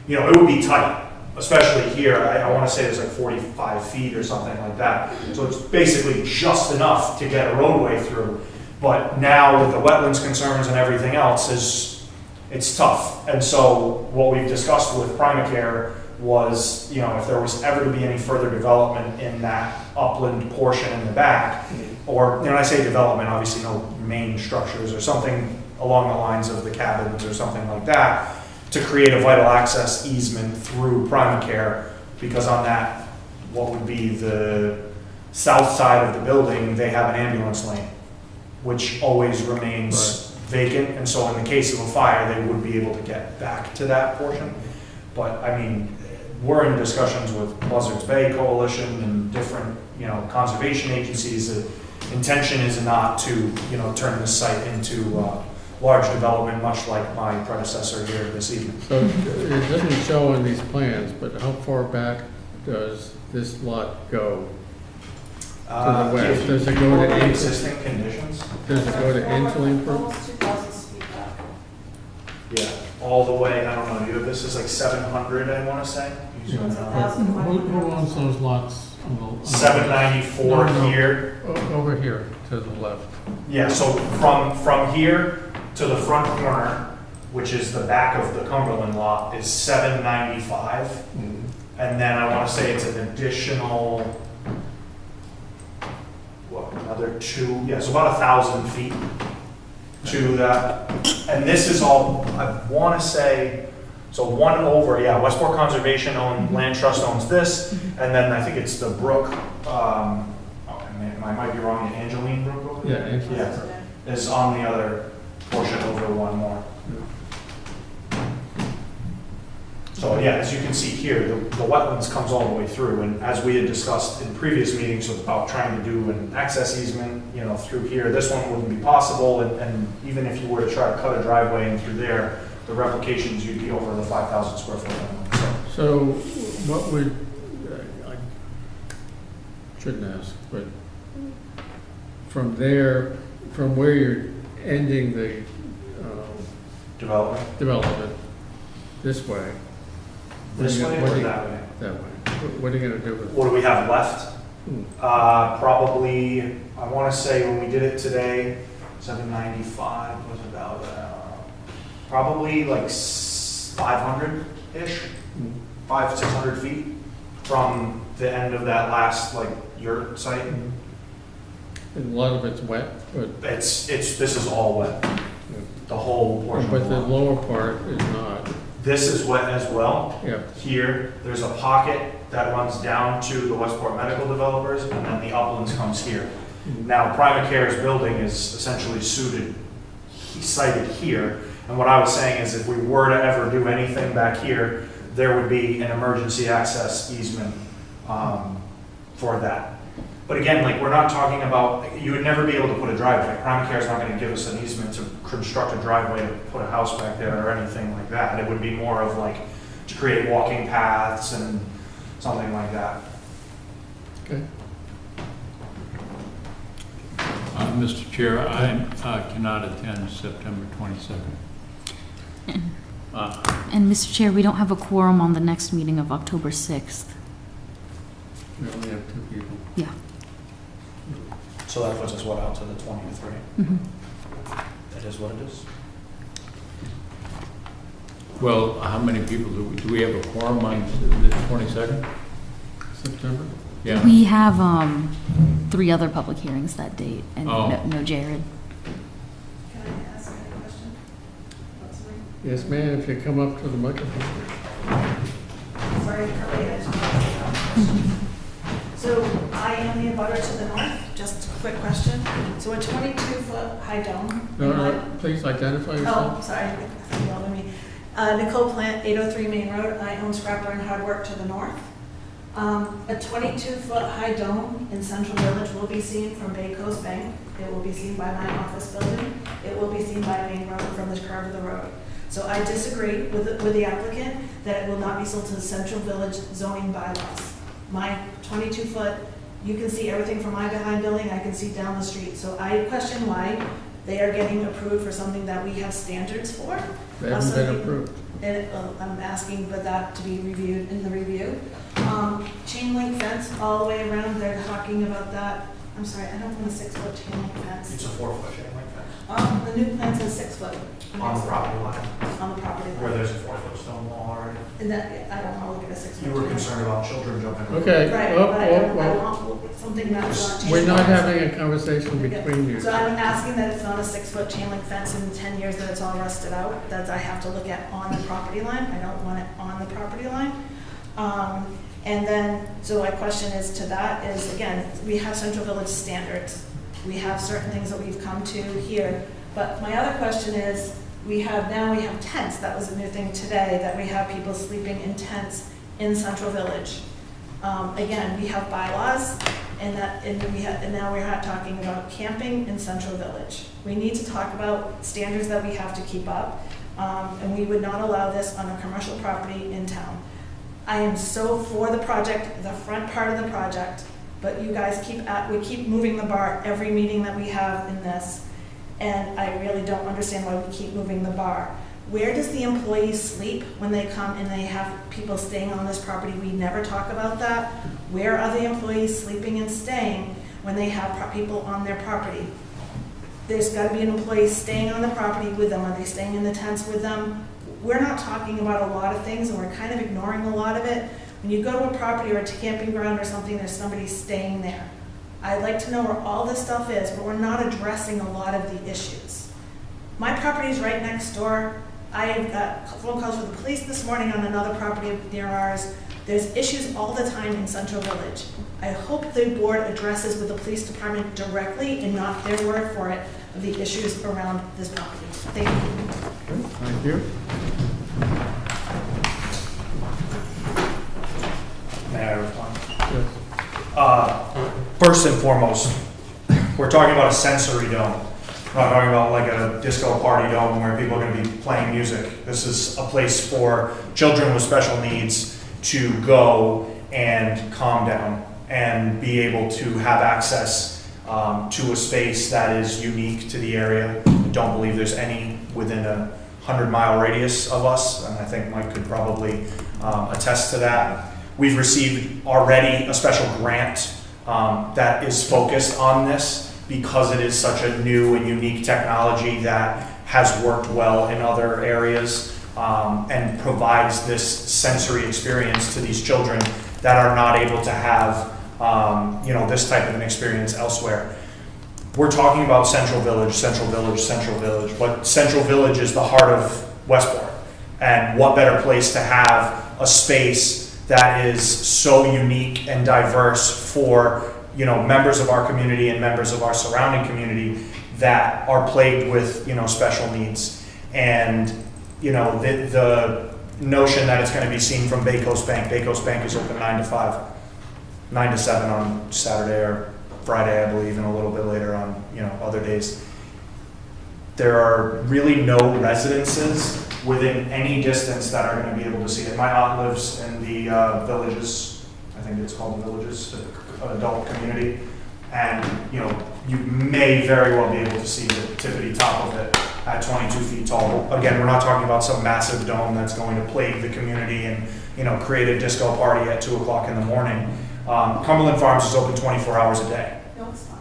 It would be tight, especially here. I want to say there's like 45 feet or something like that. So it's basically just enough to get a roadway through. But now with the wetlands concerns and everything else, it's tough. And so what we've discussed with Primacare was, you know, if there was ever to be any further development in that upland portion in the back, or, you know, when I say development, obviously no main structures or something along the lines of the cabins or something like that, to create a vital access easement through Primacare, because on that, what would be the south side of the building, they have an ambulance lane, which always remains vacant, and so in the case of a fire, they would be able to get back to that portion. But, I mean, we're in discussions with Buzzards Bay Coalition and different, you know, conservation agencies. The intention is not to, you know, turn this site into large development, much like my predecessor here this evening. So it doesn't show in these plans, but how far back does this lot go? To the west? Does it go to existing conditions? Does it go to Inchling? Almost 2,000 feet back. Yeah, all the way, I don't know, this is like 700, I want to say. Who owns those lots? On the 794 here. Over here, to the left. Yeah, so from here to the front corner, which is the back of the Cumberland lot, is 795. And then I want to say it's an additional, what, another two, yeah, so about 1,000 feet to that. And this is all, I want to say, so one over, yeah, Westport Conservation Land Trust owns this, and then I think it's the Brook, I might be wrong, the Angeline Brook over there? Yeah, Angeline. Yeah, is on the other portion over one more. So yeah, as you can see here, the wetlands comes all the way through, and as we had discussed in previous meetings about trying to do an access easement, you know, through here, this one wouldn't be possible, and even if you were to try to cut a driveway in through there, the replications, you'd be over the 5,000 square foot limit. So what would, I shouldn't ask, but from there, from where you're ending the development this way. This way or that way? That way. What are you going to do with it? What do we have left? Probably, I want to say when we did it today, 795 was about probably like 500-ish, 500-600 feet from the end of that last like yurt site. And a lot of it's wet, but this is all wet. The whole portion. But the lower part is not. This is wet as well. Yeah. Here, there's a pocket that runs down to the Westport Medical Developers, and then the uplands comes here. Now, Primacare's building is essentially sited here, and what I was saying is if we were to ever do anything back here, there would be an emergency access easement for that. But again, like, we're not talking about, you would never be able to put a driveway. Primacare is not going to give us an easement to construct a driveway to put a house back there or anything like that. It would be more of like to create walking paths and something like that. Okay. Mr. Chair, I cannot attend September 22nd. And Mr. Chair, we don't have a quorum on the next meeting of October 6th. We only have 2 people. Yeah. So that puts us, what, out to the 23? That is what it is. Well, how many people do we have a quorum on the 22nd? September? Yeah. We have 3 other public hearings that date, and no Jared. Can I ask a question? Yes, ma'am, if you come up to the microphone. Sorry, Carly, I just wanted to ask a question. So I am the abutter to the north, just a quick question. So a 22-foot high dome. No, please identify yourself. Oh, sorry, you yelled at me. Nicole Plant, 803 Main Road. I own Scrap Iron Hardwork to the north. A 22-foot high dome in Central Village will be seen from Bay Coast Bank. It will be seen by my office building. It will be seen by Main Road from the curve of the road. So I disagree with the applicant that it will not be sold to the Central Village zoning bylaws. My 22-foot, you can see everything from my behind building, I can see down the street. So I question why they are getting approved for something that we have standards for. They haven't been approved. And I'm asking for that to be reviewed in the review. Chain link fence all the way around, they're talking about that. I'm sorry, I don't want a 6-foot chain link fence. It's a 4-foot chain link fence. The new plan says 6 foot. On the property line, On the property line. where there's a 4-foot stone wall already. And that, I don't want to look at a 6 foot. You were concerned about children jumping. Okay, Right, well, but I well, don't, I well, want something that's not. we're not having a conversation between you. So I'm asking that it's not a 6-foot chain link fence in 10 years that it's all rusted out, that I have to look at on the property line. I don't want it on the property line. And then, so my question is to that is, again, we have Central Village standards. We have certain things that we've come to here. But my other question is, we have tents. That was a new thing today, that we have people sleeping in tents in Central Village. Again, we have bylaws, and now we're not talking about camping in Central Village. We need to talk about standards that we have to keep up, and we would not allow this on a commercial property in town. I am so for the project, the front part of the project, but you guys we keep moving the bar every meeting that we have in this, and I really don't understand why we keep moving the bar. Where does the employees sleep when they come and they have people staying on this property? We never talk about that. Where are the employees sleeping and staying when they have people on their property? There's got to be an employee staying on the property with them. Are they staying in the tents with them? We're not talking about a lot of things, and we're kind of ignoring a lot of it. When you go to a property or a camping ground or something, there's somebody staying there. I'd like to know where all this stuff is, but we're not addressing a lot of the issues. My property is right next door. I have got phone calls from the police this morning on another property near ours. There's issues all the time in Central Village. I hope the board addresses with the police department directly and not their word for it of the issues around this property. Thank you. Thank you. May I respond? Yes. First and foremost, we're talking about a sensory dome. We're not talking about like a disco party dome where people are going to be playing music. This is a place for children with special needs to go and calm down and be able to have access to a space that is unique to the area. I don't believe there's any within a 100-mile radius of us, and I think Mike could probably attest to that. We've received already a special grant that is focused on this because it is such a new and unique technology that has worked well in other areas and provides this sensory experience to these children that are not able to have this type of an experience elsewhere. We're talking about Central Village, but Central Village is the heart of Westport. And what better place to have a space that is so unique and diverse for members of our community and members of our surrounding community that are plagued with special needs. And the notion that it's going to be seen from Bay Coast Bank is open 9 to 5, 9 to 7 on Saturday or Friday, I believe, and a little bit later on other days. There are really no residences within any distance that are going to be able to see it. My aunt lives in the Villages, I think it's called the Villages, the adult community, and you may very well be able to see the tippity top of it at 22 feet tall. Again, we're not talking about some massive dome that's going to plague the community and create a disco party at 2 o'clock in the morning. Cumberland Farms is open 24 hours a day. No, it's not.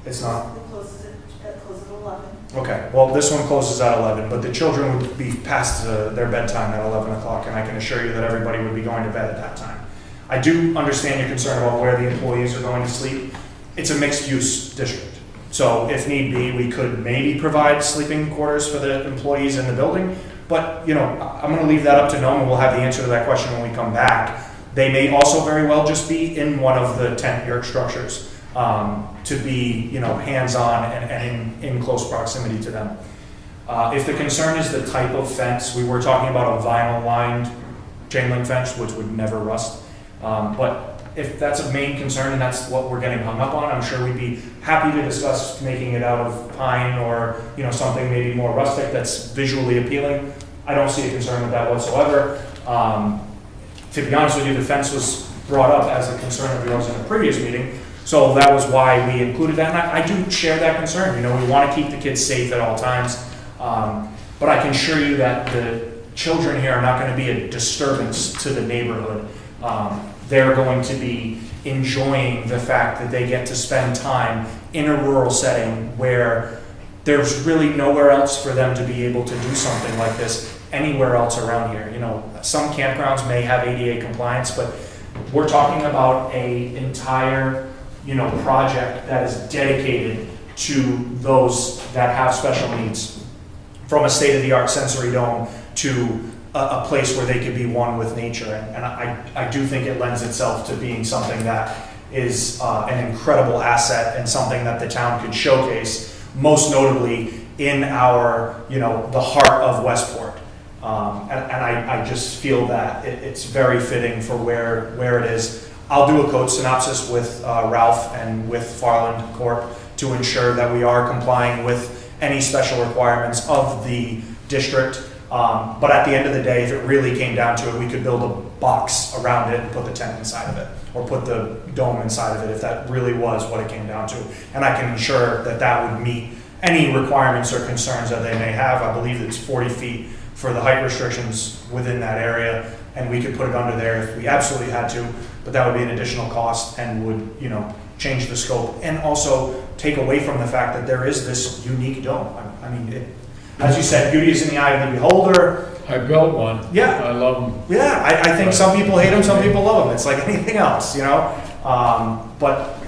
It's not? It closes at 11. Okay, well, this one closes at 11, but the children would be past their bedtime at 11 o'clock, and I can assure you that everybody would be going to bed at that time. I do understand your concern about where the employees are going to sleep. It's a mixed-use district, so if need be, we could maybe provide sleeping quarters for the employees in the building, but, I'm going to leave that up to NOMA. We'll have the answer to that question when we come back. They may also very well just be in one of the tent yurt structures. To be, hands-on and in close proximity to them. If the concern is the type of fence, we were talking about a vinyl-lined chain link fence, which would never rust. But if that's a main concern and that's what we're getting hung up on, I'm sure we'd be happy to discuss making it out of pine or, something maybe more rustic that's visually appealing. I don't see a concern with that whatsoever. To be honest with you, the fence was brought up as a concern of yours in a previous meeting. So that was why we included that, and I do share that concern. We want to keep the kids safe at all times, but I can assure you that the children here are not going to be a disturbance to the neighborhood. They're going to be enjoying the fact that they get to spend time in a rural setting where there's really nowhere else for them to be able to do something like this anywhere else around here. You know, some campgrounds may have ADA compliance, but we're talking about an entire, you know, project that is dedicated to those that have special needs, from a state-of-the-art sensory dome to a place where they could be one with nature. And I do think it lends itself to being something that is an incredible asset and something that the town could showcase, most notably in our, you know, the heart of Westport. I just feel that it's very fitting for where it is. I'll do a code synopsis with Ralph and with Farland Corp. To ensure that we are complying with any special requirements of the district. But at the end of the day, if it really came down to it, we could build a box around it and put the tent inside of it, or put the dome inside of it, if that really was what it came down to. And I can ensure that that would meet any requirements or concerns that they may have. I believe it's 40 feet for the height restrictions within that area, and we could put it under there if we absolutely had to, but that would be an additional cost and would, you know, change the scope, and also take away from the fact that there is this unique dome. I mean, as you said, beauty is in the eye of the beholder. I built one. Yeah. I love them. Yeah, I think some people hate them, some people love them. It's like anything else, you know? But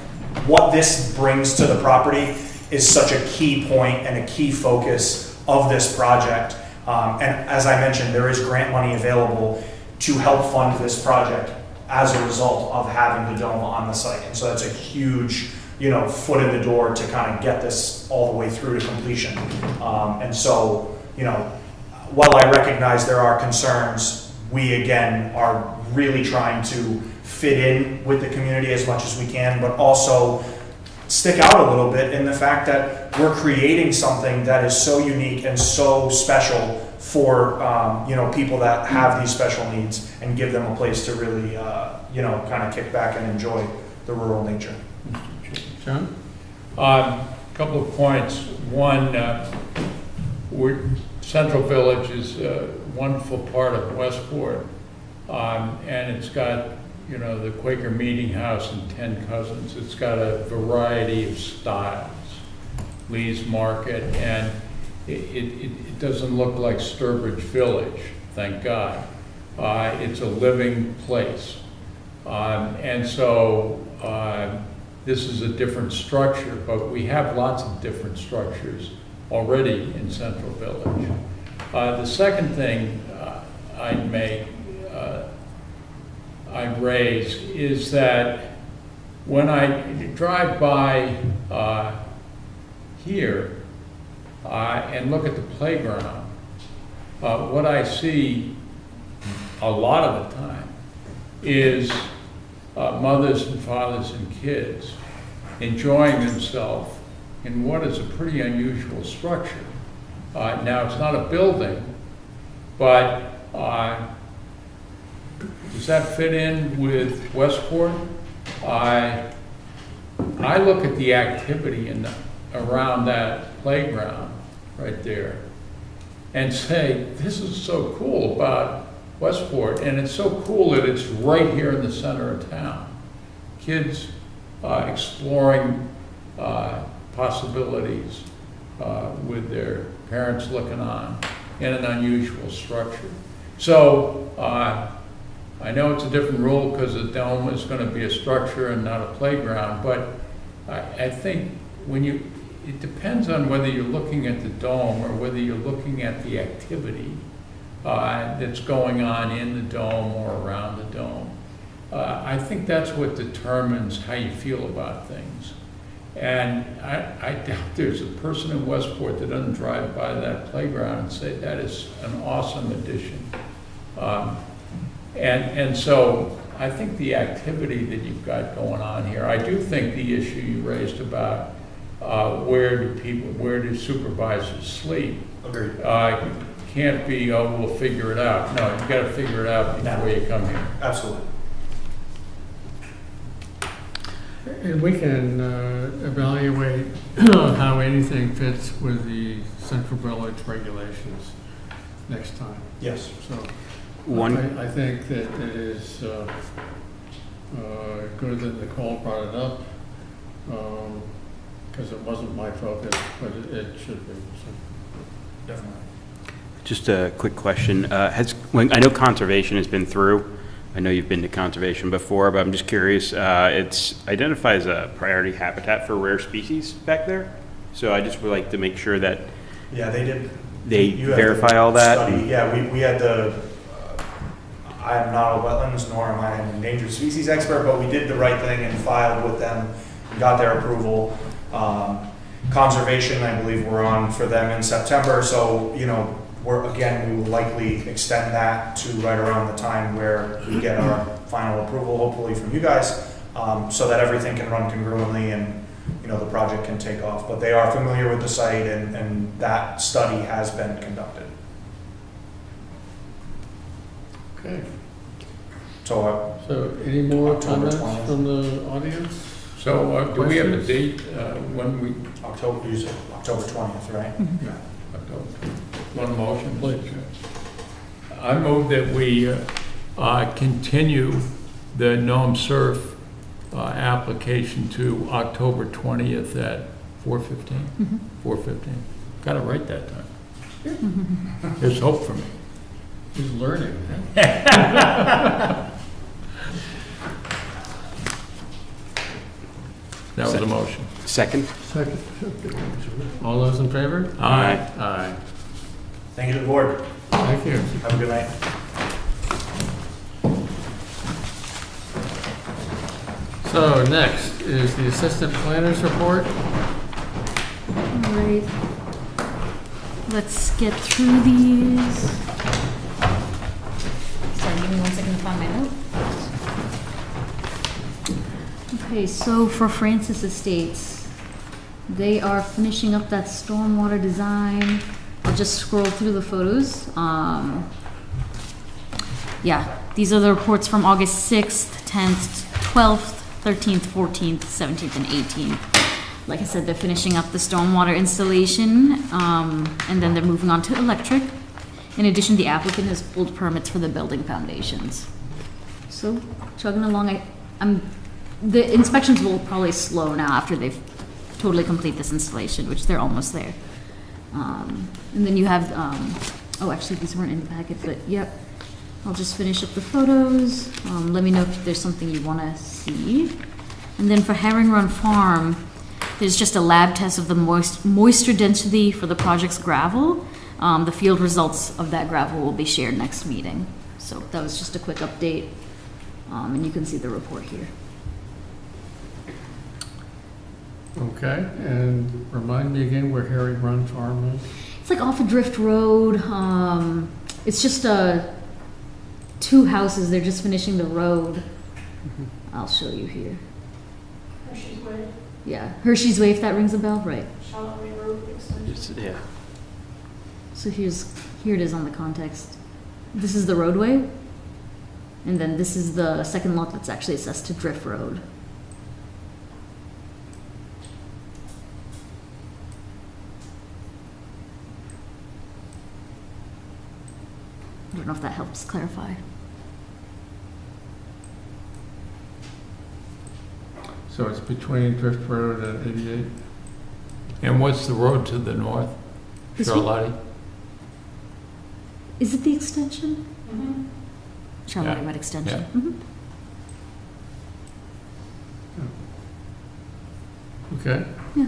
what this brings to the property is such a key point and a key focus of this project. And as I mentioned, there is grant money available to help fund this project as a result of having the dome on the site. And so that's a huge, you know, foot in the door to kind of get this all the way through to completion. And so, you know, while I recognize there are concerns, we again are really trying to fit in with the community as much as we can, but also stick out a little bit in the fact that we're creating something that is so unique and so special for you know, people that have these special needs, and give them a place to really you know, kind of kick back and enjoy the rural nature. John? A couple of points. One, Central Village is a wonderful part of Westport, and it's got, you know, the Quaker Meeting House and 10 Cousins. It's got a variety of styles, Lee's Market, and it doesn't look like Sturbridge Village, thank God. It's a living place. And so this is a different structure, but we have lots of different structures already in Central Village. The second thing I'd raise is that when I drive by here and look at the playground, what I see a lot of the time is mothers and fathers and kids enjoying themselves in what is a pretty unusual structure. Now, it's not a building, but does that fit in with Westport? I look at the activity around that playground right there and say, this is so cool about Westport, and it's so cool that it's right here in the center of town. Kids exploring possibilities with their parents looking on in an unusual structure. So I know it's a different rule because the dome is going to be a structure and not a playground, but I think it depends on whether you're looking at the dome or whether you're looking at the activity that's going on in the dome or around the dome. I think that's what determines how you feel about things. And I doubt there's a person in Westport that doesn't drive by that playground and say that is an awesome addition. And so I think the activity that you've got going on here, I do think the issue you raised about where do supervisors sleep? Agreed. Can't be, oh, we'll figure it out. No, you've got to figure it out before you come here. Absolutely. And we can evaluate how anything fits with the Central Village regulations next time. Yes. So One. I think that it is good that Nicole brought it up, because it wasn't my focus, but it should be. So. Definitely. Just a quick question. I know conservation has been through. I know you've been to conservation before, but I'm just curious. It's identified as a priority habitat for rare species back there. So I just would like to make sure that Yeah, they did. they You had verify the all that. study. Yeah, we had the, I am not a wetlands nor am I an endangered species expert, but we did the right thing and filed with them, and got their approval. Conservation, I believe we're on for them in September, so, we will likely extend that to right around the time where we get our final approval, hopefully from you guys, so that everything can run congruently and, the project can take off. But they are familiar with the site and that study has been conducted. Okay. So any more October comments 20th. from the audience? So do we have a Questions? date when we, October 20th, right? Yeah. one motion, please? I move that we continue the Gnome Surf application to October 20th at 4:15? 4:15. Got it right that time. There's hope for me. He's learning. That was a motion. Second. Second. All those in favor? Aye. Aye. Thank you to the board. Thank you. Have a good night. So next is the assistant planner's report. All right. Let's get through these. Sorry, give me 1 second to find my note. Okay, so for Francis Estates, they are finishing up that stormwater design. I'll just scroll through the photos. Yeah, these are the reports from August 6th, 10th, 12th, 13th, 14th, 17th, and 18th. Like I said, they're finishing up the stormwater installation, and then they're moving on to electric. In addition, the applicant has pulled permits for the building foundations. So, chugging along, the inspections will probably slow now after they've totally complete this installation, which they're almost there. And then you have, oh, actually, these weren't in the packet, but yep. I'll just finish up the photos. Let me know if there's something you want to see. And then for Herring Run Farm, there's just a lab test of the moisture density for the project's gravel. The field results of that gravel will be shared next meeting. So that was just a quick update. And you can see the report here. Okay, and remind me again where Herring Run Farm is? It's like off a Drift Road. It's just two houses. They're just finishing the road. I'll show you here. Hershey's Way, Yeah, Hershey's Way, if that rings a bell, right? Charlotte Way Road extension. Yeah. So here it is on the context. This is the roadway, and then this is the second lot that's actually assessed to Drift Road. I don't know if that helps clarify. So it's between Drift Road and 88? And what's the road to the north? This one? Charlotte? Is it the extension? Mm-hmm. Charlotte Yeah. Red Extension. Yeah. Mhm. Okay, Yeah.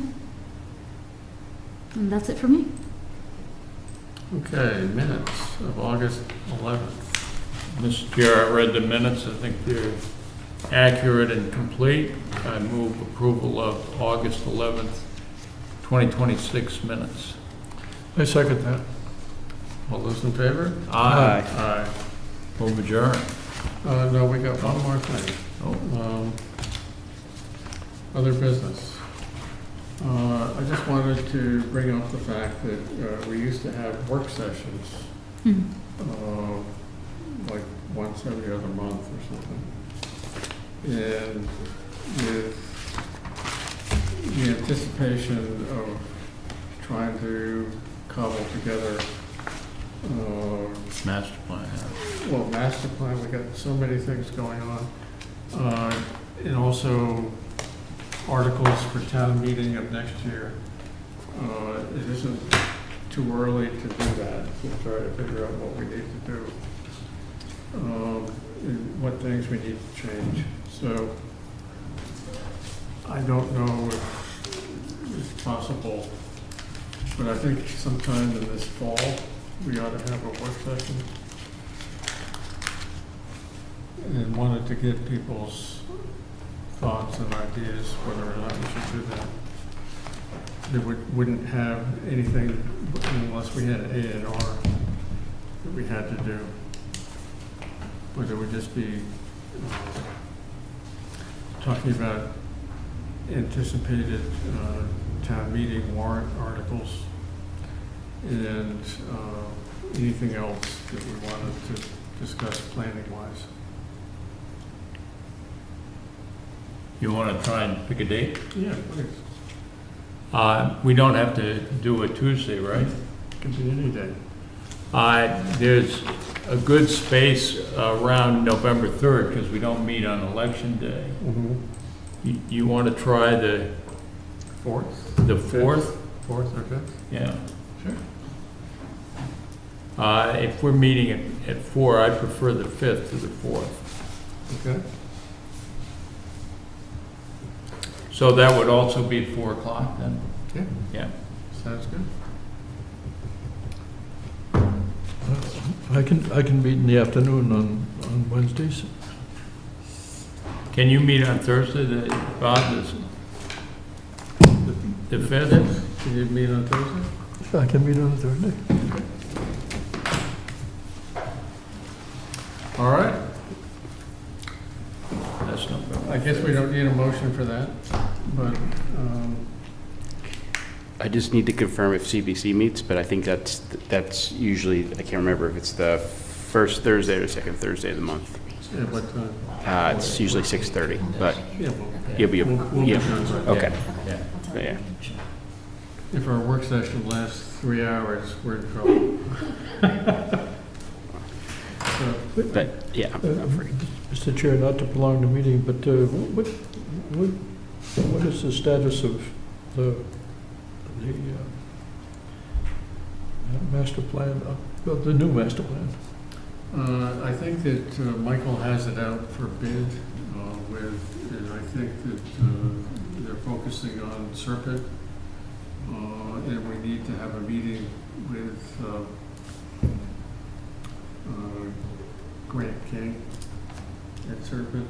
And that's it for me. okay, minutes of August 11th. Mr. Chair, I read the minutes. I think they're accurate and complete. I move approval of August 11th, 2026 minutes. I second that. All those in favor? Aye. Aye. Move adjourn. No, we got one more thing. Oh, Other business. I just wanted to bring up the fact that we used to have work sessions, Mhm. like once every other month or something. And with the anticipation of trying to cobble together, master plan. well, master plan, we got so many things going on. And also articles for town meeting of next year. It isn't too early to do that. We'll try to figure out what we need to do. And what things we need to change. So I don't know if it's possible, but I think sometime in this fall, we ought to have a work session. And wanted to get people's thoughts and ideas whether or not we should do that. They wouldn't have anything unless we had an A&R that we had to do. But it would just be talking about anticipated town meeting warrant articles and anything else that we wanted to discuss planning-wise. You want to try and pick a date? Yeah, please. We don't have to do it Tuesday, right? It can be any day. There's a good space around November 3rd because we don't meet on Election Day. Mm-hmm. You want to try the 4th? The 4th? 4th, okay. Yeah. Sure. If we're meeting at 4, I prefer the 5th to the 4th. Okay. So that would also be 4 o'clock then? Yeah. Yeah. Sounds good. I can meet in the afternoon on Wednesdays. Can you meet on Thursday, the 5th? Can you meet on Thursday? I can meet on a Thursday. All right. That's no problem. I guess we don't need a motion for that, but I just need to confirm if CBC meets, but I think that's usually, I can't remember if it's the first Thursday or the second Thursday of the month. at what time? It's usually 6:30, but Yeah, you'll be, we'll yeah, be done by then. okay. Yeah. Yeah. If our work session lasts 3 hours, we're in trouble. So, But, yeah. Mr. Chair, not to prolong the meeting, but what is the status of the master plan, the new master plan? I think that Michael has it out for bid and I think that they're focusing on Serpent. And we need to have a meeting with Grant King at Serpent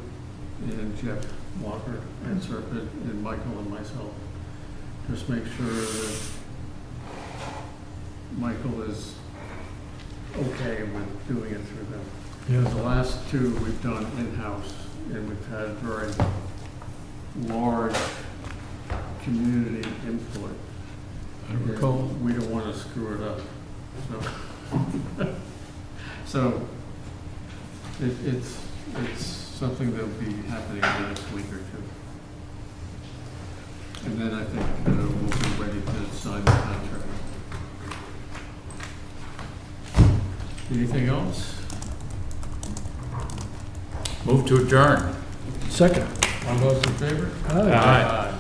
and Jeff Walker at Serpent and Michael and myself. Just make sure that Michael is okay with doing it through them. Yeah. The last two we've done in-house, and we've had very large community input. I recall. And we don't want to screw it up. So it's something that'll be happening in the next week or two. And then I think we'll be ready to sign the contract. Anything else? Move to adjourn. Second. All those in favor? Aye. Aye.